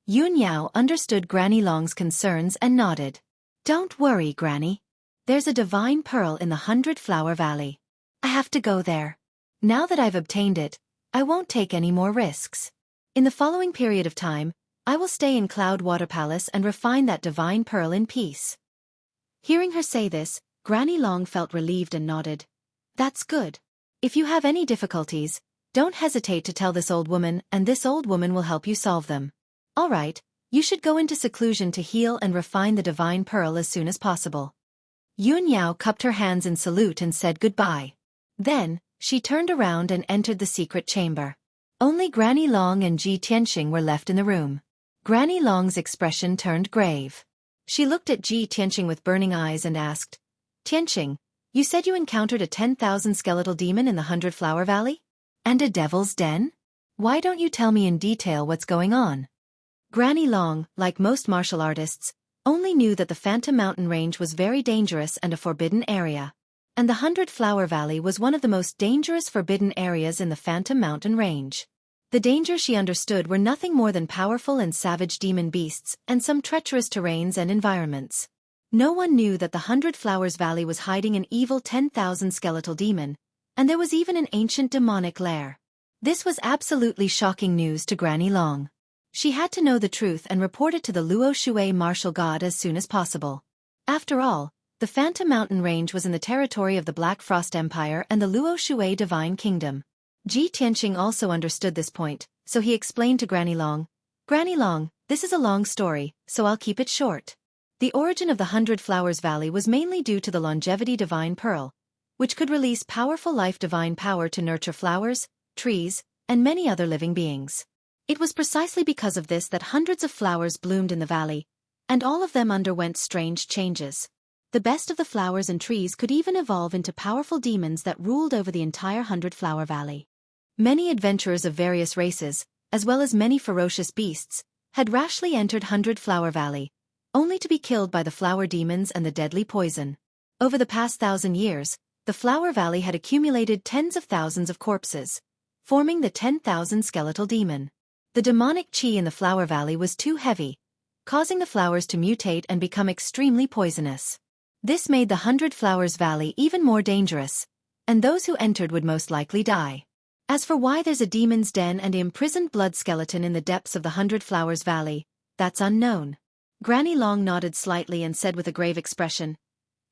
Yun Yao understood Granny Long's concerns and nodded. Don't worry, Granny. There's a divine pearl in the 100-Flower Valley. I have to go there. Now that I've obtained it, I won't take any more risks. In the following period of time, I will stay in Cloud Water Palace and refine that divine pearl in peace. Hearing her say this, Granny Long felt relieved and nodded. That's good. If you have any difficulties, don't hesitate to tell this old woman, and this old woman will help you solve them. All right, you should go into seclusion to heal and refine the divine pearl as soon as possible. Yun Yao cupped her hands in salute and said goodbye. Then, she turned around and entered the secret chamber. Only Granny Long and Ji Tianqing were left in the room. Granny Long's expression turned grave. She looked at Ji Tianqing with burning eyes and asked, Tianqing, you said you encountered a 10,000 skeletal demon in the 100-Flower Valley? And a devil's den? Why don't you tell me in detail what's going on? Granny Long, like most martial artists, only knew that the Phantom Mountain Range was very dangerous and a forbidden area. And the 100-Flower Valley was one of the most dangerous forbidden areas in the Phantom Mountain Range. The dangers she understood were nothing more than powerful and savage demon beasts and some treacherous terrains and environments. No one knew that the 100-Flowers Valley was hiding an evil 10,000 skeletal demon, and there was even an ancient demonic lair. This was absolutely shocking news to Granny Long. She had to know the truth and report it to the Luo Shui martial god as soon as possible. After all, the Phantom Mountain Range was in the territory of the Black Frost Empire and the Luo Shui Divine Kingdom. Ji Tianqing also understood this point, so he explained to Granny Long, Granny Long, this is a long story, so I'll keep it short. The origin of the 100-Flowers Valley was mainly due to the longevity divine pearl, which could release powerful life divine power to nurture flowers, trees, and many other living beings. It was precisely because of this that hundreds of flowers bloomed in the valley, and all of them underwent strange changes. The best of the flowers and trees could even evolve into powerful demons that ruled over the entire 100-Flower Valley. Many adventurers of various races, as well as many ferocious beasts, had rashly entered 100-Flower Valley, only to be killed by the flower demons and the deadly poison. Over the past 1,000 years, the Flower Valley had accumulated tens of thousands of corpses, forming the 10,000 skeletal demon. The demonic qi in the Flower Valley was too heavy, causing the flowers to mutate and become extremely poisonous. This made the 100-Flowers Valley even more dangerous, and those who entered would most likely die. As for why there's a demon's den and an imprisoned blood skeleton in the depths of the 100-Flowers Valley, that's unknown. Granny Long nodded slightly and said with a grave expression,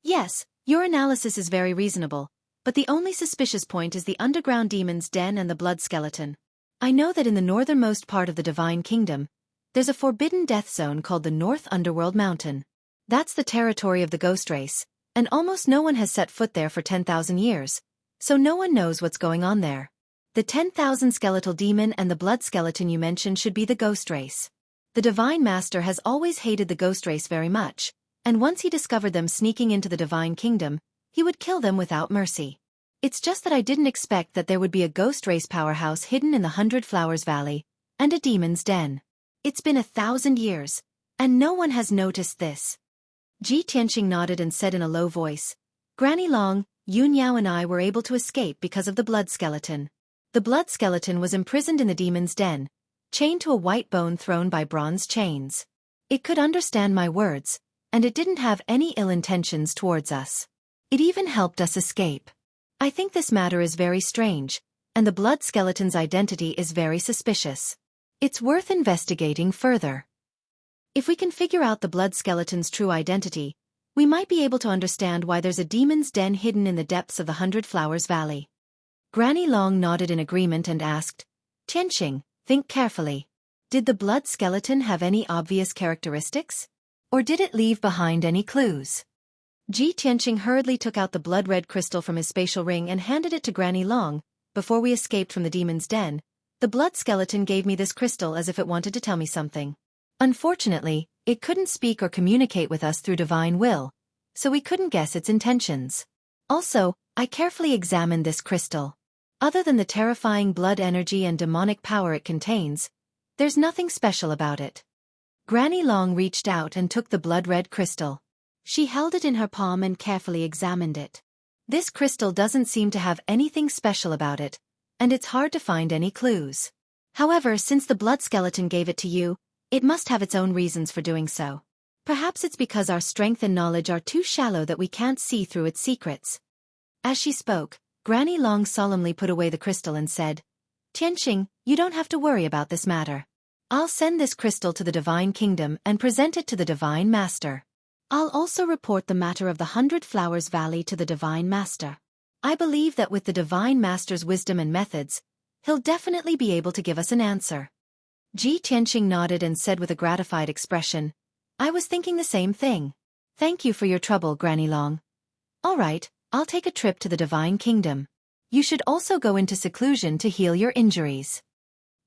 Yes, your analysis is very reasonable, but the only suspicious point is the underground demon's den and the blood skeleton. I know that in the northernmost part of the Divine Kingdom, there's a forbidden death zone called the North Underworld Mountain. That's the territory of the ghost race, and almost no one has set foot there for 10,000 years, so no one knows what's going on there. The 10,000 skeletal demon and the blood skeleton you mentioned should be the ghost race. The Divine Master has always hated the ghost race very much, and once he discovered them sneaking into the Divine Kingdom, he would kill them without mercy. It's just that I didn't expect that there would be a ghost race powerhouse hidden in the 100-Flowers Valley, and a demon's den. It's been 1,000 years, and no one has noticed this. Ji Tianqing nodded and said in a low voice, Granny Long, Yun Yao and I were able to escape because of the blood skeleton. The blood skeleton was imprisoned in the demon's den, chained to a white bone thrown by bronze chains. It could understand my words, and it didn't have any ill intentions towards us. It even helped us escape. I think this matter is very strange, and the blood skeleton's identity is very suspicious. It's worth investigating further. If we can figure out the blood skeleton's true identity, we might be able to understand why there's a demon's den hidden in the depths of the 100-Flowers Valley. Granny Long nodded in agreement and asked, Tianqing, think carefully. Did the blood skeleton have any obvious characteristics? Or did it leave behind any clues? Ji Tianqing hurriedly took out the blood-red crystal from his spatial ring and handed it to Granny Long. Before we escaped from the demon's den, The blood skeleton gave me this crystal as if it wanted to tell me something. Unfortunately, it couldn't speak or communicate with us through divine will, so we couldn't guess its intentions. Also, I carefully examined this crystal. Other than the terrifying blood energy and demonic power it contains, there's nothing special about it. Granny Long reached out and took the blood-red crystal. She held it in her palm and carefully examined it. This crystal doesn't seem to have anything special about it, and it's hard to find any clues. However, since the blood skeleton gave it to you, it must have its own reasons for doing so. Perhaps it's because our strength and knowledge are too shallow that we can't see through its secrets. As she spoke, Granny Long solemnly put away the crystal and said, "Tianqing, you don't have to worry about this matter. I'll send this crystal to the Divine Kingdom and present it to the Divine Master. I'll also report the matter of the 100 Flowers Valley to the Divine Master. I believe that with the Divine Master's wisdom and methods, he'll definitely be able to give us an answer." Ji Tianqing nodded and said with a gratified expression, "I was thinking the same thing. Thank you for your trouble, Granny Long. All right, I'll take a trip to the Divine Kingdom. You should also go into seclusion to heal your injuries."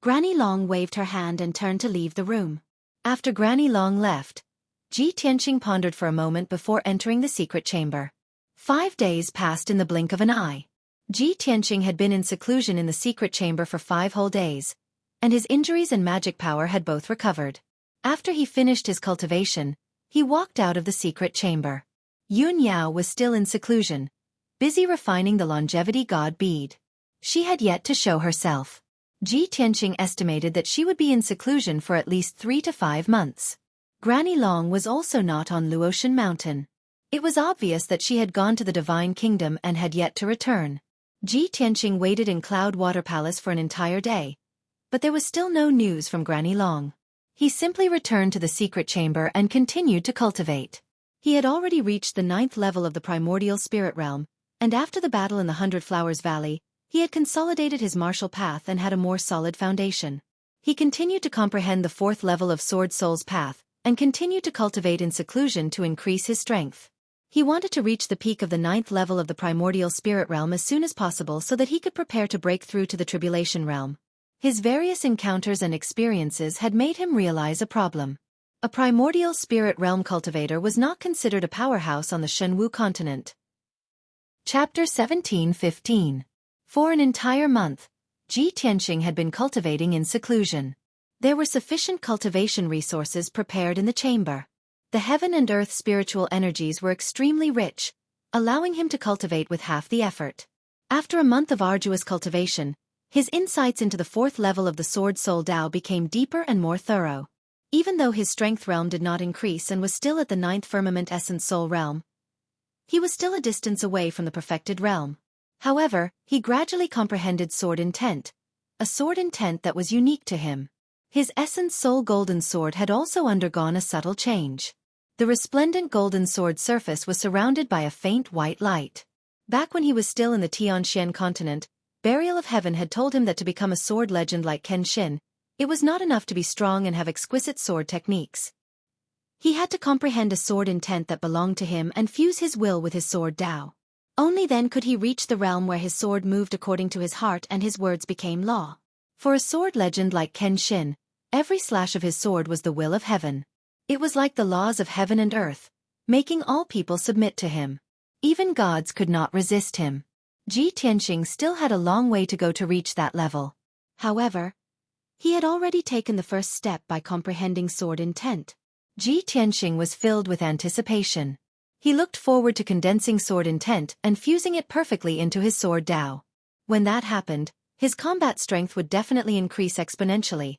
Granny Long waved her hand and turned to leave the room. After Granny Long left, Ji Tianqing pondered for a moment before entering the secret chamber. 5 days passed in the blink of an eye. Ji Tianqing had been in seclusion in the secret chamber for 5 whole days, and his injuries and magic power had both recovered. After he finished his cultivation, he walked out of the secret chamber. Yun Yao was still in seclusion, busy refining the longevity god bead. She had yet to show herself. Ji Tianqing estimated that she would be in seclusion for at least 3 to 5 months. Granny Long was also not on Luotian Mountain. It was obvious that she had gone to the Divine Kingdom and had yet to return. Ji Tianqing waited in Cloud Water Palace for an entire day, but there was still no news from Granny Long. He simply returned to the secret chamber and continued to cultivate. He had already reached the 9th level of the primordial spirit realm, and after the battle in the 100 Flowers Valley, he had consolidated his martial path and had a more solid foundation. He continued to comprehend the 4th level of Sword Soul's path, and continued to cultivate in seclusion to increase his strength. He wanted to reach the peak of the 9th level of the primordial spirit realm as soon as possible so that he could prepare to break through to the tribulation realm. His various encounters and experiences had made him realize a problem. A primordial spirit realm cultivator was not considered a powerhouse on the Shenwu continent. Chapter 17:15. For an entire month, Ji Tianqing had been cultivating in seclusion. There were sufficient cultivation resources prepared in the chamber. The heaven and earth spiritual energies were extremely rich, allowing him to cultivate with half the effort. After a month of arduous cultivation, his insights into the 4th level of the Sword Soul Tao became deeper and more thorough. Even though his strength realm did not increase and was still at the 9th firmament essence soul realm, he was still a distance away from the perfected realm. However, he gradually comprehended sword intent, a sword intent that was unique to him. His essence soul golden sword had also undergone a subtle change. The resplendent golden sword surface was surrounded by a faint white light. Back when he was still in the Tianxian continent, Burial of Heaven had told him that to become a sword legend like Kenshin, it was not enough to be strong and have exquisite sword techniques. He had to comprehend a sword intent that belonged to him and fuse his will with his sword Tao. Only then could he reach the realm where his sword moved according to his heart and his words became law. For a sword legend like Kenshin, every slash of his sword was the will of heaven. It was like the laws of heaven and earth, making all people submit to him. Even gods could not resist him. Ji Tianqing still had a long way to go to reach that level. However, he had already taken the first step by comprehending sword intent. Ji Tianqing was filled with anticipation. He looked forward to condensing sword intent and fusing it perfectly into his sword Tao. When that happened, his combat strength would definitely increase exponentially,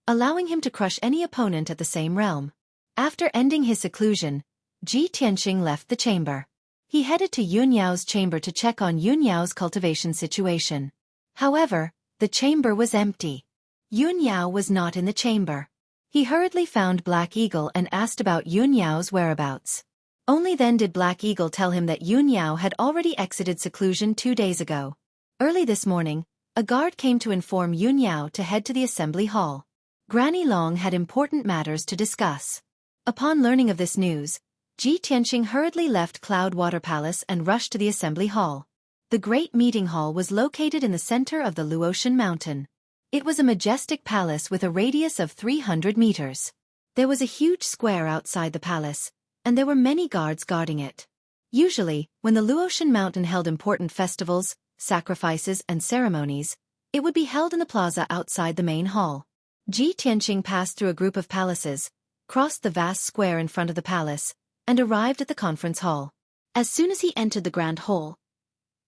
allowing him to crush any opponent at the same realm. After ending his seclusion, Ji Tianqing left the chamber. He headed to Yun Yao's chamber to check on Yun Yao's cultivation situation. However, the chamber was empty. Yun Yao was not in the chamber. He hurriedly found Black Eagle and asked about Yun Yao's whereabouts. Only then did Black Eagle tell him that Yun Yao had already exited seclusion 2 days ago. Early this morning, a guard came to inform Yun Yao to head to the assembly hall. Granny Long had important matters to discuss. Upon learning of this news, Ji Tianqing hurriedly left Cloud Water Palace and rushed to the assembly hall. The great meeting hall was located in the center of the Luotian Mountain. It was a majestic palace with a radius of 300 meters. There was a huge square outside the palace, and there were many guards guarding it. Usually, when the Luotian Mountain held important festivals, sacrifices, and ceremonies, it would be held in the plaza outside the main hall. Ji Tianqing passed through a group of palaces, crossed the vast square in front of the palace, and arrived at the conference hall. As soon as he entered the grand hall,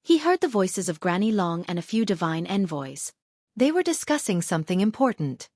he heard the voices of Granny Long and a few divine envoys. They were discussing something important.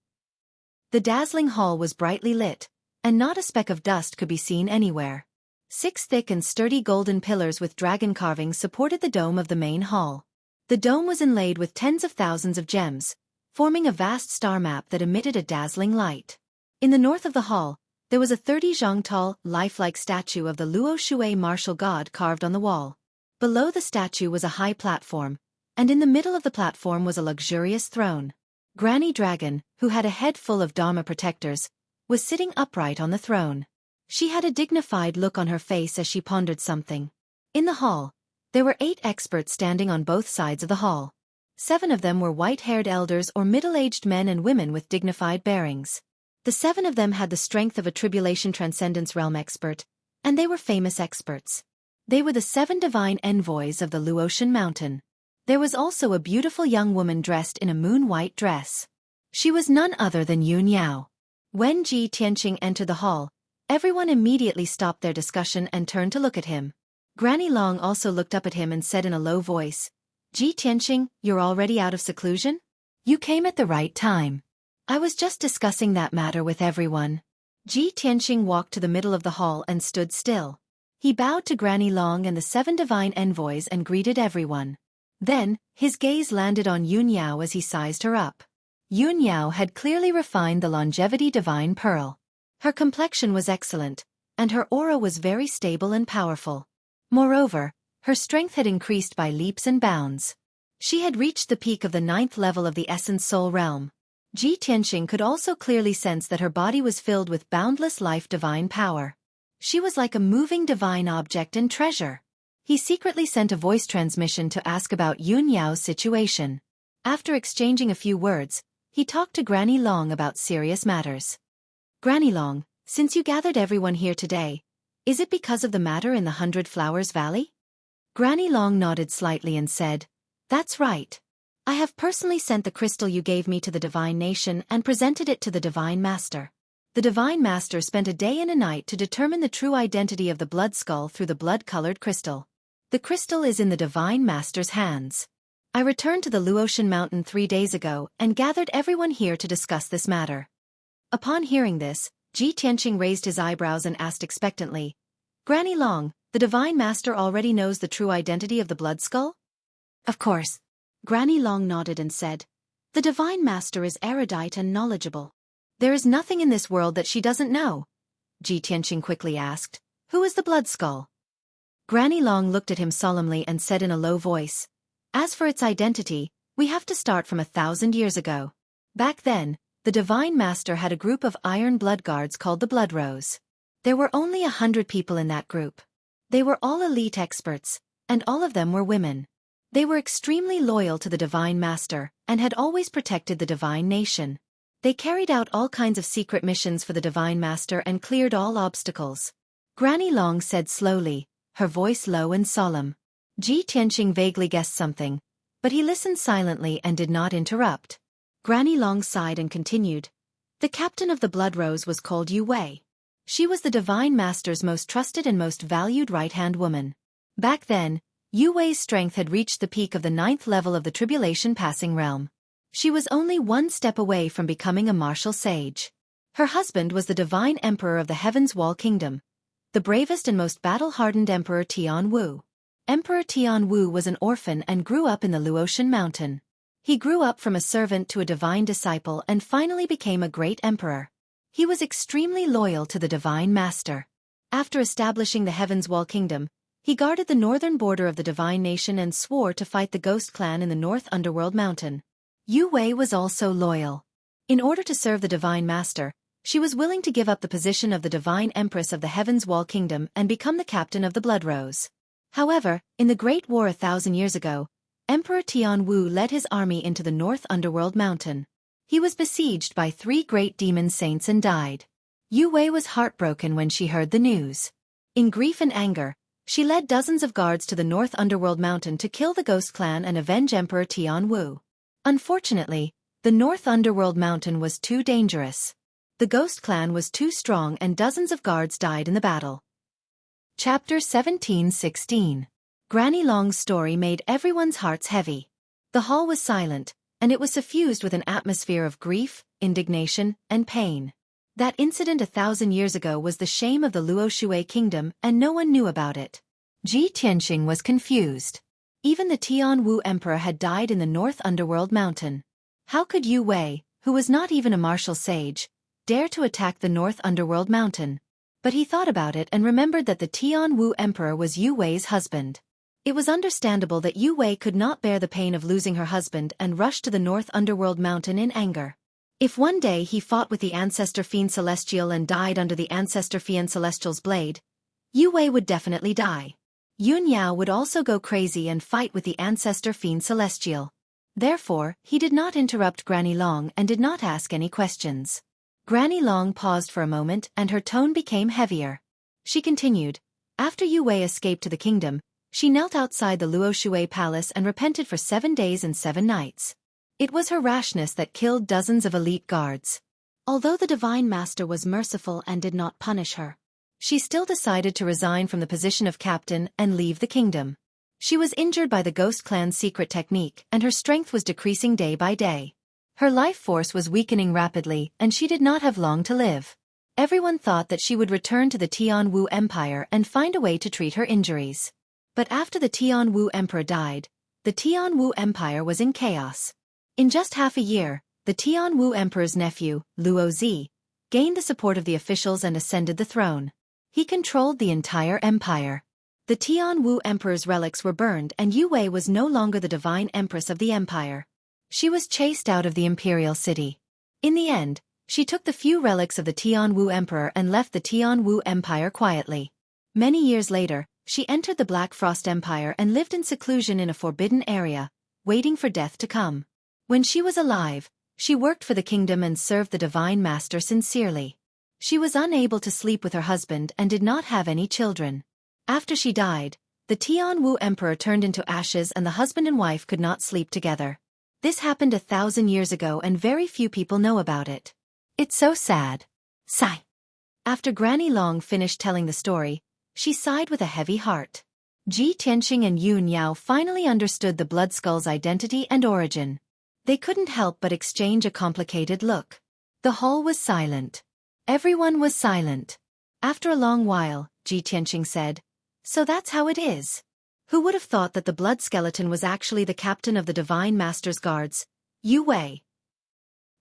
The dazzling hall was brightly lit, and not a speck of dust could be seen anywhere. 6 thick and sturdy golden pillars with dragon carvings supported the dome of the main hall. The dome was inlaid with tens of thousands of gems, forming a vast star map that emitted a dazzling light. In the north of the hall, there was a 30-zhang tall, lifelike statue of the Luo Shui martial god carved on the wall. Below the statue was a high platform, and in the middle of the platform was a luxurious throne. Granny Dragon, who had a head full of Dharma protectors, was sitting upright on the throne. She had a dignified look on her face as she pondered something. In the hall, there were 8 experts standing on both sides of the hall. 7 of them were white-haired elders or middle-aged men and women with dignified bearings. The 7 of them had the strength of a tribulation transcendence realm expert, and they were famous experts. They were the 7 divine envoys of the Luotian Mountain. There was also a beautiful young woman dressed in a moon-white dress. She was none other than Yun Yao. When Ji Tianqing entered the hall, everyone immediately stopped their discussion and turned to look at him. Granny Long also looked up at him and said in a low voice, "Ji Tianqing, you're already out of seclusion? You came at the right time. I was just discussing that matter with everyone." Ji Tianqing walked to the middle of the hall and stood still. He bowed to Granny Long and the 7 divine envoys and greeted everyone. Then, his gaze landed on Yun Yao as he sized her up. Yun Yao had clearly refined the longevity divine pearl. Her complexion was excellent, and her aura was very stable and powerful. Moreover, her strength had increased by leaps and bounds. She had reached the peak of the 9th level of the Essence Soul realm. Ji Tianqing could also clearly sense that her body was filled with boundless life divine power. She was like a moving divine object and treasure. He secretly sent a voice transmission to ask about Yun Yao's situation. After exchanging a few words, he talked to Granny Long about serious matters. "Granny Long, since you gathered everyone here today, is it because of the matter in the 100 Flowers Valley?" Granny Long nodded slightly and said, "That's right. I have personally sent the crystal you gave me to the Divine Nation and presented it to the Divine Master. The Divine Master spent a day and a night to determine the true identity of the blood skull through the blood-colored crystal. The crystal is in the Divine Master's hands. I returned to the Luotian Mountain 3 days ago and gathered everyone here to discuss this matter." Upon hearing this, Ji Tianqing raised his eyebrows and asked expectantly, "Granny Long, the Divine Master already knows the true identity of the blood skull?" "Of course." Granny Long nodded and said, "The Divine Master is erudite and knowledgeable. There is nothing in this world that she doesn't know." Ji Tianqing quickly asked, "Who is the blood skull?" Granny Long looked at him solemnly and said in a low voice, "As for its identity, we have to start from 1,000 years ago. Back then, the Divine Master had a group of iron blood guards called the Blood Rose. There were only 100 people in that group. They were all elite experts, and all of them were women. They were extremely loyal to the Divine Master, and had always protected the Divine Nation. They carried out all kinds of secret missions for the Divine Master and cleared all obstacles." Granny Long said slowly, her voice low and solemn. Ji Tianqing vaguely guessed something, but he listened silently and did not interrupt. Granny Long sighed and continued, "The captain of the Blood Rose was called Yu Wei. She was the Divine Master's most trusted and most valued right-hand woman. Back then, Yu Wei's strength had reached the peak of the 9th level of the Tribulation Passing Realm. She was only 1 step away from becoming a martial sage. Her husband was the Divine Emperor of the Heaven's Wall Kingdom, the bravest and most battle-hardened Emperor Tian Wu. Emperor Tian Wu was an orphan and grew up in the Luotian Mountain. He grew up from a servant to a divine disciple and finally became a great emperor. He was extremely loyal to the Divine Master. After establishing the Heaven's Wall Kingdom, he guarded the northern border of the Divine Nation and swore to fight the Ghost Clan in the North Underworld Mountain. Yu Wei was also loyal. In order to serve the Divine Master, she was willing to give up the position of the Divine Empress of the Heaven's Wall Kingdom and become the captain of the Blood Rose. However, in the Great War 1,000 years ago, Emperor Tian Wu led his army into the North Underworld Mountain. He was besieged by 3 great demon saints and died. Yue Wei was heartbroken when she heard the news. In grief and anger, she led dozens of guards to the North Underworld Mountain to kill the Ghost Clan and avenge Emperor Tian Wu. Unfortunately, the North Underworld Mountain was too dangerous. The Ghost Clan was too strong and dozens of guards died in the battle. Chapter 17-16. Granny Long's story made everyone's hearts heavy. The hall was silent, and it was suffused with an atmosphere of grief, indignation, and pain. That incident 1,000 years ago was the shame of the Luo Shui kingdom, and no one knew about it. Ji Tianxing was confused. Even the Tian Wu emperor had died in the North Underworld Mountain. How could Yue Wei, who was not even a martial sage, dare to attack the North Underworld Mountain? But he thought about it and remembered that the Tian Wu emperor was Yue Wei's husband. It was understandable that Yue Wei could not bear the pain of losing her husband and rushed to the North Underworld Mountain in anger. If one day he fought with the Ancestor Fiend Celestial and died under the Ancestor Fiend Celestial's blade, Yue Wei would definitely die. Yun Yao would also go crazy and fight with the Ancestor Fiend Celestial. Therefore, he did not interrupt Granny Long and did not ask any questions. Granny Long paused for a moment and her tone became heavier. She continued, after Yue Wei escaped to the kingdom, she knelt outside the Luo Shui palace and repented for 7 days and 7 nights. It was her rashness that killed dozens of elite guards. Although the Divine Master was merciful and did not punish her, she still decided to resign from the position of captain and leave the kingdom. She was injured by the Ghost Clan's secret technique and her strength was decreasing day by day. Her life force was weakening rapidly and she did not have long to live. Everyone thought that she would return to the Tian Wu Empire and find a way to treat her injuries. But after the Tian Wu Emperor died, the Tian Wu Empire was in chaos. In just half a year, the Tian Wu Emperor's nephew, Luo Zi, gained the support of the officials and ascended the throne. He controlled the entire empire. The Tian Wu Emperor's relics were burned and Yue Wei was no longer the divine empress of the empire. She was chased out of the imperial city. In the end, she took the few relics of the Tian Wu Emperor and left the Tian Wu Empire quietly. Many years later, she entered the Black Frost Empire and lived in seclusion in a forbidden area, waiting for death to come. When she was alive, she worked for the kingdom and served the Divine Master sincerely. She was unable to sleep with her husband and did not have any children. After she died, the Tian Wu Emperor turned into ashes and the husband and wife could not sleep together. This happened 1,000 years ago and very few people know about it. It's so sad. Sigh. After Granny Long finished telling the story, she sighed with a heavy heart. Ji Tianxing and Yun Yao finally understood the Blood Skull's identity and origin. They couldn't help but exchange a complicated look. The hall was silent. Everyone was silent. After a long while, Ji Tianxing said, "So that's how it is. Who would have thought that the blood skeleton was actually the captain of the Divine Master's guards, Yue Wei?"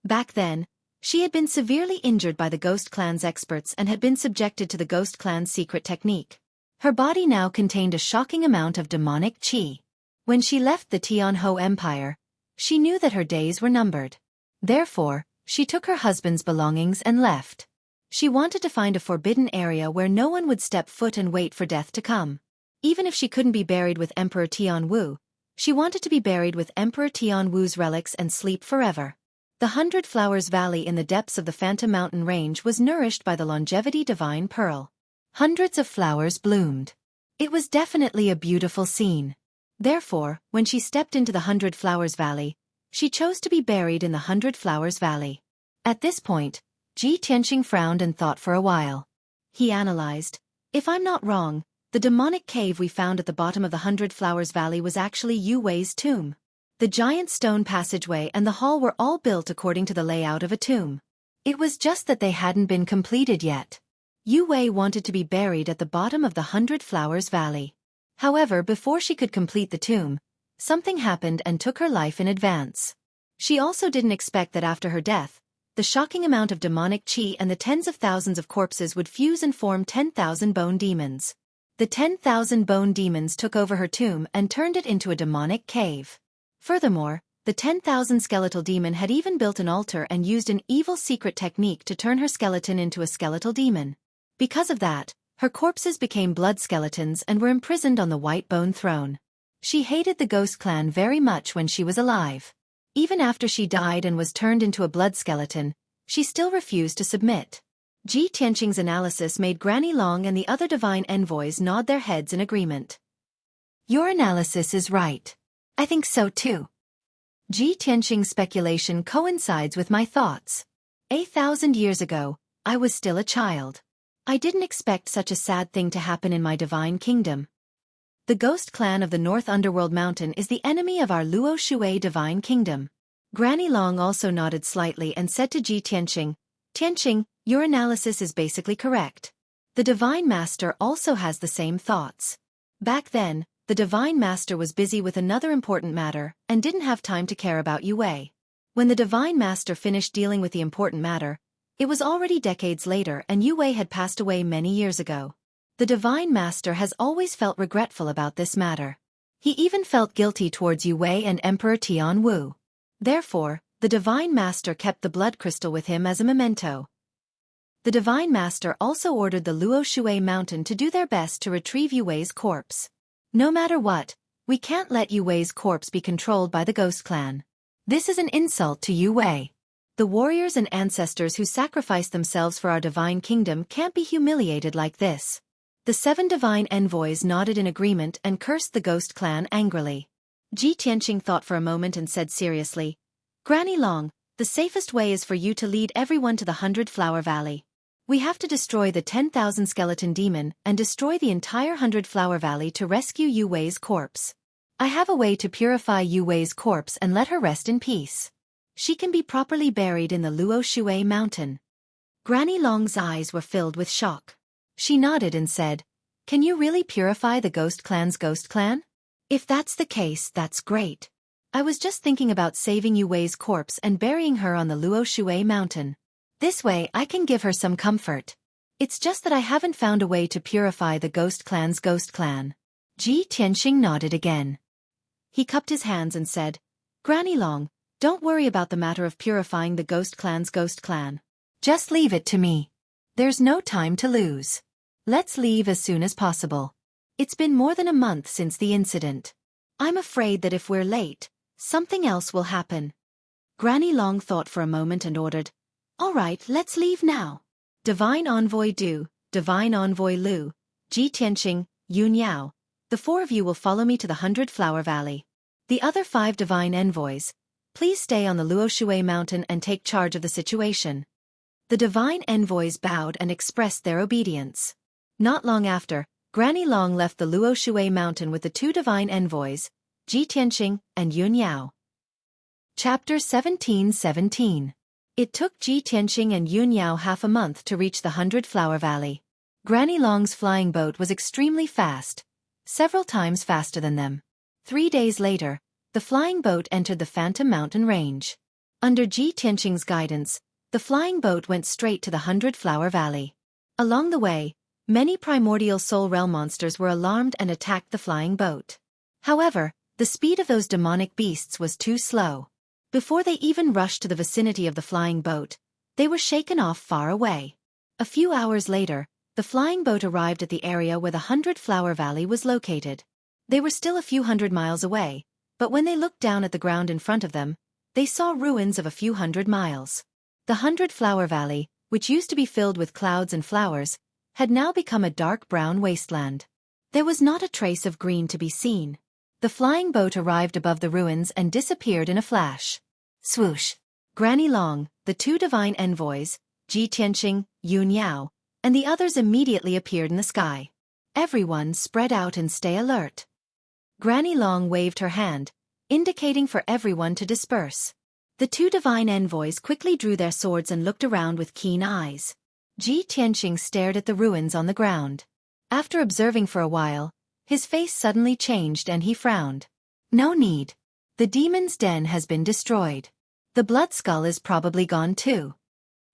Back then, she had been severely injured by the Ghost Clan's experts and had been subjected to the Ghost Clan's secret technique. Her body now contained a shocking amount of demonic qi. When she left the Tianhou Empire, she knew that her days were numbered. Therefore, she took her husband's belongings and left. She wanted to find a forbidden area where no one would step foot and wait for death to come. Even if she couldn't be buried with Emperor Tian Wu, she wanted to be buried with Emperor Tian Wu's relics and sleep forever. The 100 Flowers Valley in the depths of the Phantom Mountain Range was nourished by the longevity divine pearl. Hundreds of flowers bloomed. It was definitely a beautiful scene. Therefore, when she stepped into the 100 Flowers Valley, she chose to be buried in the 100 Flowers Valley. At this point, Ji Tianxing frowned and thought for a while. He analyzed, "If I'm not wrong, the demonic cave we found at the bottom of the 100 Flowers Valley was actually Yue Wei's tomb. The giant stone passageway and the hall were all built according to the layout of a tomb. It was just that they hadn't been completed yet. Yue Wei wanted to be buried at the bottom of the 100 Flowers Valley. However, before she could complete the tomb, something happened and took her life in advance. She also didn't expect that after her death, the shocking amount of demonic qi and the tens of thousands of corpses would fuse and form 10,000 bone demons. The 10,000 bone demons took over her tomb and turned it into a demonic cave. Furthermore, the 10,000 skeletal demon had even built an altar and used an evil secret technique to turn her skeleton into a skeletal demon. Because of that, her corpses became blood skeletons and were imprisoned on the White Bone Throne. She hated the Ghost Clan very much when she was alive. Even after she died and was turned into a blood skeleton, she still refused to submit. Ji Tianqing's analysis made Granny Long and the other divine envoys nod their heads in agreement. Your analysis is right. I think so too. Ji Tianqing's speculation coincides with my thoughts. 1,000 years ago, I was still a child. I didn't expect such a sad thing to happen in my divine kingdom. The ghost clan of the North Underworld Mountain is the enemy of our Luo Shui divine kingdom. Granny Long also nodded slightly and said to Ji Tianqing, Tianqing, your analysis is basically correct. The Divine Master also has the same thoughts. Back then, the Divine Master was busy with another important matter and didn't have time to care about Yue. When the Divine Master finished dealing with the important matter, it was already decades later and Yue had passed away many years ago. The Divine Master has always felt regretful about this matter. He even felt guilty towards Yue and Emperor Tianwu. Therefore, the Divine Master kept the blood crystal with him as a memento. The Divine Master also ordered the Luo Shui Mountain to do their best to retrieve Yue's corpse. No matter what, we can't let Yue's corpse be controlled by the Ghost Clan. This is an insult to Yue. The warriors and ancestors who sacrificed themselves for our divine kingdom can't be humiliated like this. The 7 divine envoys nodded in agreement and cursed the Ghost Clan angrily. Ji Tianqing thought for a moment and said seriously, Granny Long, the safest way is for you to lead everyone to the 100 Flower Valley. We have to destroy the 10,000 skeleton demon and destroy the entire 100 Flower Valley to rescue Yue's corpse. I have a way to purify Yue's corpse and let her rest in peace. She can be properly buried in the Luo Shui Mountain. Granny Long's eyes were filled with shock. She nodded and said, Can you really purify the Ghost Clan's Ghost Clan? If that's the case, that's great. I was just thinking about saving Yue's corpse and burying her on the Luo Shui Mountain. This way I can give her some comfort. It's just that I haven't found a way to purify the Ghost Clan's Ghost Clan. Ji Tianqing nodded again. He cupped his hands and said, Granny Long, don't worry about the matter of purifying the Ghost Clan's Ghost Clan. Just leave it to me. There's no time to lose. Let's leave as soon as possible. It's been more than a month since the incident. I'm afraid that if we're late, something else will happen. Granny Long thought for a moment and ordered, All right, let's leave now. Divine Envoy Du, Divine Envoy Lu, Ji Tianqing, Yun Yao, the 4 of you will follow me to the 100 Flower Valley. The other 5 Divine Envoys, please stay on the Luo Shui Mountain and take charge of the situation. The Divine Envoys bowed and expressed their obedience. Not long after, Granny Long left the Luo Shui Mountain with the 2 Divine Envoys, Ji Tianqing and Yun Yao. Chapter 17:17. It took Ji Tianqing and Yun Yao half a month to reach the 100 Flower Valley. Granny Long's flying boat was extremely fast, several times faster than them. 3 days later, the flying boat entered the Phantom Mountain Range. Under Ji Tianqing's guidance, the flying boat went straight to the 100 Flower Valley. Along the way, many primordial soul realm monsters were alarmed and attacked the flying boat. However, the speed of those demonic beasts was too slow. Before they even rushed to the vicinity of the flying boat, they were shaken off far away. A few hours later, the flying boat arrived at the area where the 100 Flower Valley was located. They were still a few hundred miles away, but when they looked down at the ground in front of them, they saw ruins of a few hundred miles. The 100 Flower Valley, which used to be filled with clouds and flowers, had now become a dark brown wasteland. There was not a trace of green to be seen. The flying boat arrived above the ruins and disappeared in a flash. Swoosh! Granny Long, the 2 Divine Envoys, Ji Tianqing, Yun Yao, and the others immediately appeared in the sky. Everyone spread out and stay alert. Granny Long waved her hand, indicating for everyone to disperse. The 2 Divine Envoys quickly drew their swords and looked around with keen eyes. Ji Tianqing stared at the ruins on the ground. After observing for a while, his face suddenly changed and he frowned. No need. The demon's den has been destroyed. The blood skull is probably gone too.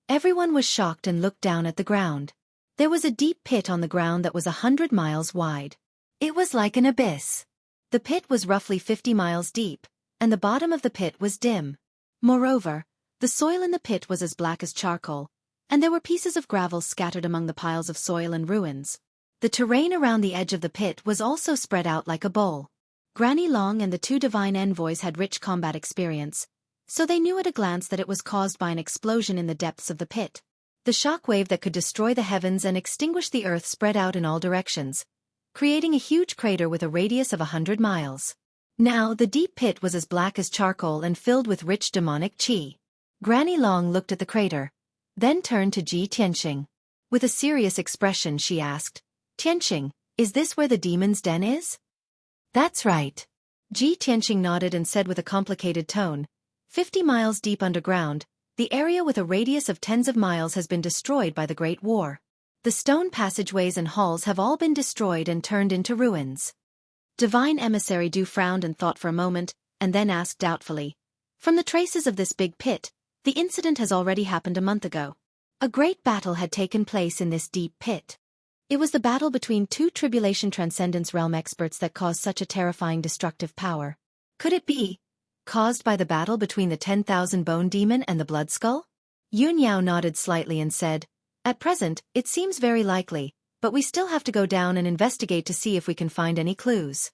Everyone was shocked and looked down at the ground. There was a deep pit on the ground that was 100 miles wide. It was like an abyss. The pit was roughly 50 miles deep, and the bottom of the pit was dim. Moreover, the soil in the pit was as black as charcoal, and there were pieces of gravel scattered among the piles of soil and ruins. The terrain around the edge of the pit was also spread out like a bowl. Granny Long and the 2 Divine Envoys had rich combat experience, so they knew at a glance that it was caused by an explosion in the depths of the pit. The shock wave that could destroy the heavens and extinguish the earth spread out in all directions, creating a huge crater with a radius of 100 miles. Now, the deep pit was as black as charcoal and filled with rich demonic qi. Granny Long looked at the crater, then turned to Ji Tianqing. With a serious expression she asked, "Tianqing, is this where the demon's den is?" "That's right." Ji Tianqing nodded and said with a complicated tone, 50 miles deep underground, the area with a radius of tens of miles has been destroyed by the Great War. The stone passageways and halls have all been destroyed and turned into ruins. Divine Emissary Du frowned and thought for a moment, and then asked doubtfully, "From the traces of this big pit, the incident has already happened a month ago. A great battle had taken place in this deep pit. It was the battle between two Tribulation Transcendence Realm experts that caused such a terrifying destructive power. Could it be caused by the battle between the 10,000 Bone Demon and the Blood Skull?" Yun Yao nodded slightly and said, "At present, it seems very likely, but we still have to go down and investigate to see if we can find any clues."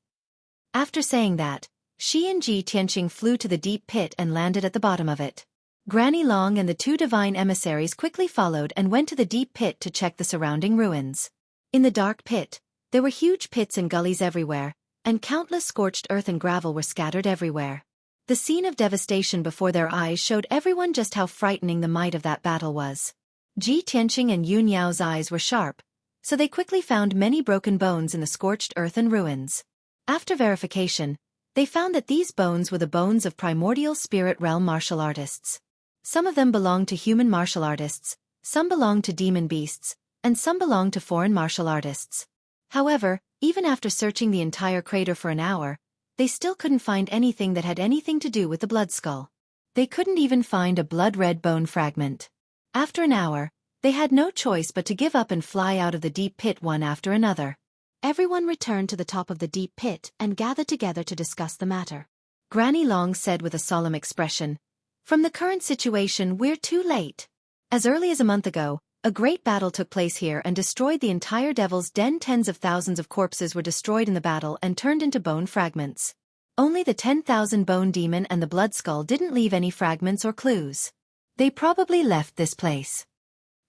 After saying that, she and Ji Tianqing flew to the deep pit and landed at the bottom of it. Granny Long and the two divine emissaries quickly followed and went to the deep pit to check the surrounding ruins. In the dark pit, there were huge pits and gullies everywhere, and countless scorched earth and gravel were scattered everywhere. The scene of devastation before their eyes showed everyone just how frightening the might of that battle was. Ji Tianqing and Yun Yao's eyes were sharp, so they quickly found many broken bones in the scorched earth and ruins. After verification, they found that these bones were the bones of primordial spirit realm martial artists. Some of them belonged to human martial artists, some belonged to demon beasts, and some belonged to foreign martial artists. However, even after searching the entire crater for an hour, they still couldn't find anything that had anything to do with the blood skull. They couldn't even find a blood-red bone fragment. After an hour, they had no choice but to give up and fly out of the deep pit one after another. Everyone returned to the top of the deep pit and gathered together to discuss the matter. Granny Long said with a solemn expression, "From the current situation, we're too late. As early as a month ago, a great battle took place here and destroyed the entire Devil's Den. Tens of thousands of corpses were destroyed in the battle and turned into bone fragments. Only the 10,000 Bone Demon and the Blood Skull didn't leave any fragments or clues. They probably left this place."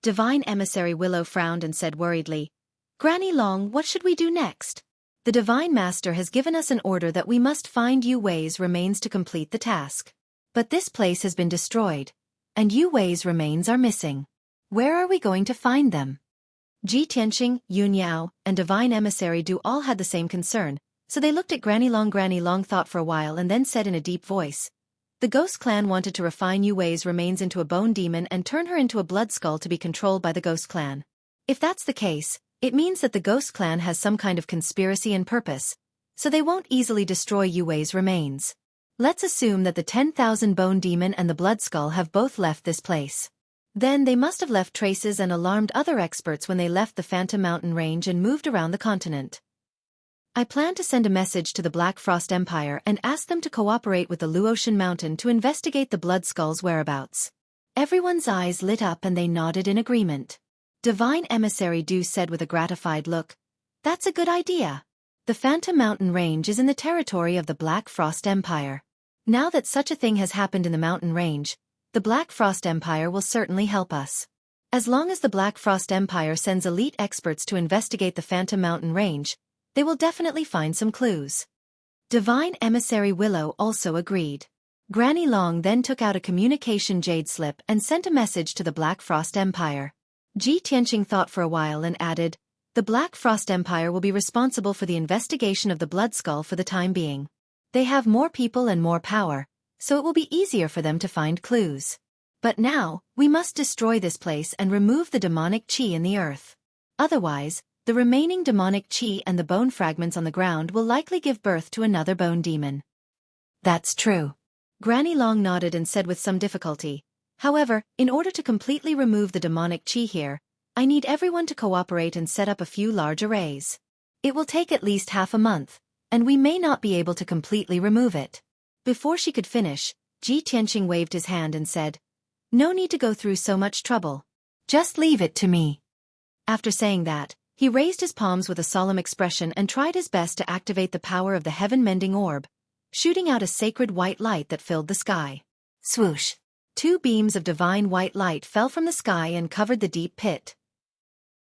Divine Emissary Willow frowned and said worriedly, "Granny Long, what should we do next? The Divine Master has given us an order that we must find Yu Wei's remains to complete the task. But this place has been destroyed, and Yu Wei's remains are missing. Where are we going to find them?" Ji Tianqing, Yun Yao, and Divine Emissary Du all had the same concern, so they looked at Granny Long. Granny Long thought for a while and then said in a deep voice, "The Ghost Clan wanted to refine Yu Wei's remains into a bone demon and turn her into a blood skull to be controlled by the Ghost Clan. If that's the case, it means that the Ghost Clan has some kind of conspiracy and purpose, so they won't easily destroy Yu Wei's remains. Let's assume that the 10,000 Bone Demon and the Blood Skull have both left this place. Then they must have left traces and alarmed other experts when they left the Phantom Mountain Range and moved around the continent. I plan to send a message to the Black Frost Empire and ask them to cooperate with the Luotian Mountain to investigate the Blood Skull's whereabouts." Everyone's eyes lit up and they nodded in agreement. Divine Emissary Du said with a gratified look, "That's a good idea. The Phantom Mountain Range is in the territory of the Black Frost Empire. Now that such a thing has happened in the mountain range, the Black Frost Empire will certainly help us. As long as the Black Frost Empire sends elite experts to investigate the Phantom Mountain Range, they will definitely find some clues." Divine Emissary Willow also agreed. Granny Long then took out a communication jade slip and sent a message to the Black Frost Empire. Ji Tianqing thought for a while and added, "The Black Frost Empire will be responsible for the investigation of the Blood Skull for the time being. They have more people and more power, so it will be easier for them to find clues. But now, we must destroy this place and remove the demonic qi in the earth. Otherwise, the remaining demonic qi and the bone fragments on the ground will likely give birth to another bone demon." "That's true." Granny Long nodded and said with some difficulty, "However, in order to completely remove the demonic qi here, I need everyone to cooperate and set up a few large arrays. It will take at least half a month, and we may not be able to completely remove it." Before she could finish, Ji Tianqing waved his hand and said, "No need to go through so much trouble. Just leave it to me." After saying that, he raised his palms with a solemn expression and tried his best to activate the power of the heaven-mending orb, shooting out a sacred white light that filled the sky. Swoosh! Two beams of divine white light fell from the sky and covered the deep pit.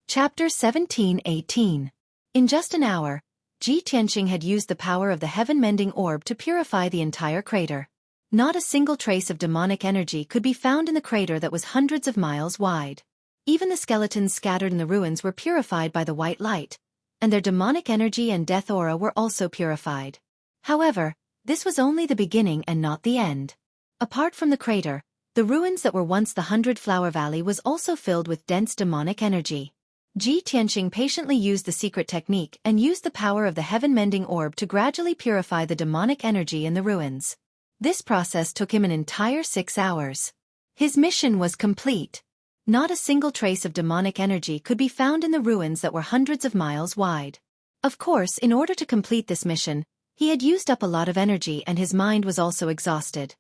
Chapter 17:18. In just an hour, Ji Tianqing had used the power of the heaven-mending orb to purify the entire crater. Not a single trace of demonic energy could be found in the crater that was hundreds of miles wide. Even the skeletons scattered in the ruins were purified by the white light, and their demonic energy and death aura were also purified. However, this was only the beginning and not the end. Apart from the crater, the ruins that were once the 100-Flower Valley was also filled with dense demonic energy. Ji Tianqing patiently used the secret technique and used the power of the heaven-mending orb to gradually purify the demonic energy in the ruins. This process took him an entire 6 hours. His mission was complete. Not a single trace of demonic energy could be found in the ruins that were hundreds of miles wide. Of course, in order to complete this mission, he had used up a lot of energy and his mind was also exhausted.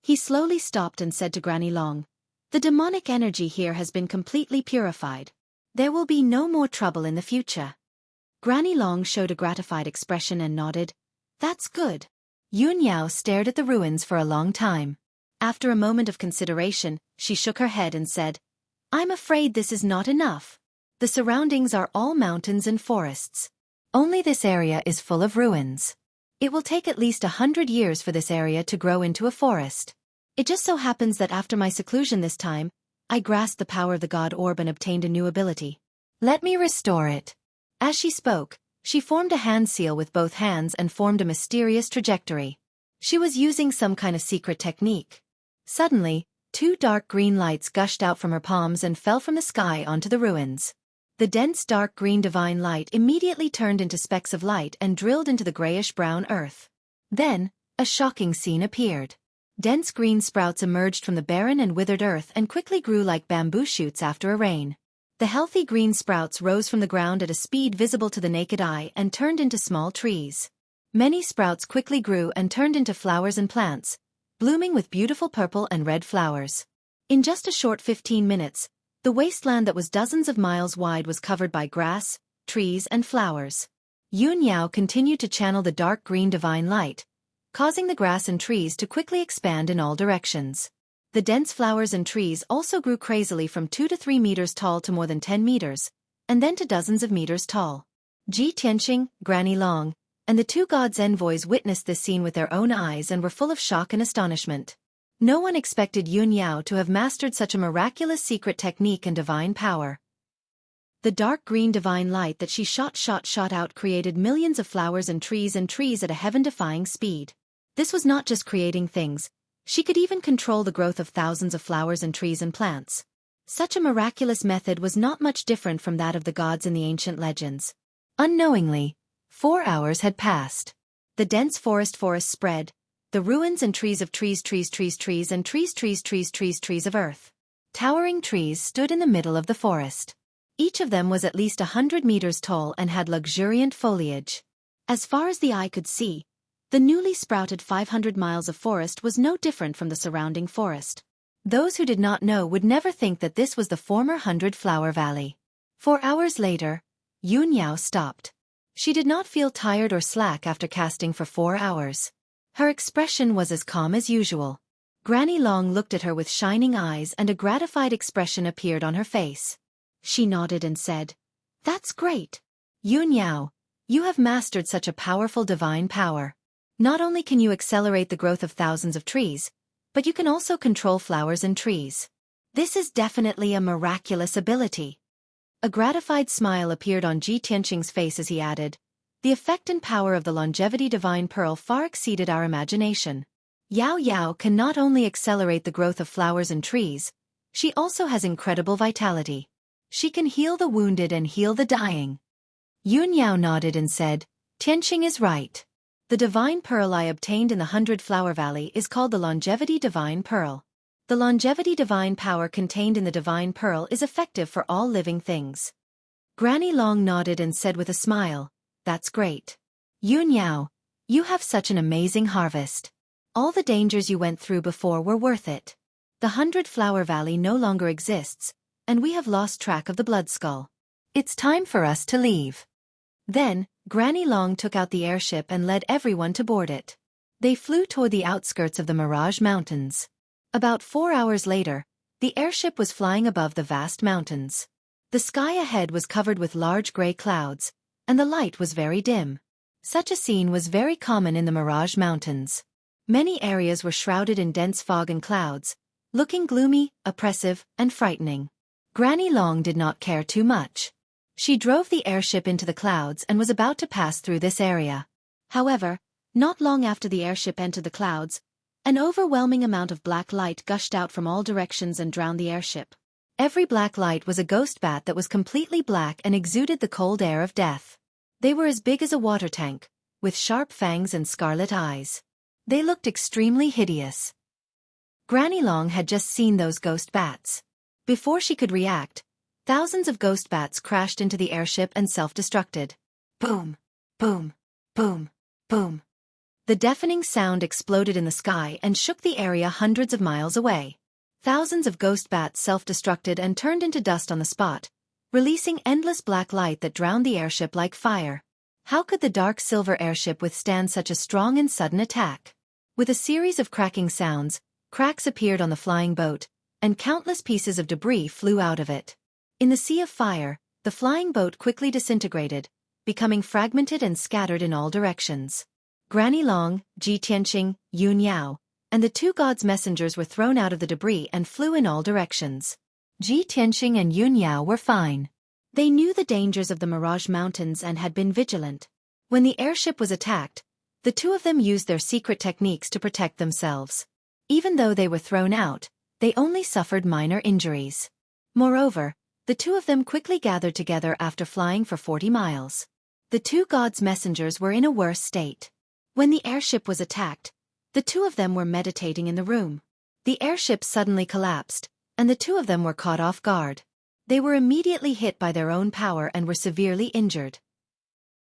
He slowly stopped and said to Granny Long, "The demonic energy here has been completely purified. There will be no more trouble in the future." Granny Long showed a gratified expression and nodded. "That's good." Yun Yao stared at the ruins for a long time. After a moment of consideration, she shook her head and said, "I'm afraid this is not enough. The surroundings are all mountains and forests. Only this area is full of ruins. It will take at least 100 years for this area to grow into a forest. It just so happens that after my seclusion this time, I grasped the power of the God Orb and obtained a new ability. Let me restore it." As she spoke, she formed a hand seal with both hands and formed a mysterious trajectory. She was using some kind of secret technique. Suddenly, 2 dark green lights gushed out from her palms and fell from the sky onto the ruins. The dense dark green divine light immediately turned into specks of light and drilled into the grayish-brown earth. Then, a shocking scene appeared. Dense green sprouts emerged from the barren and withered earth and quickly grew like bamboo shoots after a rain. The healthy green sprouts rose from the ground at a speed visible to the naked eye and turned into small trees. Many sprouts quickly grew and turned into flowers and plants, blooming with beautiful purple and red flowers. In just a short 15 minutes, the wasteland that was dozens of miles wide was covered by grass, trees, and flowers. Yun Yao continued to channel the dark green divine light, causing the grass and trees to quickly expand in all directions. The dense flowers and trees also grew crazily from 2 to 3 meters tall to more than 10 meters, and then to dozens of meters tall. Ji Tianqing, Granny Long, and the 2 gods' envoys witnessed this scene with their own eyes and were full of shock and astonishment. No one expected Yun Yao to have mastered such a miraculous secret technique and divine power. The dark green divine light that she shot out created millions of flowers and trees at a heaven-defying speed. This was not just creating things. She could even control the growth of thousands of flowers and trees and plants. Such a miraculous method was not much different from that of the gods in the ancient legends. Unknowingly, 4 hours had passed. The dense forest spread, the ruins and trees of trees of earth. Towering trees stood in the middle of the forest. Each of them was at least 100 meters tall and had luxuriant foliage. As far as the eye could see, the newly sprouted 500 miles of forest was no different from the surrounding forest. Those who did not know would never think that this was the former 100-Flower Valley. 4 hours later, Yun Yao stopped. She did not feel tired or slack after casting for 4 hours. Her expression was as calm as usual. Granny Long looked at her with shining eyes and a gratified expression appeared on her face. She nodded and said, "That's great. Yun Yao, you have mastered such a powerful divine power. Not only can you accelerate the growth of thousands of trees, but you can also control flowers and trees. This is definitely a miraculous ability." A gratified smile appeared on Ji Tianqing's face as he added, "The effect and power of the longevity divine pearl far exceeded our imagination. Yao Yao can not only accelerate the growth of flowers and trees, she also has incredible vitality. She can heal the wounded and heal the dying." Yun Yao nodded and said, "Tianqing is right. The divine pearl I obtained in the 100-Flower Valley is called the Longevity Divine Pearl. The longevity divine power contained in the divine pearl is effective for all living things." Granny Long nodded and said with a smile, "That's great. Yun Yao, you have such an amazing harvest. All the dangers you went through before were worth it. The 100-Flower Valley no longer exists, and we have lost track of the Blood Skull. It's time for us to leave." Then, Granny Long took out the airship and led everyone to board it. They flew toward the outskirts of the Mirage Mountains. About 4 hours later, the airship was flying above the vast mountains. The sky ahead was covered with large gray clouds, and the light was very dim. Such a scene was very common in the Mirage Mountains. Many areas were shrouded in dense fog and clouds, looking gloomy, oppressive, and frightening. Granny Long did not care too much. She drove the airship into the clouds and was about to pass through this area. However, not long after the airship entered the clouds, an overwhelming amount of black light gushed out from all directions and drowned the airship. Every black light was a ghost bat that was completely black and exuded the cold air of death. They were as big as a water tank, with sharp fangs and scarlet eyes. They looked extremely hideous. Granny Long had just seen those ghost bats. Before she could react, thousands of ghost bats crashed into the airship and self-destructed. Boom! Boom! Boom! Boom! The deafening sound exploded in the sky and shook the area hundreds of miles away. Thousands of ghost bats self-destructed and turned into dust on the spot, releasing endless black light that drowned the airship like fire. How could the dark silver airship withstand such a strong and sudden attack? With a series of cracking sounds, cracks appeared on the flying boat, and countless pieces of debris flew out of it. In the sea of fire, the flying boat quickly disintegrated, becoming fragmented and scattered in all directions. Granny Long, Ji Tianqing, Yun Yao, and the two gods' messengers were thrown out of the debris and flew in all directions. Ji Tianqing and Yun Yao were fine. They knew the dangers of the Mirage Mountains and had been vigilant. When the airship was attacked, the two of them used their secret techniques to protect themselves. Even though they were thrown out, they only suffered minor injuries. Moreover, the two of them quickly gathered together after flying for 40 miles. The two gods' messengers were in a worse state. When the airship was attacked, the two of them were meditating in the room. The airship suddenly collapsed, and the two of them were caught off guard. They were immediately hit by their own power and were severely injured.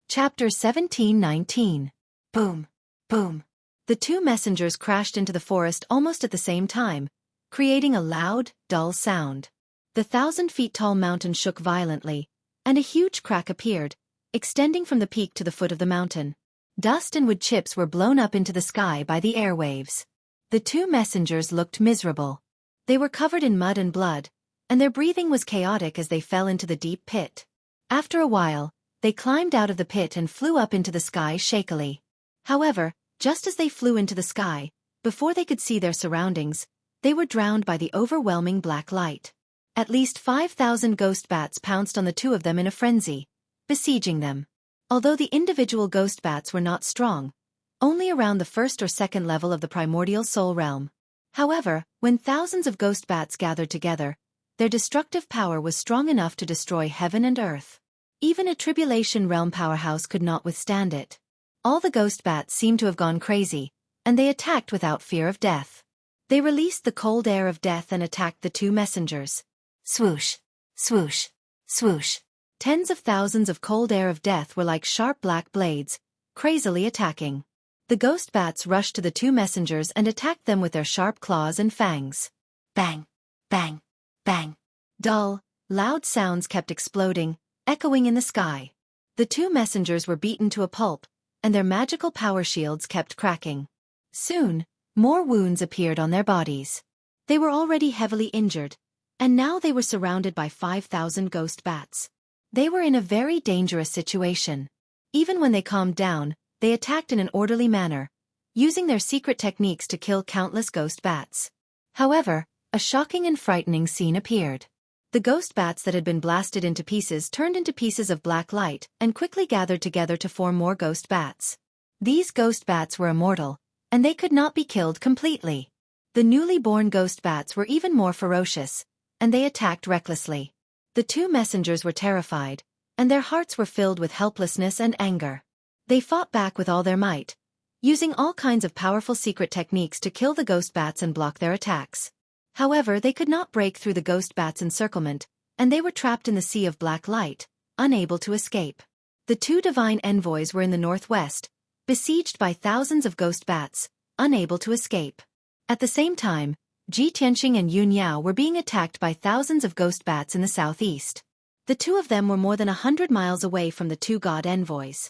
Chapter 17:19. Boom! Boom! The two messengers crashed into the forest almost at the same time, creating a loud, dull sound. The 1,000-feet-tall mountain shook violently, and a huge crack appeared, extending from the peak to the foot of the mountain. Dust and wood chips were blown up into the sky by the airwaves. The two messengers looked miserable. They were covered in mud and blood, and their breathing was chaotic as they fell into the deep pit. After a while, they climbed out of the pit and flew up into the sky shakily. However, just as they flew into the sky, before they could see their surroundings, they were drowned by the overwhelming black light. At least 5,000 ghost bats pounced on the two of them in a frenzy, besieging them. Although the individual ghost bats were not strong, only around the first or second level of the primordial soul realm. However, when thousands of ghost bats gathered together, their destructive power was strong enough to destroy heaven and earth. Even a tribulation realm powerhouse could not withstand it. All the ghost bats seemed to have gone crazy, and they attacked without fear of death. They released the cold air of death and attacked the two messengers. Swoosh! Swoosh! Swoosh! Tens of thousands of cold air of death were like sharp black blades, crazily attacking. The ghost bats rushed to the two messengers and attacked them with their sharp claws and fangs. Bang! Bang! Bang! Dull, loud sounds kept exploding, echoing in the sky. The two messengers were beaten to a pulp, and their magical power shields kept cracking. Soon, more wounds appeared on their bodies. They were already heavily injured, and now they were surrounded by 5,000 ghost bats. They were in a very dangerous situation. Even when they calmed down, they attacked in an orderly manner, using their secret techniques to kill countless ghost bats. However, a shocking and frightening scene appeared. The ghost bats that had been blasted into pieces turned into pieces of black light and quickly gathered together to form more ghost bats. These ghost bats were immortal, and they could not be killed completely. The newly born ghost bats were even more ferocious, and they attacked recklessly. The two messengers were terrified, and their hearts were filled with helplessness and anger. They fought back with all their might, using all kinds of powerful secret techniques to kill the ghost bats and block their attacks. However, they could not break through the ghost bats' encirclement, and they were trapped in the sea of black light, unable to escape. The two divine envoys were in the northwest, besieged by thousands of ghost bats, unable to escape. At the same time, Ji Tianqing and Yun Yao were being attacked by thousands of ghost bats in the southeast. The two of them were more than 100 miles away from the two god envoys.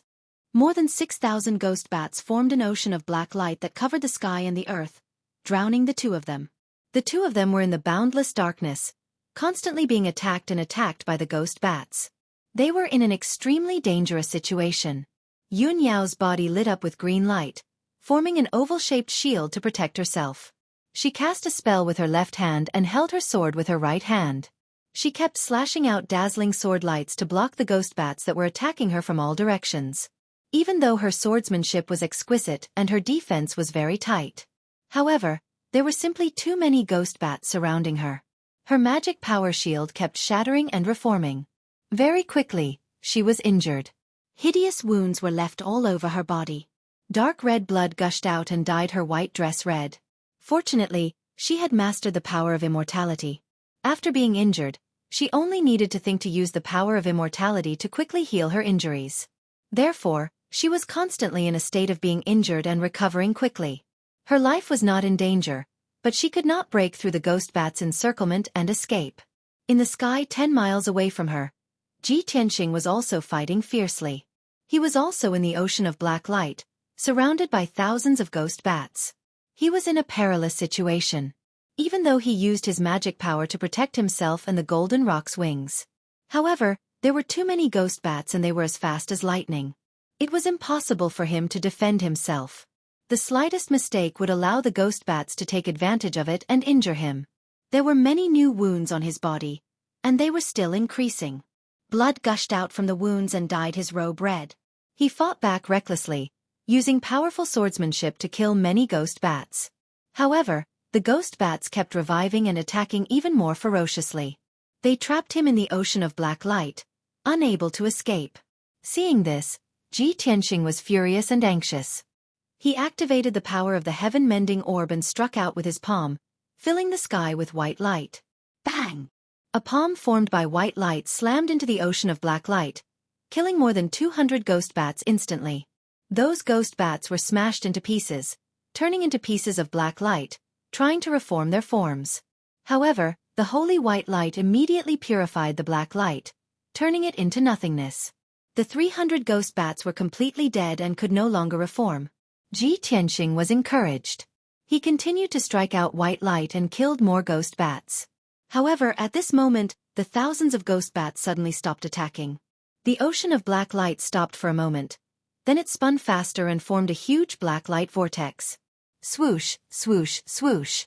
More than 6,000 ghost bats formed an ocean of black light that covered the sky and the earth, drowning the two of them. The two of them were in the boundless darkness, constantly being attacked by the ghost bats. They were in an extremely dangerous situation. Yun Yao's body lit up with green light, forming an oval-shaped shield to protect herself. She cast a spell with her left hand and held her sword with her right hand. She kept slashing out dazzling sword lights to block the ghost bats that were attacking her from all directions. Even though her swordsmanship was exquisite and her defense was very tight. However, there were simply too many ghost bats surrounding her. Her magic power shield kept shattering and reforming. Very quickly, she was injured. Hideous wounds were left all over her body. Dark red blood gushed out and dyed her white dress red. Fortunately, she had mastered the power of immortality. After being injured, she only needed to think to use the power of immortality to quickly heal her injuries. Therefore, she was constantly in a state of being injured and recovering quickly. Her life was not in danger, but she could not break through the ghost bat's encirclement and escape. In the sky 10 miles away from her, Ji Tianxing was also fighting fiercely. He was also in the ocean of black light, surrounded by thousands of ghost bats. He was in a perilous situation. Even though he used his magic power to protect himself and the golden rock's wings. However, there were too many ghost bats and they were as fast as lightning. It was impossible for him to defend himself. The slightest mistake would allow the ghost bats to take advantage of it and injure him. There were many new wounds on his body, and they were still increasing. Blood gushed out from the wounds and dyed his robe red. He fought back recklessly, using powerful swordsmanship to kill many ghost bats. However, the ghost bats kept reviving and attacking even more ferociously. They trapped him in the ocean of black light, unable to escape. Seeing this, Ji Tianxing was furious and anxious. He activated the power of the heaven-mending orb and struck out with his palm, filling the sky with white light. Bang! A palm formed by white light slammed into the ocean of black light, killing more than 200 ghost bats instantly. Those ghost bats were smashed into pieces, turning into pieces of black light, trying to reform their forms. However, the holy white light immediately purified the black light, turning it into nothingness. The 300 ghost bats were completely dead and could no longer reform. Ji Tianxing was encouraged. He continued to strike out white light and killed more ghost bats. However, at this moment, the thousands of ghost bats suddenly stopped attacking. The ocean of black light stopped for a moment. Then it spun faster and formed a huge black light vortex. Swoosh, swoosh, swoosh.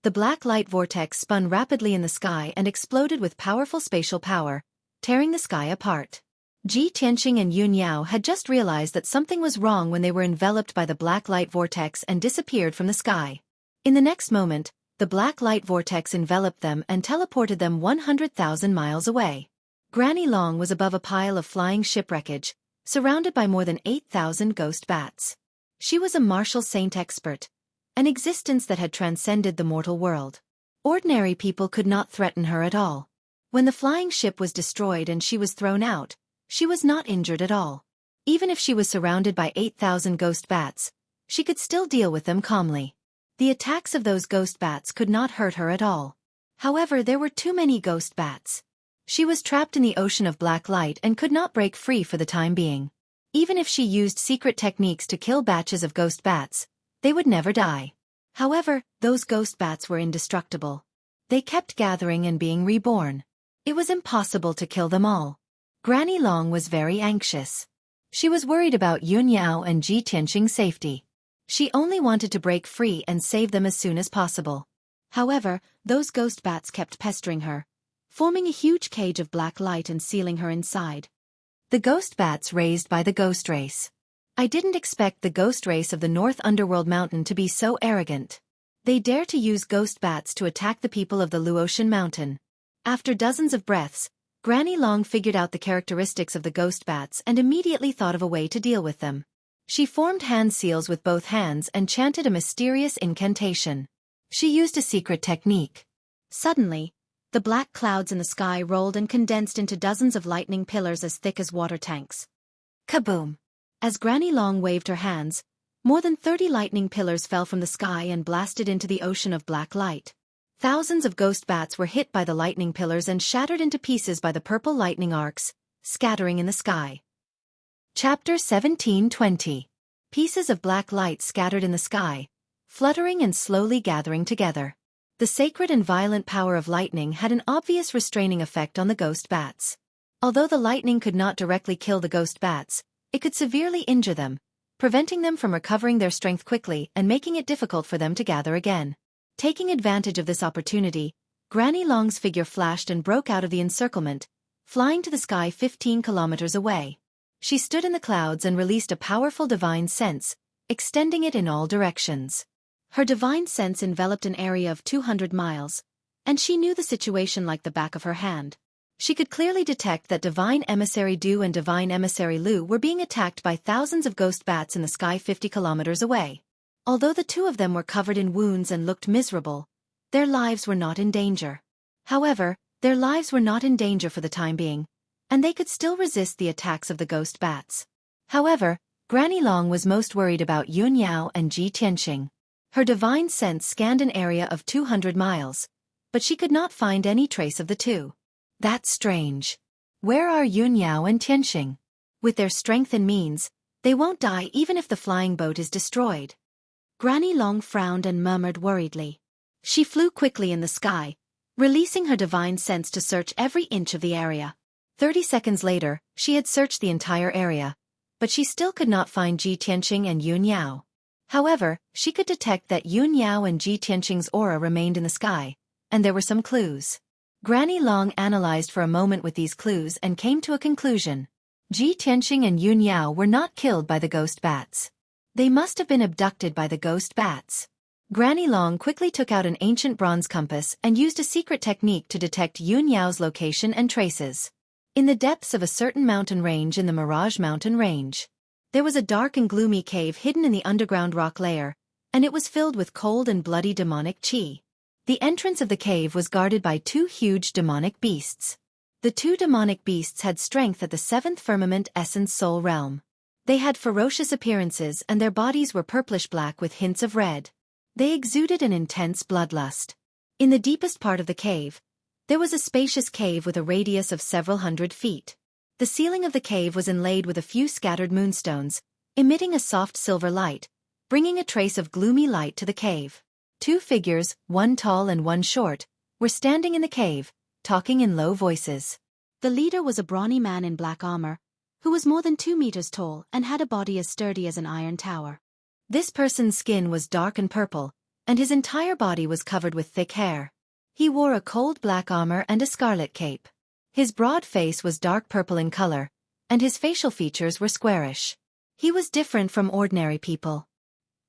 The black light vortex spun rapidly in the sky and exploded with powerful spatial power, tearing the sky apart. Ji Tianxing and Yun Yao had just realized that something was wrong when they were enveloped by the black light vortex and disappeared from the sky. In the next moment, the black light vortex enveloped them and teleported them 100,000 miles away. Granny Long was above a pile of flying shipwreckage, surrounded by more than 8,000 ghost bats. She was a martial saint expert, an existence that had transcended the mortal world. Ordinary people could not threaten her at all. When the flying ship was destroyed and she was thrown out, she was not injured at all. Even if she was surrounded by 8,000 ghost bats, she could still deal with them calmly. The attacks of those ghost bats could not hurt her at all. However, there were too many ghost bats. She was trapped in the ocean of black light and could not break free for the time being. Even if she used secret techniques to kill batches of ghost bats, they would never die. However, those ghost bats were indestructible. They kept gathering and being reborn. It was impossible to kill them all. Granny Long was very anxious. She was worried about Yun Yao and Ji Tianxing's safety. She only wanted to break free and save them as soon as possible. However, those ghost bats kept pestering her, forming a huge cage of black light and sealing her inside. The ghost bats raised by the ghost race. I didn't expect the ghost race of the North Underworld Mountain to be so arrogant. They dare to use ghost bats to attack the people of the Luotian Mountain. After dozens of breaths, Granny Long figured out the characteristics of the ghost bats and immediately thought of a way to deal with them. She formed hand seals with both hands and chanted a mysterious incantation. She used a secret technique. Suddenly, the black clouds in the sky rolled and condensed into dozens of lightning pillars as thick as water tanks. Kaboom! As Granny Long waved her hands, more than 30 lightning pillars fell from the sky and blasted into the ocean of black light. Thousands of ghost bats were hit by the lightning pillars and shattered into pieces by the purple lightning arcs, scattering in the sky. Chapter 1720. Pieces of black light scattered in the sky, fluttering and slowly gathering together. The sacred and violent power of lightning had an obvious restraining effect on the ghost bats. Although the lightning could not directly kill the ghost bats, it could severely injure them, preventing them from recovering their strength quickly and making it difficult for them to gather again. Taking advantage of this opportunity, Granny Long's figure flashed and broke out of the encirclement, flying to the sky 15 kilometers away. She stood in the clouds and released a powerful divine sense, extending it in all directions. Her divine sense enveloped an area of 200 miles, and she knew the situation like the back of her hand. She could clearly detect that Divine Emissary Du and Divine Emissary Lu were being attacked by thousands of ghost bats in the sky 50 kilometers away. Although the two of them were covered in wounds and looked miserable, their lives were not in danger. However, their lives were not in danger for the time being, and they could still resist the attacks of the ghost bats. However, Granny Long was most worried about Yun Yao and Ji Tianqing. Her divine sense scanned an area of 200 miles, but she could not find any trace of the two. That's strange. Where are Yun Yao and Tianqing? With their strength and means, they won't die even if the flying boat is destroyed. Granny Long frowned and murmured worriedly. She flew quickly in the sky, releasing her divine sense to search every inch of the area. 30 seconds later, she had searched the entire area, but she still could not find Ji Tianqing and Yun Yao. However, she could detect that Yun Yao and Ji Tianqing's aura remained in the sky, and there were some clues. Granny Long analyzed for a moment with these clues and came to a conclusion. Ji Tianqing and Yun Yao were not killed by the ghost bats. They must have been abducted by the ghost bats. Granny Long quickly took out an ancient bronze compass and used a secret technique to detect Yun Yao's location and traces. In the depths of a certain mountain range in the Mirage Mountain Range, there was a dark and gloomy cave hidden in the underground rock layer, and it was filled with cold and bloody demonic qi. The entrance of the cave was guarded by two huge demonic beasts. The two demonic beasts had strength at the seventh firmament essence soul realm. They had ferocious appearances and their bodies were purplish-black with hints of red. They exuded an intense bloodlust. In the deepest part of the cave, there was a spacious cave with a radius of several hundred feet. The ceiling of the cave was inlaid with a few scattered moonstones, emitting a soft silver light, bringing a trace of gloomy light to the cave. Two figures, one tall and one short, were standing in the cave, talking in low voices. The leader was a brawny man in black armor, who was more than 2 meters tall and had a body as sturdy as an iron tower. This person's skin was dark and purple, and his entire body was covered with thick hair. He wore a cold black armor and a scarlet cape. His broad face was dark purple in color, and his facial features were squarish. He was different from ordinary people.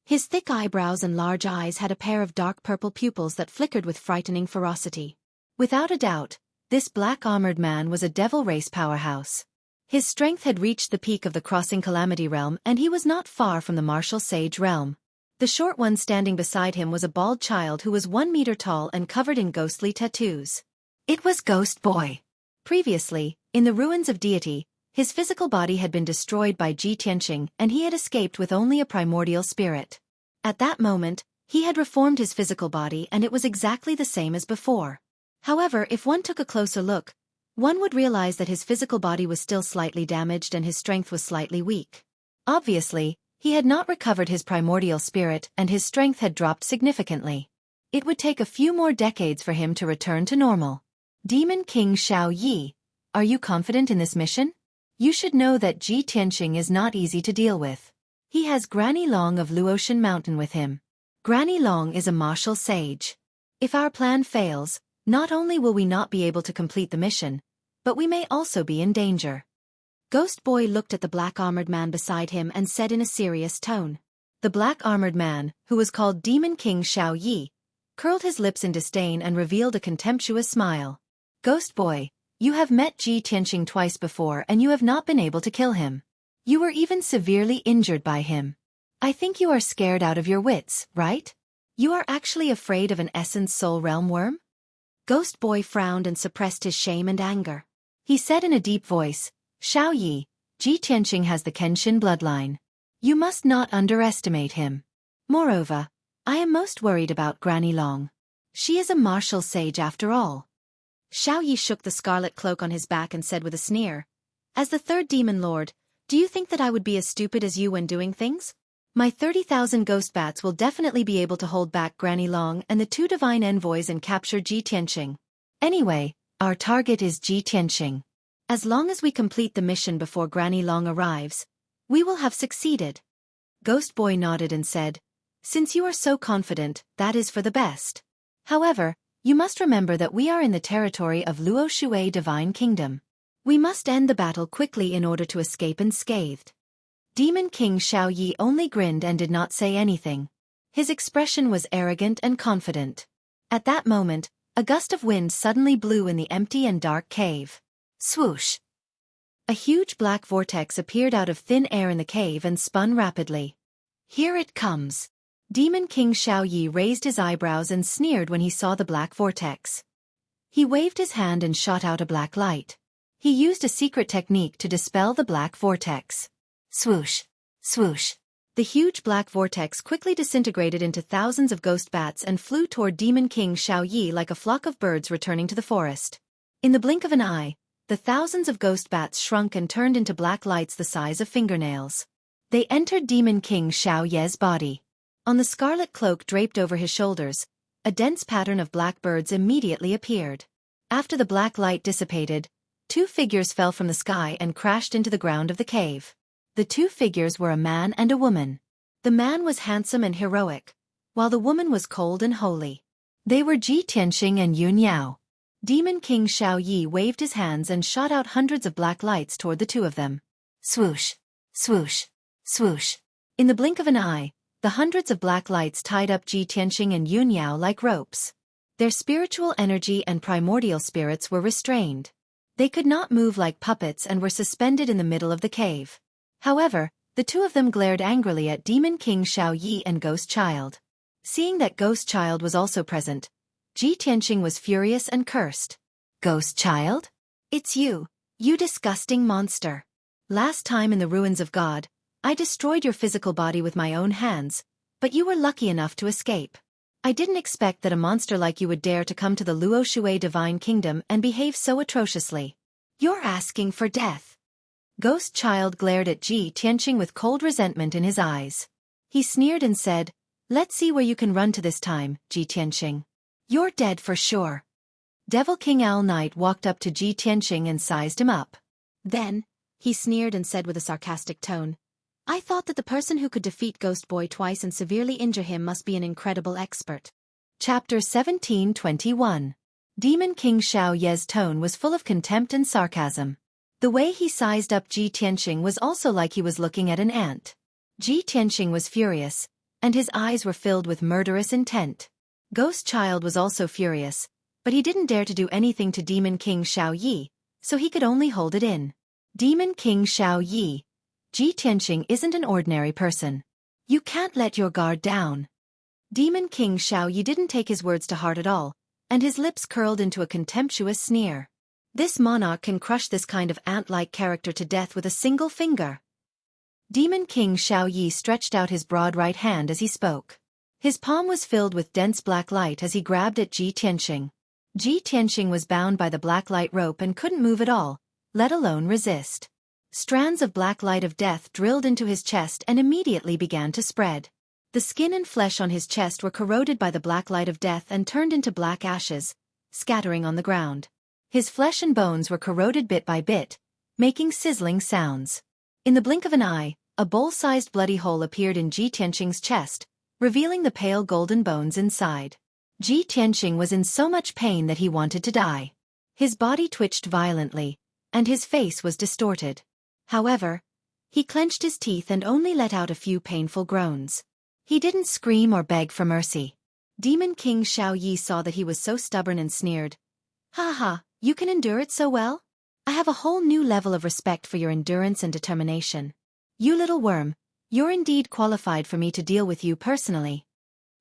His thick eyebrows and large eyes had a pair of dark purple pupils that flickered with frightening ferocity. Without a doubt, this black-armored man was a devil race powerhouse. His strength had reached the peak of the Crossing Calamity realm and he was not far from the Martial Sage realm. The short one standing beside him was a bald child who was 1 meter tall and covered in ghostly tattoos. It was Ghost Boy. Previously, in the ruins of Deity, his physical body had been destroyed by Ji Tianqing and he had escaped with only a primordial spirit. At that moment, he had reformed his physical body and it was exactly the same as before. However, if one took a closer look, one would realize that his physical body was still slightly damaged and his strength was slightly weak. Obviously, he had not recovered his primordial spirit and his strength had dropped significantly. It would take a few more decades for him to return to normal. Demon King Xueqi, are you confident in this mission? You should know that Ji Tianqing is not easy to deal with. He has Granny Long of Luotian Mountain with him. Granny Long is a martial sage. If our plan fails, not only will we not be able to complete the mission, but we may also be in danger. Ghost Boy looked at the black-armored man beside him and said in a serious tone. The black-armored man, who was called Demon King Xueqi, curled his lips in disdain and revealed a contemptuous smile. Ghost Boy, you have met Ji Tianqing twice before and you have not been able to kill him. You were even severely injured by him. I think you are scared out of your wits, right? You are actually afraid of an Essence Soul Realm worm? Ghost Boy frowned and suppressed his shame and anger. He said in a deep voice, Xueqi, Ji Tianqing has the Kenshin bloodline. You must not underestimate him. Moreover, I am most worried about Granny Long. She is a martial sage after all. Xueqi shook the scarlet cloak on his back and said with a sneer, as the third demon lord, do you think that I would be as stupid as you when doing things? My 30,000 ghost bats will definitely be able to hold back Granny Long and the 2 divine envoys and capture Ji Tianqing. Anyway, our target is Ji Tianqing. As long as we complete the mission before Granny Long arrives, we will have succeeded. Ghost Boy nodded and said, since you are so confident, that is for the best. However, you must remember that we are in the territory of Luo Shui Divine Kingdom. We must end the battle quickly in order to escape unscathed. Demon King Xueqi only grinned and did not say anything. His expression was arrogant and confident. At that moment, a gust of wind suddenly blew in the empty and dark cave. Swoosh! A huge black vortex appeared out of thin air in the cave and spun rapidly. Here it comes. Demon King Xueqi raised his eyebrows and sneered when he saw the black vortex. He waved his hand and shot out a black light. He used a secret technique to dispel the black vortex. Swoosh! Swoosh! The huge black vortex quickly disintegrated into thousands of ghost bats and flew toward Demon King Xueqi like a flock of birds returning to the forest. In the blink of an eye, the thousands of ghost bats shrunk and turned into black lights the size of fingernails. They entered Demon King Xueqi's body. On the scarlet cloak draped over his shoulders, a dense pattern of black birds immediately appeared. After the black light dissipated, 2 figures fell from the sky and crashed into the ground of the cave. The 2 figures were a man and a woman. The man was handsome and heroic, while the woman was cold and holy. They were Ji Tianqing and Yun Yao. Demon King Xueqi waved his hands and shot out hundreds of black lights toward the 2 of them. Swoosh! Swoosh! Swoosh! In the blink of an eye, the hundreds of black lights tied up Ji Tianqing and Yun Yao like ropes. Their spiritual energy and primordial spirits were restrained. They could not move like puppets and were suspended in the middle of the cave. However, the 2 of them glared angrily at Demon King Xueqi and Ghost Child. Seeing that Ghost Child was also present, Ji Tianqing was furious and cursed. Ghost Child? It's you, you disgusting monster. Last time in the ruins of God, I destroyed your physical body with my own hands, but you were lucky enough to escape. I didn't expect that a monster like you would dare to come to the Luo Shui Divine Kingdom and behave so atrociously. You're asking for death. Ghost Child glared at Ji Tianqing with cold resentment in his eyes. He sneered and said, let's see where you can run to this time, Ji Tianqing. You're dead for sure. Devil King Owl Knight walked up to Ji Tianqing and sized him up. Then, he sneered and said with a sarcastic tone, I thought that the person who could defeat Ghost Boy twice and severely injure him must be an incredible expert. Chapter 1721. Demon King Xueqi's tone was full of contempt and sarcasm. The way he sized up Ji Tianqing was also like he was looking at an ant. Ji Tianqing was furious, and his eyes were filled with murderous intent. Ghost Child was also furious, but he didn't dare to do anything to Demon King Xueqi, so he could only hold it in. Demon King Xueqi, Ji Tianqing isn't an ordinary person. You can't let your guard down. Demon King Xueqi didn't take his words to heart at all, and his lips curled into a contemptuous sneer. This monarch can crush this kind of ant-like character to death with a single finger. Demon King Xueqi stretched out his broad right hand as he spoke. His palm was filled with dense black light as he grabbed at Ji Tianqing. Ji Tianqing was bound by the black light rope and couldn't move at all, let alone resist. Strands of black light of death drilled into his chest and immediately began to spread. The skin and flesh on his chest were corroded by the black light of death and turned into black ashes, scattering on the ground. His flesh and bones were corroded bit by bit, making sizzling sounds. In the blink of an eye, a bowl-sized bloody hole appeared in Ji Tianqing's chest, revealing the pale golden bones inside. Ji Tianqing was in so much pain that he wanted to die. His body twitched violently, and his face was distorted. However, he clenched his teeth and only let out a few painful groans. He didn't scream or beg for mercy. Demon King Xueqi saw that he was so stubborn and sneered. Ha ha, you can endure it so well? I have a whole new level of respect for your endurance and determination. You little worm, you're indeed qualified for me to deal with you personally.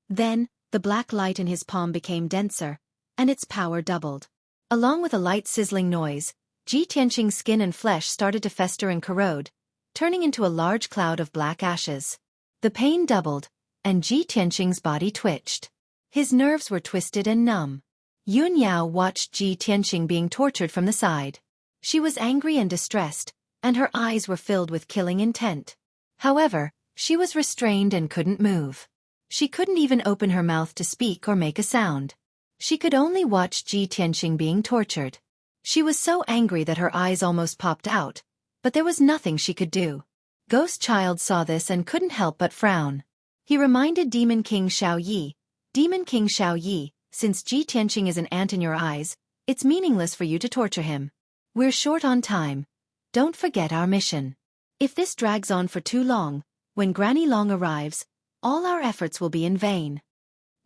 Then, the black light in his palm became denser, and its power doubled. Along with a light sizzling noise, Ji Tianqing's skin and flesh started to fester and corrode, turning into a large cloud of black ashes. The pain doubled, and Ji Tianqing's body twitched. His nerves were twisted and numb. Yun Yao watched Ji Tianqing being tortured from the side. She was angry and distressed, and her eyes were filled with killing intent. However, She was restrained and couldn't move. She couldn't even open her mouth to speak or make a sound. She could only watch Ji Tianqing being tortured. She was so angry that her eyes almost popped out, but there was nothing she could do. Ghost Child saw this and couldn't help but frown. He reminded Demon King Xueqi, Demon King Xueqi, since Ji Tianqing is an ant in your eyes, it's meaningless for you to torture him. We're short on time. Don't forget our mission. If this drags on for too long, when Granny Long arrives, all our efforts will be in vain.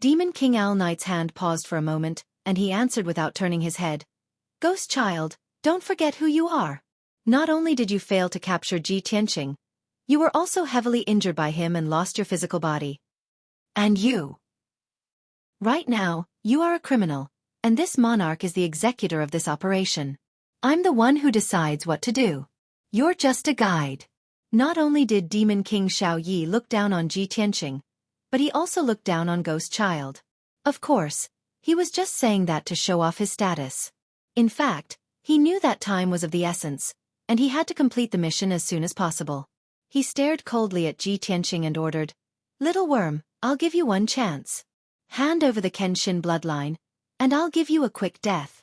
Demon King Owl Knight's hand paused for a moment, and he answered without turning his head. Ghost Child, don't forget who you are. Not only did you fail to capture Ji Tianqing, you were also heavily injured by him and lost your physical body. And you. Right now, you are a criminal, and this monarch is the executor of this operation. I'm the one who decides what to do. You're just a guide. Not only did Demon King Xueqi look down on Ji Tianqing, but he also looked down on Ghost Child. Of course, he was just saying that to show off his status. In fact, he knew that time was of the essence, and he had to complete the mission as soon as possible. He stared coldly at Ji Tianqing and ordered, Little worm, I'll give you one chance. Hand over the Kenshin bloodline, and I'll give you a quick death.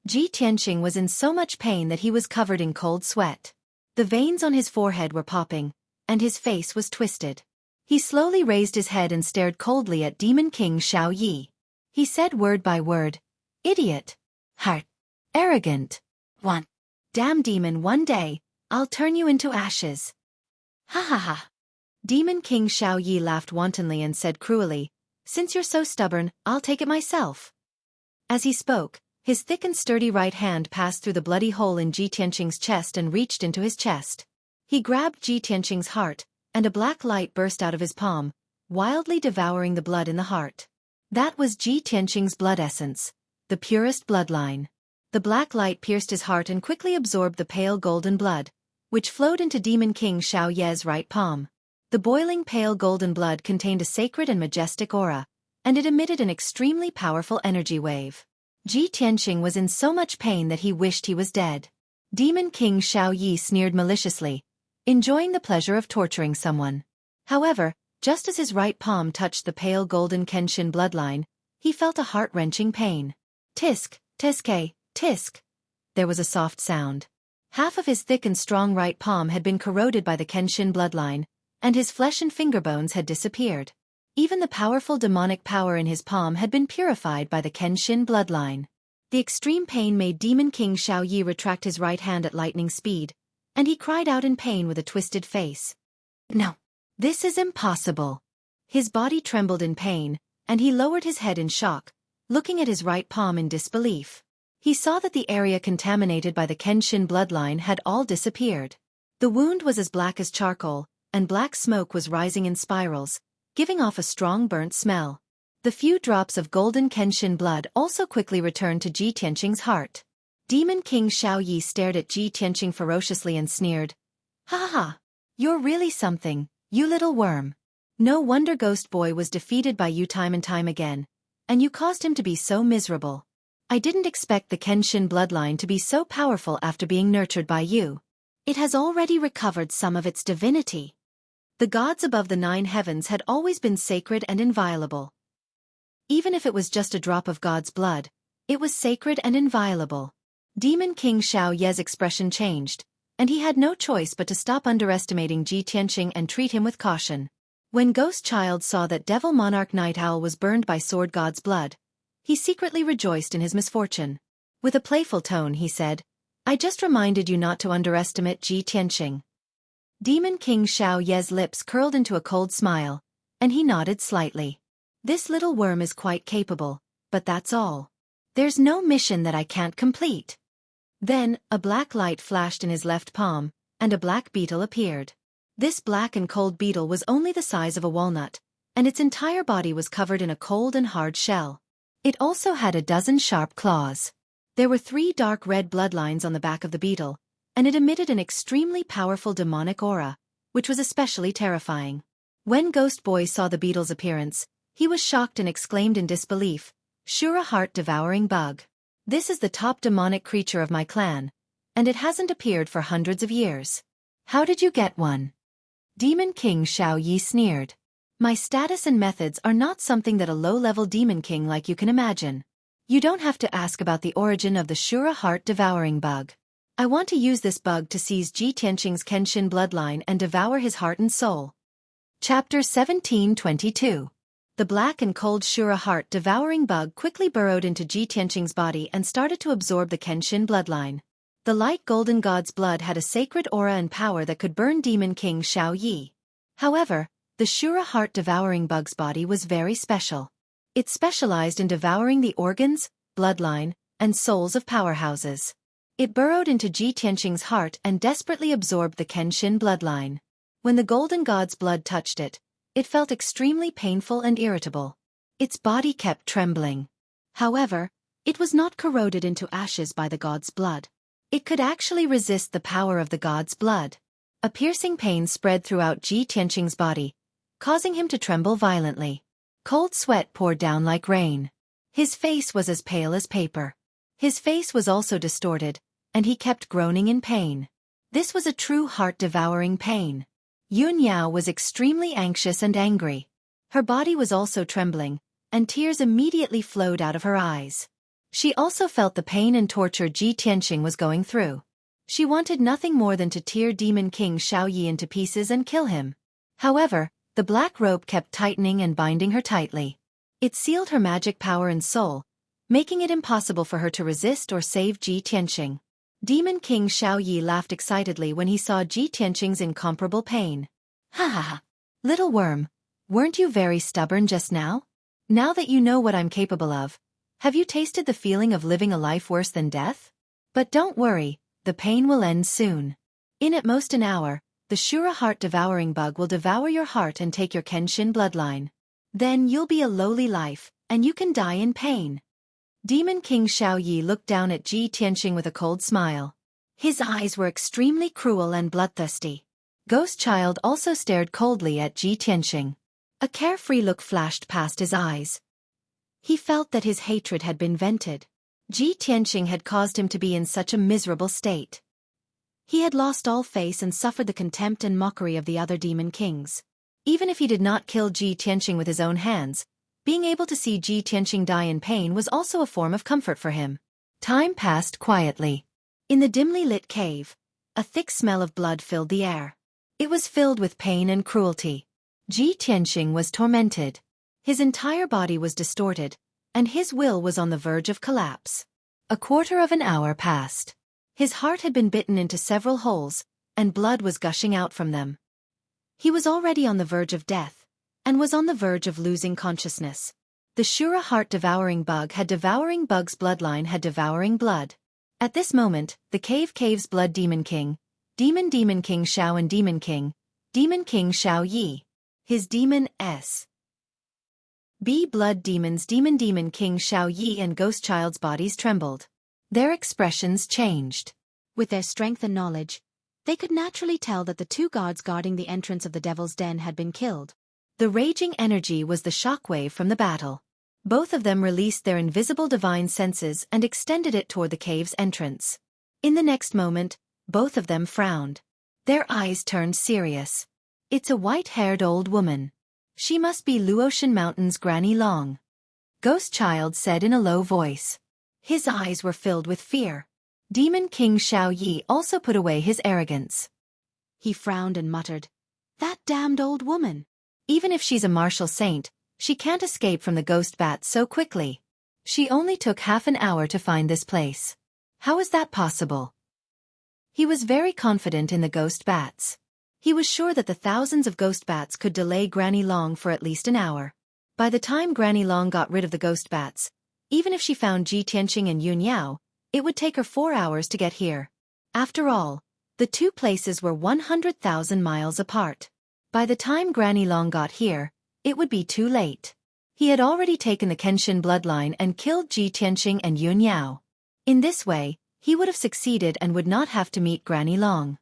Ji Tianqing was in so much pain that he was covered in cold sweat. The veins on his forehead were popping, and his face was twisted. He slowly raised his head and stared coldly at Demon King Xueqi. He said word by word, Idiot. Heart. Arrogant. One. Damn demon, one day, I'll turn you into ashes. Ha ha ha. Demon King Xueqi laughed wantonly and said cruelly, Since you're so stubborn, I'll take it myself. As he spoke, his thick and sturdy right hand passed through the bloody hole in Ji Tianqing's chest and reached into his chest. He grabbed Ji Tianqing's heart, and a black light burst out of his palm, wildly devouring the blood in the heart. That was Ji Tianqing's blood essence, the purest bloodline. The black light pierced his heart and quickly absorbed the pale golden blood, which flowed into Demon King Xueqi's right palm. The boiling pale golden blood contained a sacred and majestic aura, and it emitted an extremely powerful energy wave. Ji Tianqing was in so much pain that he wished he was dead. Demon King Xueqi sneered maliciously, enjoying the pleasure of torturing someone. However, just as his right palm touched the pale golden Kenshin bloodline, he felt a heart-wrenching pain. Tisk, tiske, tisk. There was a soft sound. Half of his thick and strong right palm had been corroded by the Kenshin bloodline, and his flesh and finger bones had disappeared. Even the powerful demonic power in his palm had been purified by the Kenshin bloodline. The extreme pain made Demon King Xueqi retract his right hand at lightning speed, and he cried out in pain with a twisted face. No. This is impossible. His body trembled in pain, and he lowered his head in shock, looking at his right palm in disbelief. He saw that the area contaminated by the Kenshin bloodline had all disappeared. The wound was as black as charcoal, and black smoke was rising in spirals, giving off a strong burnt smell. The few drops of golden Kenshin blood also quickly returned to Ji Tianqing's heart. Demon King Xueqi stared at Ji Tianqing ferociously and sneered. Ha ha ha! You're really something, you little worm. No wonder Ghost Boy was defeated by you time and time again, and you caused him to be so miserable. I didn't expect the Kenshin bloodline to be so powerful after being nurtured by you. It has already recovered some of its divinity. The gods above the 9 heavens had always been sacred and inviolable. Even if it was just a drop of God's blood, it was sacred and inviolable. Demon King Xueqi's expression changed, and he had no choice but to stop underestimating Ji Tianqing and treat him with caution. When Ghost Child saw that Devil Monarch Night Owl was burned by Sword God's blood, he secretly rejoiced in his misfortune. With a playful tone he said, I just reminded you not to underestimate Ji Tianqing. Demon King Xueqi's lips curled into a cold smile, and he nodded slightly. This little worm is quite capable, but that's all. There's no mission that I can't complete. Then, a black light flashed in his left palm, and a black beetle appeared. This black and cold beetle was only the size of a walnut, and its entire body was covered in a cold and hard shell. It also had a dozen sharp claws. There were 3 dark red bloodlines on the back of the beetle, and it emitted an extremely powerful demonic aura, which was especially terrifying. When Ghost Boy saw the beetle's appearance, he was shocked and exclaimed in disbelief, Sure, a heart-devouring bug. This is the top demonic creature of my clan, and it hasn't appeared for hundreds of years. How did you get one? Demon King Xueqi sneered. My status and methods are not something that a low-level demon king like you can imagine. You don't have to ask about the origin of the Shura heart-devouring bug. I want to use this bug to seize Ji Tianqing's Kenshin bloodline and devour his heart and soul. Chapter 1722. The black and cold Shura heart-devouring bug quickly burrowed into Ji Tianqing's body and started to absorb the Kenshin bloodline. The light golden god's blood had a sacred aura and power that could burn Demon King Xueqi. However, the Shura heart-devouring bug's body was very special. It specialized in devouring the organs, bloodline, and souls of powerhouses. It burrowed into Ji Tianqing's heart and desperately absorbed the Kenshin bloodline. When the golden god's blood touched it, it felt extremely painful and irritable. Its body kept trembling. However, it was not corroded into ashes by the god's blood. It could actually resist the power of the god's blood. A piercing pain spread throughout Ji Tianqing's body, causing him to tremble violently. Cold sweat poured down like rain. His face was as pale as paper. His face was also distorted, and he kept groaning in pain. This was a true heart-devouring pain. Yun Yao was extremely anxious and angry. Her body was also trembling, and tears immediately flowed out of her eyes. She also felt the pain and torture Ji Tianqing was going through. She wanted nothing more than to tear Demon King Xueqi into pieces and kill him. However, the black rope kept tightening and binding her tightly. It sealed her magic power and soul, making it impossible for her to resist or save Ji Tianqing. Demon King Xueqi laughed excitedly when he saw Ji Tianqing's incomparable pain. Ha ha ha! Little worm, weren't you very stubborn just now? Now that you know what I'm capable of, have you tasted the feeling of living a life worse than death? But don't worry, the pain will end soon. In at most an hour, the Shura heart-devouring bug will devour your heart and take your Kenshin bloodline. Then you'll be a lowly life, and you can die in pain. Demon King Xueqi looked down at Ji Tianqing with a cold smile. His eyes were extremely cruel and bloodthirsty. Ghost Child also stared coldly at Ji Tianqing. A carefree look flashed past his eyes. He felt that his hatred had been vented. Ji Tianqing had caused him to be in such a miserable state. He had lost all face and suffered the contempt and mockery of the other demon kings. Even if he did not kill Ji Tianqing with his own hands, being able to see Ji Tianqing die in pain was also a form of comfort for him. Time passed quietly. In the dimly lit cave, a thick smell of blood filled the air. It was filled with pain and cruelty. Ji Tianqing was tormented. His entire body was distorted, and his will was on the verge of collapse. A quarter of an hour passed. His heart had been bitten into several holes, and blood was gushing out from them. He was already on the verge of death, and was on the verge of losing consciousness. The Shura heart-devouring bug had devouring bug's bloodline had devouring blood. At this moment, the cave's blood Demon King Xiao and Demon King Xueqi. His Demon S. B blood demons Demon King Xueqi and Ghost Child's bodies trembled. Their expressions changed. With their strength and knowledge, they could naturally tell that the two guards guarding the entrance of the Devil's Den had been killed. The raging energy was the shockwave from the battle. Both of them released their invisible divine senses and extended it toward the cave's entrance. In the next moment, both of them frowned. Their eyes turned serious. It's a white-haired old woman. She must be Luotian Mountain's Granny Long. Ghost Child said in a low voice. His eyes were filled with fear. Demon King Xueqi also put away his arrogance. He frowned and muttered, "That damned old woman. Even if she's a martial saint, she can't escape from the ghost bats so quickly. She only took half an hour to find this place. How is that possible?" He was very confident in the ghost bats. He was sure that the thousands of ghost bats could delay Granny Long for at least an hour. By the time Granny Long got rid of the ghost bats, even if she found Ji Tianqing and Yun Yao, it would take her 4 hours to get here. After all, the two places were 100,000 miles apart. By the time Granny Long got here, it would be too late. He had already taken the Kenshin bloodline and killed Ji Tianqing and Yun Yao. In this way, he would have succeeded and would not have to meet Granny Long.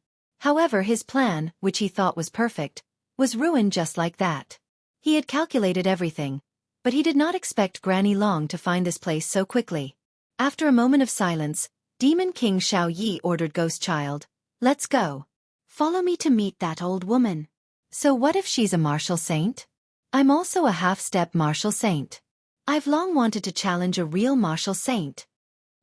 However, his plan, which he thought was perfect, was ruined just like that. He had calculated everything, but he did not expect Granny Long to find this place so quickly. After a moment of silence, Demon King Xueqi ordered Ghost Child, "Let's go. Follow me to meet that old woman." So what if she's a martial saint? I'm also a half-step martial saint. I've long wanted to challenge a real martial saint.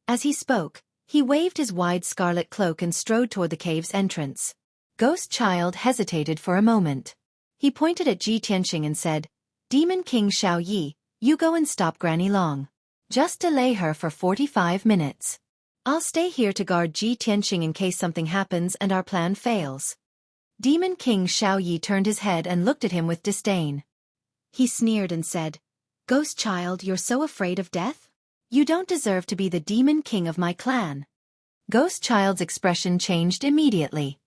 As he spoke, he waved his wide scarlet cloak and strode toward the cave's entrance. Ghost Child hesitated for a moment. He pointed at Ji Tianxing and said, Demon King Xueqi, you go and stop Granny Long. Just delay her for 45 minutes. I'll stay here to guard Ji Tianxing in case something happens and our plan fails. Demon King Xueqi turned his head and looked at him with disdain. He sneered and said, Ghost Child, you're so afraid of death? You don't deserve to be the Demon King of my clan. Ghost Child's expression changed immediately.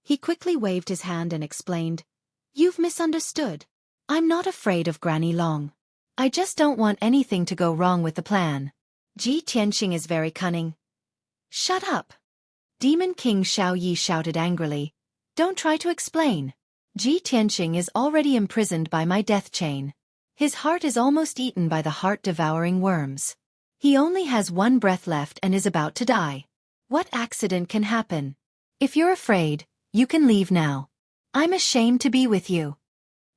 He quickly waved his hand and explained, You've misunderstood. I'm not afraid of Granny Long. I just don't want anything to go wrong with the plan. Ji Tianxing is very cunning. Shut up! Demon King Xueqi shouted angrily. Don't try to explain. Ji Tianxing is already imprisoned by my death chain. His heart is almost eaten by the heart-devouring worms. He only has one breath left and is about to die. What accident can happen? If you're afraid, you can leave now. I'm ashamed to be with you.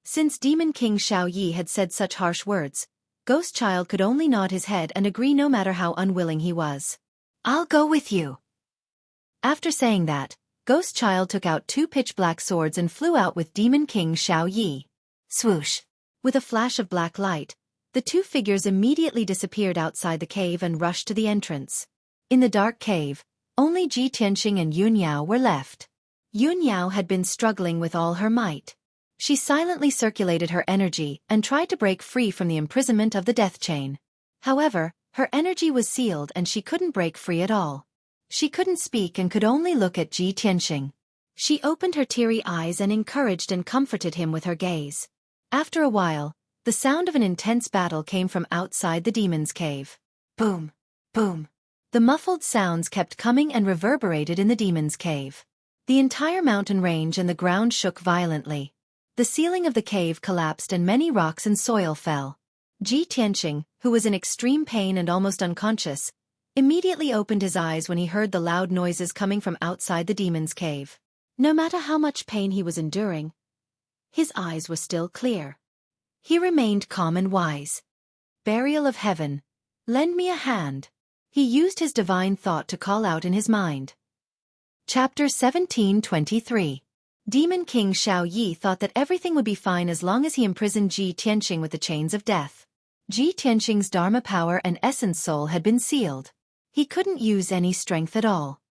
Since Demon King Xueqi had said such harsh words, Ghost Child could only nod his head and agree no matter how unwilling he was. I'll go with you. After saying that, Ghost Child took out 2 pitch-black swords and flew out with Demon King Xueqi. Swoosh! With a flash of black light, the 2 figures immediately disappeared outside the cave and rushed to the entrance. In the dark cave, only Ji Tianxing and Yun Yao were left. Yun Yao had been struggling with all her might. She silently circulated her energy and tried to break free from the imprisonment of the death chain. However, her energy was sealed and she couldn't break free at all. She couldn't speak and could only look at Ji Tianxing. She opened her teary eyes and encouraged and comforted him with her gaze. After a while, the sound of an intense battle came from outside the demon's cave. Boom! Boom! The muffled sounds kept coming and reverberated in the demon's cave. The entire mountain range and the ground shook violently. The ceiling of the cave collapsed and many rocks and soil fell. Ji Tianxing, who was in extreme pain and almost unconscious, immediately opened his eyes when he heard the loud noises coming from outside the demon's cave. No matter how much pain he was enduring, his eyes were still clear. He remained calm and wise. Burial of Heaven, lend me a hand. He used his divine thought to call out in his mind. Chapter 1723. Demon King Xueqi thought that everything would be fine as long as he imprisoned Ji Tianxing with the chains of death. Ji Tianxing's Dharma power and essence soul had been sealed. He couldn't use any strength at all.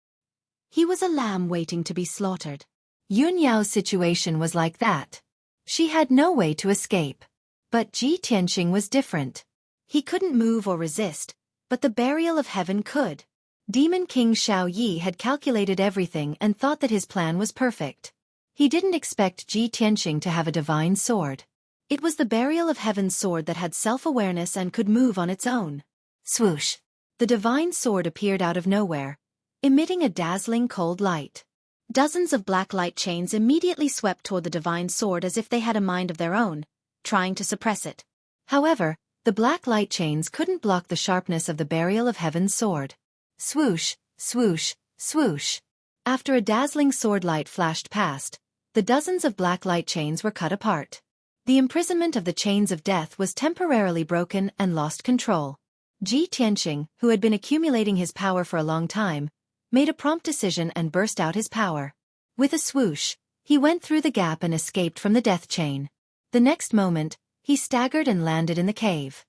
He was a lamb waiting to be slaughtered. Yun Yao's situation was like that. She had no way to escape. But Ji Tianxing was different. He couldn't move or resist, but the burial of heaven could. Demon King Xueqi had calculated everything and thought that his plan was perfect. He didn't expect Ji Tianxing to have a divine sword. It was the burial of heaven's sword that had self-awareness and could move on its own. Swoosh! The divine sword appeared out of nowhere, emitting a dazzling cold light. Dozens of black light chains immediately swept toward the divine sword as if they had a mind of their own, trying to suppress it. However, the black light chains couldn't block the sharpness of the burial of heaven's sword. Swoosh! Swoosh! Swoosh! After a dazzling sword light flashed past, the dozens of black light chains were cut apart. The imprisonment of the chains of death was temporarily broken and lost control. Ji Tianxing, who had been accumulating his power for a long time, made a prompt decision and burst out his power. With a swoosh, he went through the gap and escaped from the death chain. The next moment, he staggered and landed in the cave.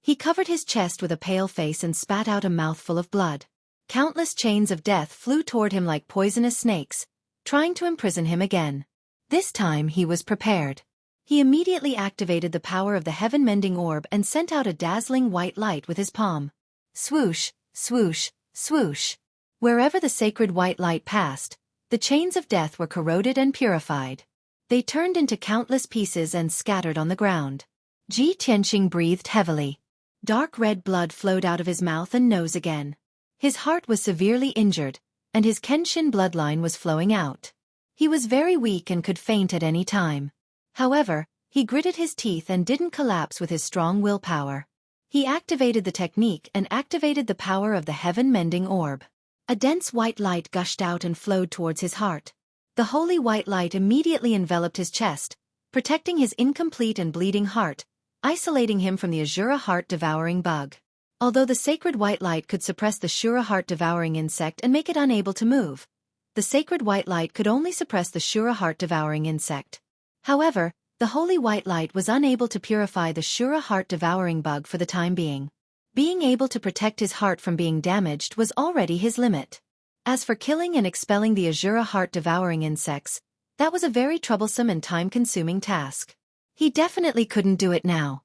He covered his chest with a pale face and spat out a mouthful of blood. Countless chains of death flew toward him like poisonous snakes, trying to imprison him again. This time he was prepared. He immediately activated the power of the heaven-mending orb and sent out a dazzling white light with his palm. Swoosh! Swoosh! Swoosh! Wherever the sacred white light passed, the chains of death were corroded and purified. They turned into countless pieces and scattered on the ground. Ji Tianxing breathed heavily. Dark red blood flowed out of his mouth and nose again. His heart was severely injured, and his Kenshin bloodline was flowing out. He was very weak and could faint at any time. However, he gritted his teeth and didn't collapse with his strong willpower. He activated the technique and activated the power of the heaven-mending orb. A dense white light gushed out and flowed towards his heart. The holy white light immediately enveloped his chest, protecting his incomplete and bleeding heart, isolating him from the Azura heart-devouring bug. Although the sacred white light could suppress the Shura heart-devouring insect and make it unable to move, the sacred white light could only suppress the Shura heart-devouring insect. However, the holy white light was unable to purify the Shura heart-devouring bug for the time being. Being able to protect his heart from being damaged was already his limit. As for killing and expelling the Azura heart-devouring insects, that was a very troublesome and time-consuming task. He definitely couldn't do it now.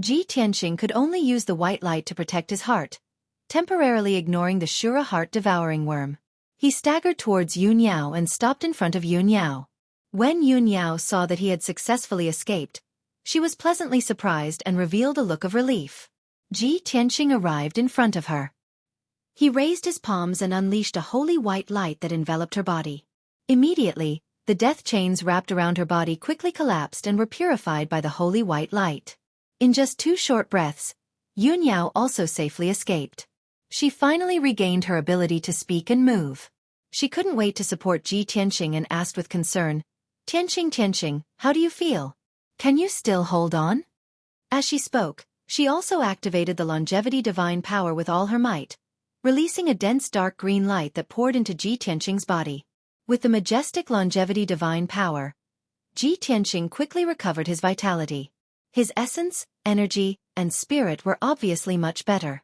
Ji Tianqing could only use the white light to protect his heart, temporarily ignoring the Shura heart-devouring worm. He staggered towards Yun Yao and stopped in front of Yun Yao. When Yun Yao saw that he had successfully escaped, she was pleasantly surprised and revealed a look of relief. Ji Tianqing arrived in front of her. He raised his palms and unleashed a holy white light that enveloped her body. Immediately, the death chains wrapped around her body quickly collapsed and were purified by the holy white light. In just 2 short breaths, Yun Yao also safely escaped. She finally regained her ability to speak and move. She couldn't wait to support Ji Tianqing and asked with concern, Tianqing, how do you feel? Can you still hold on? As she spoke, she also activated the longevity divine power with all her might, releasing a dense dark green light that poured into Ji Tianqing's body. With the majestic longevity divine power, Ji Tianqing quickly recovered his vitality. His essence, energy, and spirit were obviously much better.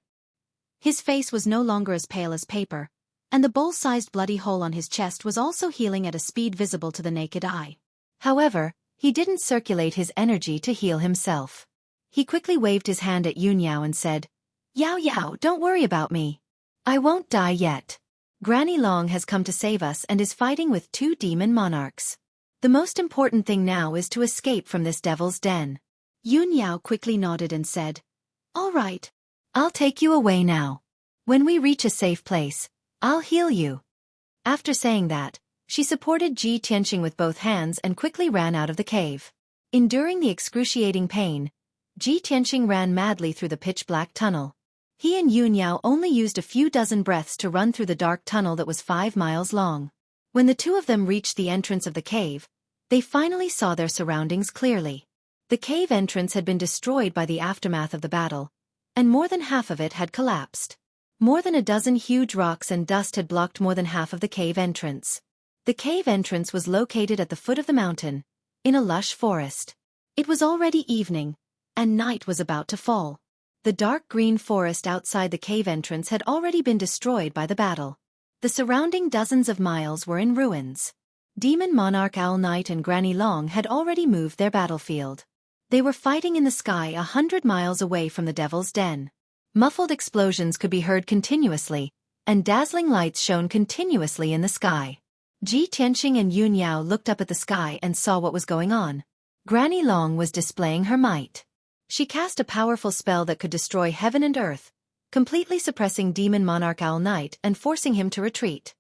His face was no longer as pale as paper, and the bowl-sized bloody hole on his chest was also healing at a speed visible to the naked eye. However, he didn't circulate his energy to heal himself. He quickly waved his hand at Yun Yao and said, Yao, don't worry about me. I won't die yet. Granny Long has come to save us and is fighting with 2 demon monarchs. The most important thing now is to escape from this devil's den. Yun Yao quickly nodded and said, All right. I'll take you away now. When we reach a safe place, I'll heal you. After saying that, she supported Ji Tianqing with both hands and quickly ran out of the cave. Enduring the excruciating pain, Ji Tianqing ran madly through the pitch-black tunnel. He and Yun Yao only used a few dozen breaths to run through the dark tunnel that was 5 miles long. When the 2 of them reached the entrance of the cave, they finally saw their surroundings clearly. The cave entrance had been destroyed by the aftermath of the battle, and more than half of it had collapsed. More than a dozen huge rocks and dust had blocked more than half of the cave entrance. The cave entrance was located at the foot of the mountain, in a lush forest. It was already evening, and night was about to fall. The dark green forest outside the cave entrance had already been destroyed by the battle. The surrounding dozens of miles were in ruins. Demon Monarch Owl Knight and Granny Long had already moved their battlefield. They were fighting in the sky 100 miles away from the Devil's Den. Muffled explosions could be heard continuously, and dazzling lights shone continuously in the sky. Ji Tianqing and Yun Yao looked up at the sky and saw what was going on. Granny Long was displaying her might. She cast a powerful spell that could destroy heaven and earth, completely suppressing Demon Monarch Owl Knight and forcing him to retreat.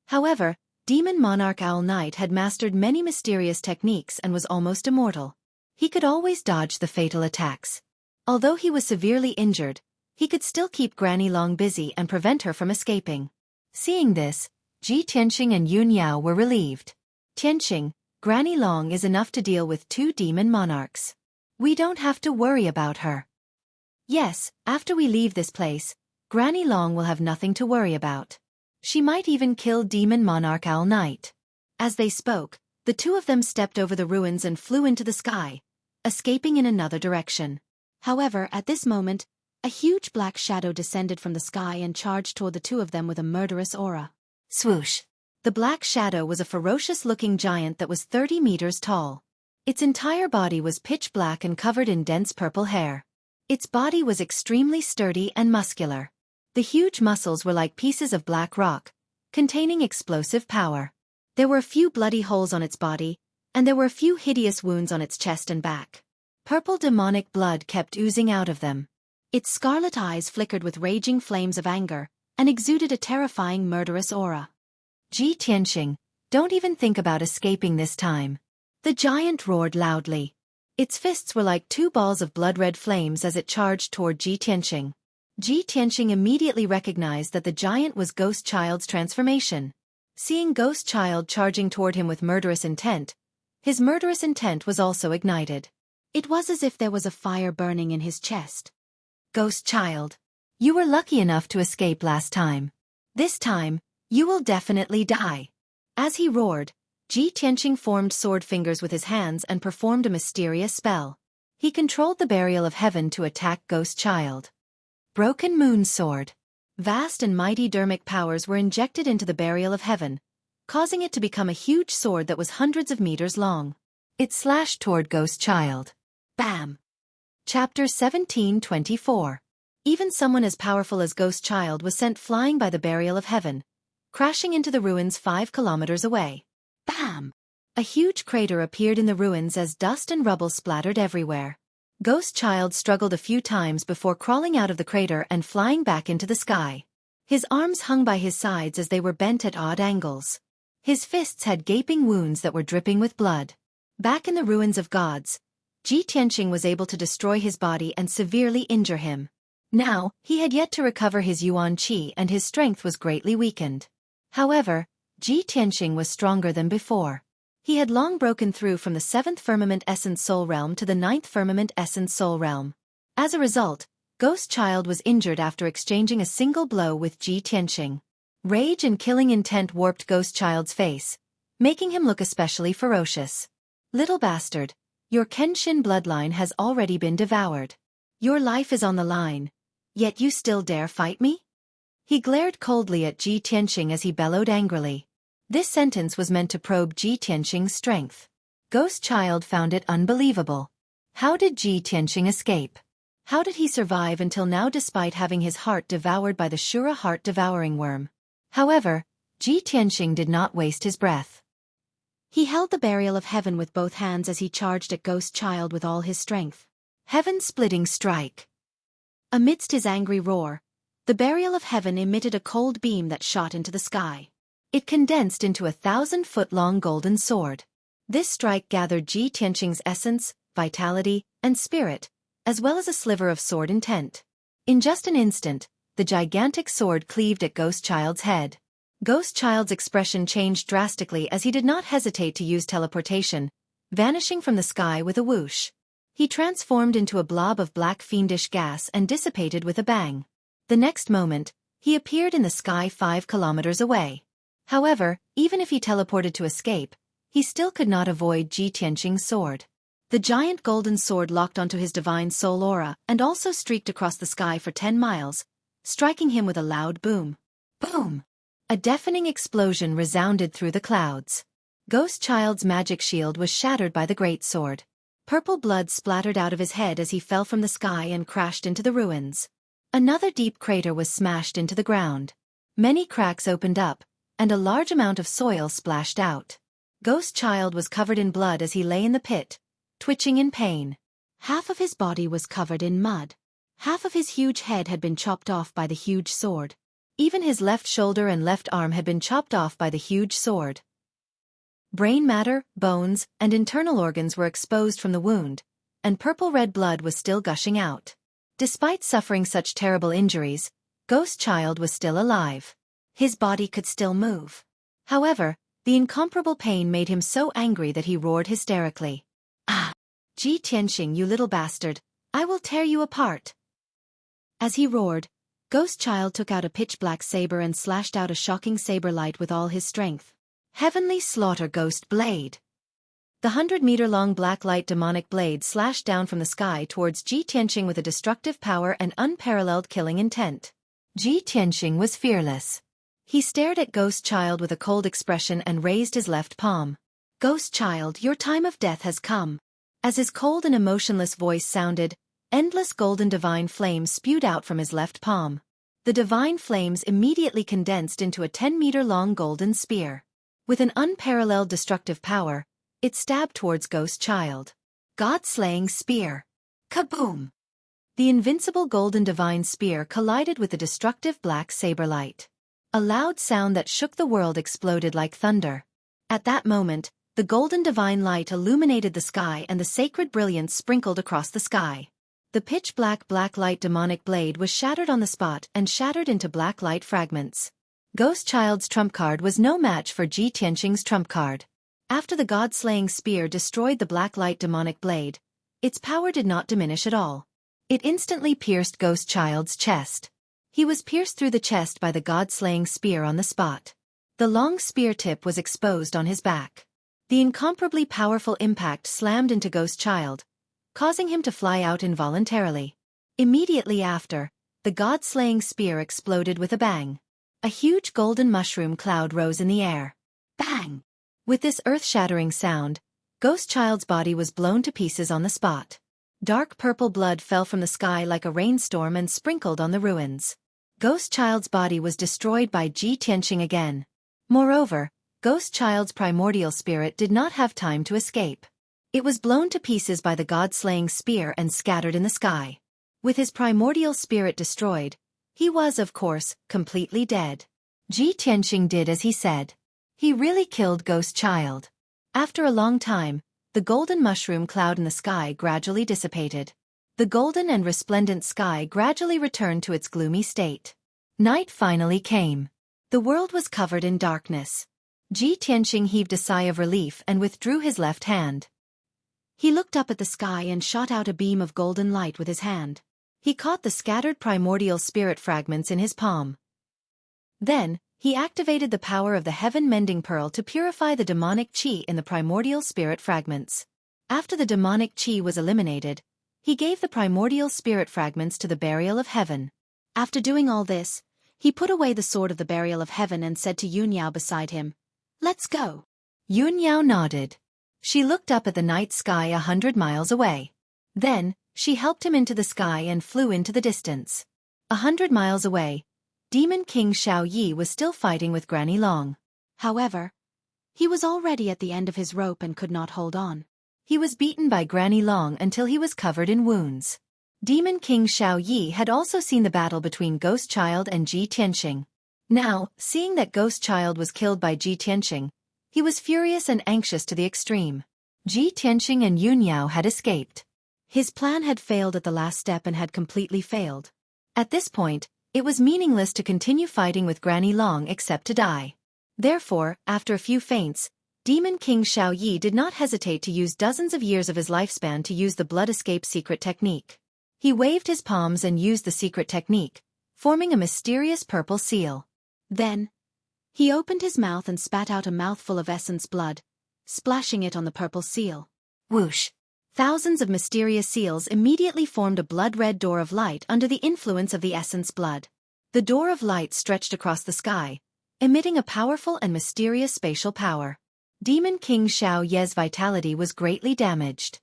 However, Demon Monarch Owl Knight had mastered many mysterious techniques and was almost immortal. He could always dodge the fatal attacks. Although he was severely injured, he could still keep Granny Long busy and prevent her from escaping. Seeing this, Ji Tianqing and Yun Yao were relieved. Tianqing, Granny Long is enough to deal with 2 demon monarchs. We don't have to worry about her. Yes, after we leave this place, Granny Long will have nothing to worry about. She might even kill Demon Monarch Owl Knight. As they spoke, the 2 of them stepped over the ruins and flew into the sky, escaping in another direction. However, at this moment, a huge black shadow descended from the sky and charged toward the 2 of them with a murderous aura. Swoosh! The black shadow was a ferocious-looking giant that was 30 meters tall. Its entire body was pitch black and covered in dense purple hair. Its body was extremely sturdy and muscular. The huge muscles were like pieces of black rock, containing explosive power. There were a few bloody holes on its body, and there were a few hideous wounds on its chest and back. Purple demonic blood kept oozing out of them. Its scarlet eyes flickered with raging flames of anger, and exuded a terrifying murderous aura. Ji Tianqing, don't even think about escaping this time. The giant roared loudly. Its fists were like 2 balls of blood-red flames as it charged toward Ji Tianqing. Ji Tianqing immediately recognized that the giant was Ghost Child's transformation. Seeing Ghost Child charging toward him with murderous intent, his murderous intent was also ignited. It was as if there was a fire burning in his chest. Ghost Child, you were lucky enough to escape last time. This time, you will definitely die. As he roared, Ji Tianqing formed sword fingers with his hands and performed a mysterious spell. He controlled the Burial of Heaven to attack Ghost Child. Broken Moon Sword. Vast and mighty dermic powers were injected into the Burial of Heaven, causing it to become a huge sword that was hundreds of meters long. It slashed toward Ghost Child. Bam! Chapter 1724. Even someone as powerful as Ghost Child was sent flying by the Burial of Heaven, crashing into the ruins 5 kilometers away. Bam! A huge crater appeared in the ruins as dust and rubble splattered everywhere. Ghost Child struggled a few times before crawling out of the crater and flying back into the sky. His arms hung by his sides as they were bent at odd angles. His fists had gaping wounds that were dripping with blood. Back in the ruins of gods, Ji Tianqing was able to destroy his body and severely injure him. Now, he had yet to recover his yuan qi and his strength was greatly weakened. However, Ji Tianqing was stronger than before. He had long broken through from the 7th Firmament Essence Soul Realm to the 9th Firmament Essence Soul Realm. As a result, Ghost Child was injured after exchanging a single blow with Ji Tianqing. Rage and killing intent warped Ghost Child's face, making him look especially ferocious. Little bastard, your Kenshin bloodline has already been devoured. Your life is on the line, yet you still dare fight me? He glared coldly at Ji Tianqing as he bellowed angrily. This sentence was meant to probe Ji Tianqing's strength. Ghost Child found it unbelievable. How did Ji Tianqing escape? How did he survive until now despite having his heart devoured by the Shura heart-devouring worm? However, Ji Tianqing did not waste his breath. He held the Burial of Heaven with both hands as he charged at Ghost Child with all his strength. Heaven-splitting strike. Amidst his angry roar, the Burial of Heaven emitted a cold beam that shot into the sky. It condensed into a 1,000-foot-long golden sword. This strike gathered Ji Tianqing's essence, vitality, and spirit, as well as a sliver of sword intent. In just an instant, the gigantic sword cleaved at Ghost Child's head. Ghost Child's expression changed drastically as he did not hesitate to use teleportation, vanishing from the sky with a whoosh. He transformed into a blob of black fiendish gas and dissipated with a bang. The next moment, he appeared in the sky 5 kilometers away. However, even if he teleported to escape, he still could not avoid Ji Tianqing's sword. The giant golden sword locked onto his divine soul aura and also streaked across the sky for 10 miles, striking him with a loud boom. Boom! A deafening explosion resounded through the clouds. Ghost Child's magic shield was shattered by the great sword. Purple blood splattered out of his head as he fell from the sky and crashed into the ruins. Another deep crater was smashed into the ground. Many cracks opened up, and a large amount of soil splashed out. Ghost Child was covered in blood as he lay in the pit, twitching in pain. Half of his body was covered in mud. Half of his huge head had been chopped off by the huge sword. Even his left shoulder and left arm had been chopped off by the huge sword. Brain matter, bones, and internal organs were exposed from the wound, and purple-red blood was still gushing out. Despite suffering such terrible injuries, Ghost Child was still alive. His body could still move. However, the incomparable pain made him so angry that he roared hysterically. Ah! Ji Tianqing, you little bastard, I will tear you apart. As he roared, Ghost Child took out a pitch-black saber and slashed out a shocking saber light with all his strength. Heavenly Slaughter Ghost Blade. The 100-meter-long black light demonic blade slashed down from the sky towards Ji Tianqing with a destructive power and unparalleled killing intent. Ji Tianqing was fearless. He stared at Ghost Child with a cold expression and raised his left palm. Ghost Child, your time of death has come. As his cold and emotionless voice sounded, endless golden divine flames spewed out from his left palm. The divine flames immediately condensed into a 10-meter-long golden spear. With an unparalleled destructive power, it stabbed towards Ghost Child. God-slaying spear. Kaboom! The invincible golden divine spear collided with the destructive black saber light. A loud sound that shook the world exploded like thunder. At that moment, the golden divine light illuminated the sky and the sacred brilliance sprinkled across the sky. The pitch-black black light demonic blade was shattered on the spot and shattered into black light fragments. Ghost Child's trump card was no match for Ji Tianqing's trump card. After the god-slaying spear destroyed the black light demonic blade, its power did not diminish at all. It instantly pierced Ghost Child's chest. He was pierced through the chest by the god-slaying spear on the spot. The long spear tip was exposed on his back. The incomparably powerful impact slammed into Ghost Child, causing him to fly out involuntarily. Immediately after, the god-slaying spear exploded with a bang. A huge golden mushroom cloud rose in the air. Bang! With this earth-shattering sound, Ghost Child's body was blown to pieces on the spot. Dark purple blood fell from the sky like a rainstorm and sprinkled on the ruins. Ghost Child's body was destroyed by Ji Tianqing again. Moreover, Ghost Child's primordial spirit did not have time to escape. It was blown to pieces by the god-slaying spear and scattered in the sky. With his primordial spirit destroyed, he was, of course, completely dead. Ji Tianqing did as he said. He really killed Ghost Child. After a long time, the golden mushroom cloud in the sky gradually dissipated. The golden and resplendent sky gradually returned to its gloomy state. Night finally came. The world was covered in darkness. Ji Tianqing heaved a sigh of relief and withdrew his left hand. He looked up at the sky and shot out a beam of golden light with his hand. He caught the scattered primordial spirit fragments in his palm. Then, he activated the power of the heaven-mending pearl to purify the demonic qi in the primordial spirit fragments. After the demonic qi was eliminated, he gave the primordial spirit fragments to the burial of heaven. After doing all this, he put away the sword of the burial of heaven and said to Yunyao beside him, "Let's go." Yunyao nodded. She looked up at the night sky 100 miles away. Then, she helped him into the sky and flew into the distance. 100 miles away, Demon King Xueqi was still fighting with Granny Long. However, he was already at the end of his rope and could not hold on. He was beaten by Granny Long until he was covered in wounds. Demon King Xueqi had also seen the battle between Ghost Child and Ji Tianqing. Now, seeing that Ghost Child was killed by Ji Tianqing, he was furious and anxious to the extreme. Ji Tianqing and Yunyao had escaped. His plan had failed at the last step and had completely failed. At this point, it was meaningless to continue fighting with Granny Long except to die. Therefore, after a few feints, Demon King Xueqi did not hesitate to use dozens of years of his lifespan to use the blood escape secret technique. He waved his palms and used the secret technique, forming a mysterious purple seal. Then, he opened his mouth and spat out a mouthful of essence blood, splashing it on the purple seal. Whoosh! Thousands of mysterious seals immediately formed a blood-red door of light under the influence of the essence blood. The door of light stretched across the sky, emitting a powerful and mysterious spatial power. Demon King Xueqi's vitality was greatly damaged.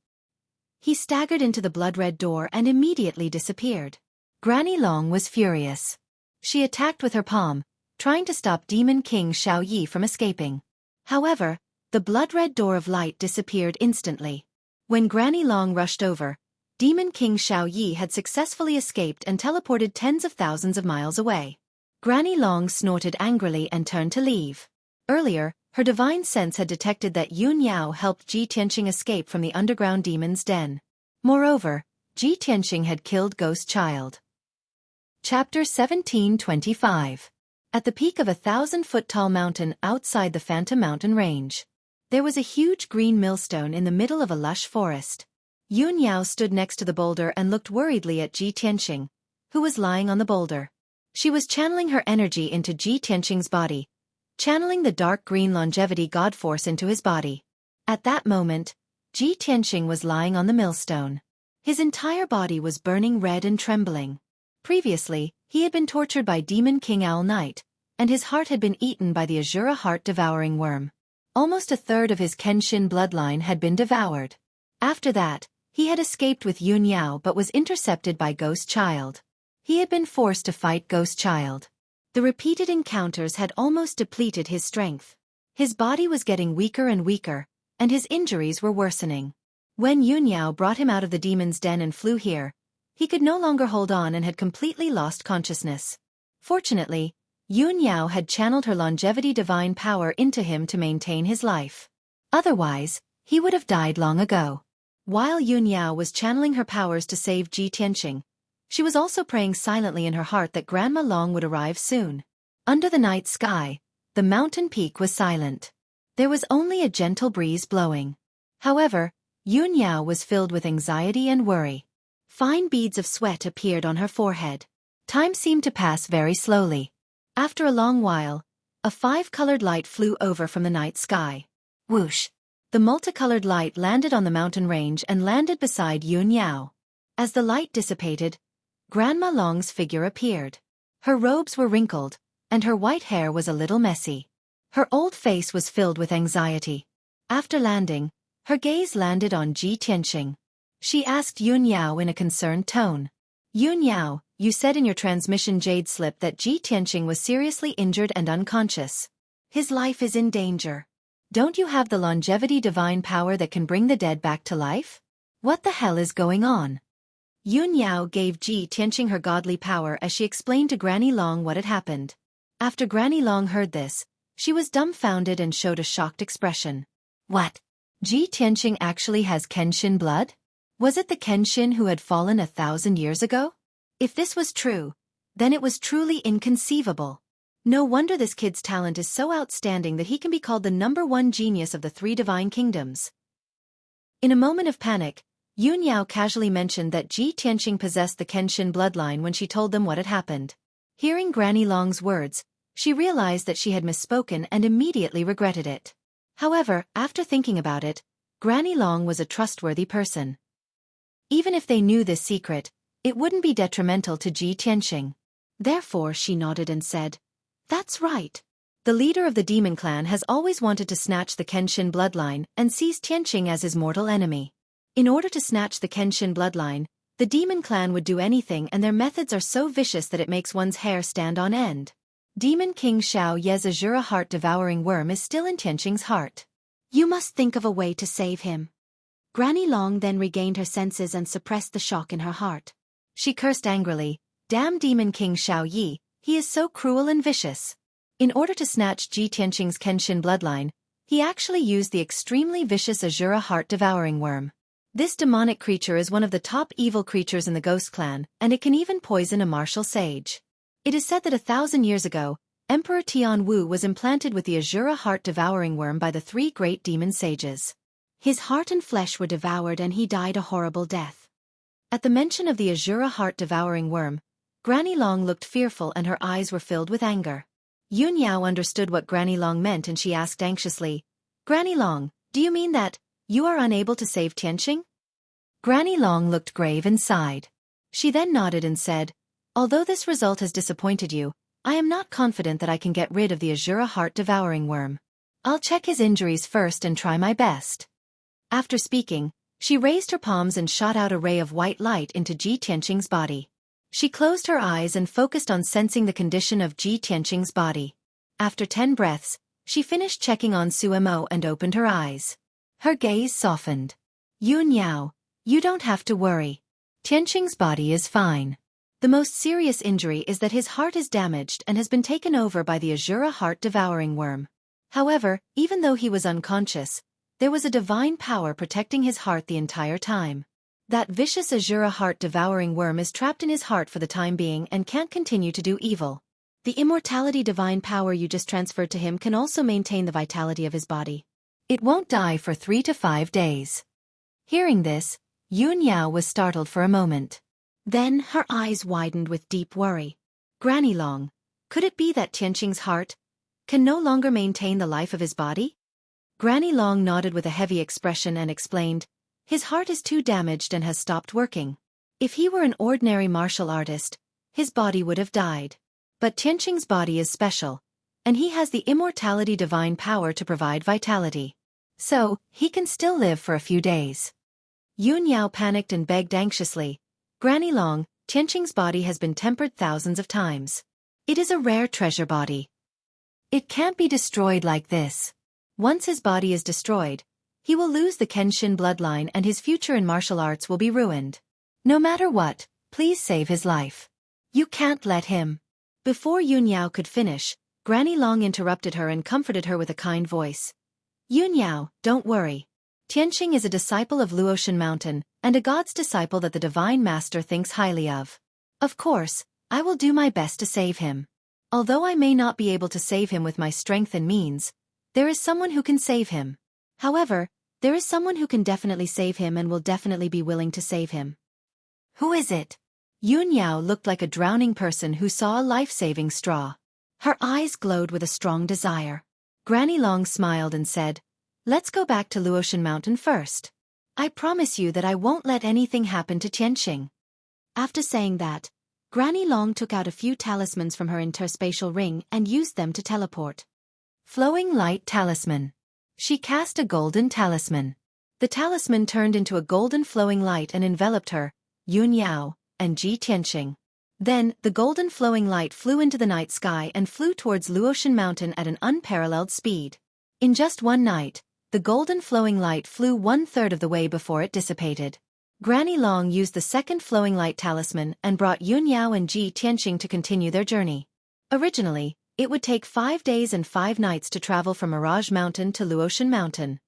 He staggered into the blood-red door and immediately disappeared. Granny Long was furious. She attacked with her palm, trying to stop Demon King Xueqi from escaping. However, the blood-red door of light disappeared instantly. When Granny Long rushed over, Demon King Xueqi had successfully escaped and teleported tens of thousands of miles away. Granny Long snorted angrily and turned to leave. Earlier, her divine sense had detected that Yunyao helped Ji Tianqing escape from the underground demon's den. Moreover, Ji Tianqing had killed Ghost Child. Chapter 1725. At the peak of a 1,000-foot-tall mountain outside the Phantom Mountain Range, there was a huge green millstone in the middle of a lush forest. Yunyao stood next to the boulder and looked worriedly at Ji Tianqing, who was lying on the boulder. She was channeling her energy into Ji Tianqing's body, channeling the dark green longevity god force into his body. At that moment, Ji Tianqing was lying on the millstone. His entire body was burning red and trembling. Previously, he had been tortured by Demon King Owl Knight, and his heart had been eaten by the Azura heart-devouring worm. Almost a third of his Kenshin bloodline had been devoured. After that, he had escaped with Yunyao but was intercepted by Ghost Child. He had been forced to fight Ghost Child. The repeated encounters had almost depleted his strength. His body was getting weaker and weaker, and his injuries were worsening. When Yunyao brought him out of the demon's den and flew here, he could no longer hold on and had completely lost consciousness. Fortunately, Yunyao had channeled her longevity divine power into him to maintain his life. Otherwise, he would have died long ago. While Yunyao was channeling her powers to save Ji Tianqing, she was also praying silently in her heart that Grandma Long would arrive soon. Under the night sky, the mountain peak was silent. There was only a gentle breeze blowing. However, Yun Yao was filled with anxiety and worry. Fine beads of sweat appeared on her forehead. Time seemed to pass very slowly. After a long while, a five-colored light flew over from the night sky. Whoosh! The multicolored light landed on the mountain range and landed beside Yun Yao. As the light dissipated, Grandma Long's figure appeared. Her robes were wrinkled, and her white hair was a little messy. Her old face was filled with anxiety. After landing, her gaze landed on Ji Tianqing. She asked Yun Yao in a concerned tone. Yun Yao, you said in your transmission jade slip that Ji Tianqing was seriously injured and unconscious. His life is in danger. Don't you have the longevity divine power that can bring the dead back to life? What the hell is going on? Yun Yao gave Ji Tianqing her godly power as she explained to Granny Long what had happened. After Granny Long heard this, she was dumbfounded and showed a shocked expression. What? Ji Tianqing actually has Kenshin blood? Was it the Kenshin who had fallen 1,000 years ago? If this was true, then it was truly inconceivable. No wonder this kid's talent is so outstanding that he can be called the #1 genius of the 3 divine kingdoms. In a moment of panic, Yun Yao casually mentioned that Ji Tianqing possessed the Kenshin bloodline when she told them what had happened. Hearing Granny Long's words, she realized that she had misspoken and immediately regretted it. However, after thinking about it, Granny Long was a trustworthy person. Even if they knew this secret, it wouldn't be detrimental to Ji Tianqing. Therefore she nodded and said, "That's right. The leader of the demon clan has always wanted to snatch the Kenshin bloodline and sees Tianqing as his mortal enemy. In order to snatch the Kenshin bloodline, the demon clan would do anything, and their methods are so vicious that it makes one's hair stand on end. Demon King Xiao Ye's Azura heart-devouring worm is still in Tianqing's heart. You must think of a way to save him." Granny Long then regained her senses and suppressed the shock in her heart. She cursed angrily, "Damn Demon King Xiao Yi, he is so cruel and vicious." In order to snatch Ji Tianqing's Kenshin bloodline, he actually used the extremely vicious Azura heart-devouring worm. This demonic creature is one of the top evil creatures in the Ghost Clan, and it can even poison a martial sage. It is said that 1,000 years ago, Emperor Tian Wu was implanted with the Azura heart-devouring worm by the 3 great demon sages. His heart and flesh were devoured and he died a horrible death. At the mention of the Azura heart-devouring worm, Granny Long looked fearful and her eyes were filled with anger. Yun Yao understood what Granny Long meant and she asked anxiously, "Granny Long, do you mean that you are unable to save Tianqing?" Granny Long looked grave and sighed. She then nodded and said, "Although this result has disappointed you, I am not confident that I can get rid of the Azura heart-devouring worm. I'll check his injuries first and try my best." After speaking, she raised her palms and shot out a ray of white light into Ji Tianqing's body. She closed her eyes and focused on sensing the condition of Ji Tianqing's body. After 10 breaths, she finished checking on Suemo and opened her eyes. Her gaze softened. "Yun Yao, you don't have to worry. Tianqing's body is fine. The most serious injury is that his heart is damaged and has been taken over by the Azura heart-devouring worm. However, even though he was unconscious, there was a divine power protecting his heart the entire time. That vicious Azura heart-devouring worm is trapped in his heart for the time being and can't continue to do evil. The immortality divine power you just transferred to him can also maintain the vitality of his body. It won't die for 3 to 5 days." Hearing this, Yun Yao was startled for a moment. Then her eyes widened with deep worry. "Granny Long, could it be that Tianqing's heart can no longer maintain the life of his body?" Granny Long nodded with a heavy expression and explained, "His heart is too damaged and has stopped working. If he were an ordinary martial artist, his body would have died. But Tianqing's body is special, and he has the immortality divine power to provide vitality. So, he can still live for a few days." Yun Yao panicked and begged anxiously, "Granny Long, Tianqing's body has been tempered thousands of times. It is a rare treasure body. It can't be destroyed like this. Once his body is destroyed, he will lose the Kenshin bloodline and his future in martial arts will be ruined. No matter what, please save his life. You can't let him." Before Yun Yao could finish, Granny Long interrupted her and comforted her with a kind voice. "Yun Yao, don't worry. Tianqing is a disciple of Luotian Mountain, and a god's disciple that the Divine Master thinks highly of. Of course, I will do my best to save him. Although I may not be able to save him with my strength and means, there is someone who can save him. However, there is someone who can definitely save him and will definitely be willing to save him. Who is it? Yun Yao looked like a drowning person who saw a life-saving straw. Her eyes glowed with a strong desire. Granny Long smiled and said, "Let's go back to Luotian Mountain first. I promise you that I won't let anything happen to Qianqing." After saying that, Granny Long took out a few talismans from her interspatial ring and used them to teleport. Flowing Light Talisman. She cast a golden talisman. The talisman turned into a golden flowing light and enveloped her, Yun Yao, and Ji Tianqing. Then, the golden flowing light flew into the night sky and flew towards Luotian Mountain at an unparalleled speed. In just one night, the golden flowing light flew 1/3 of the way before it dissipated. Granny Long used the second flowing light talisman and brought Yun Yao and Ji Tianqing to continue their journey. Originally, it would take 5 days and 5 nights to travel from Mirage Mountain to Luotian Mountain,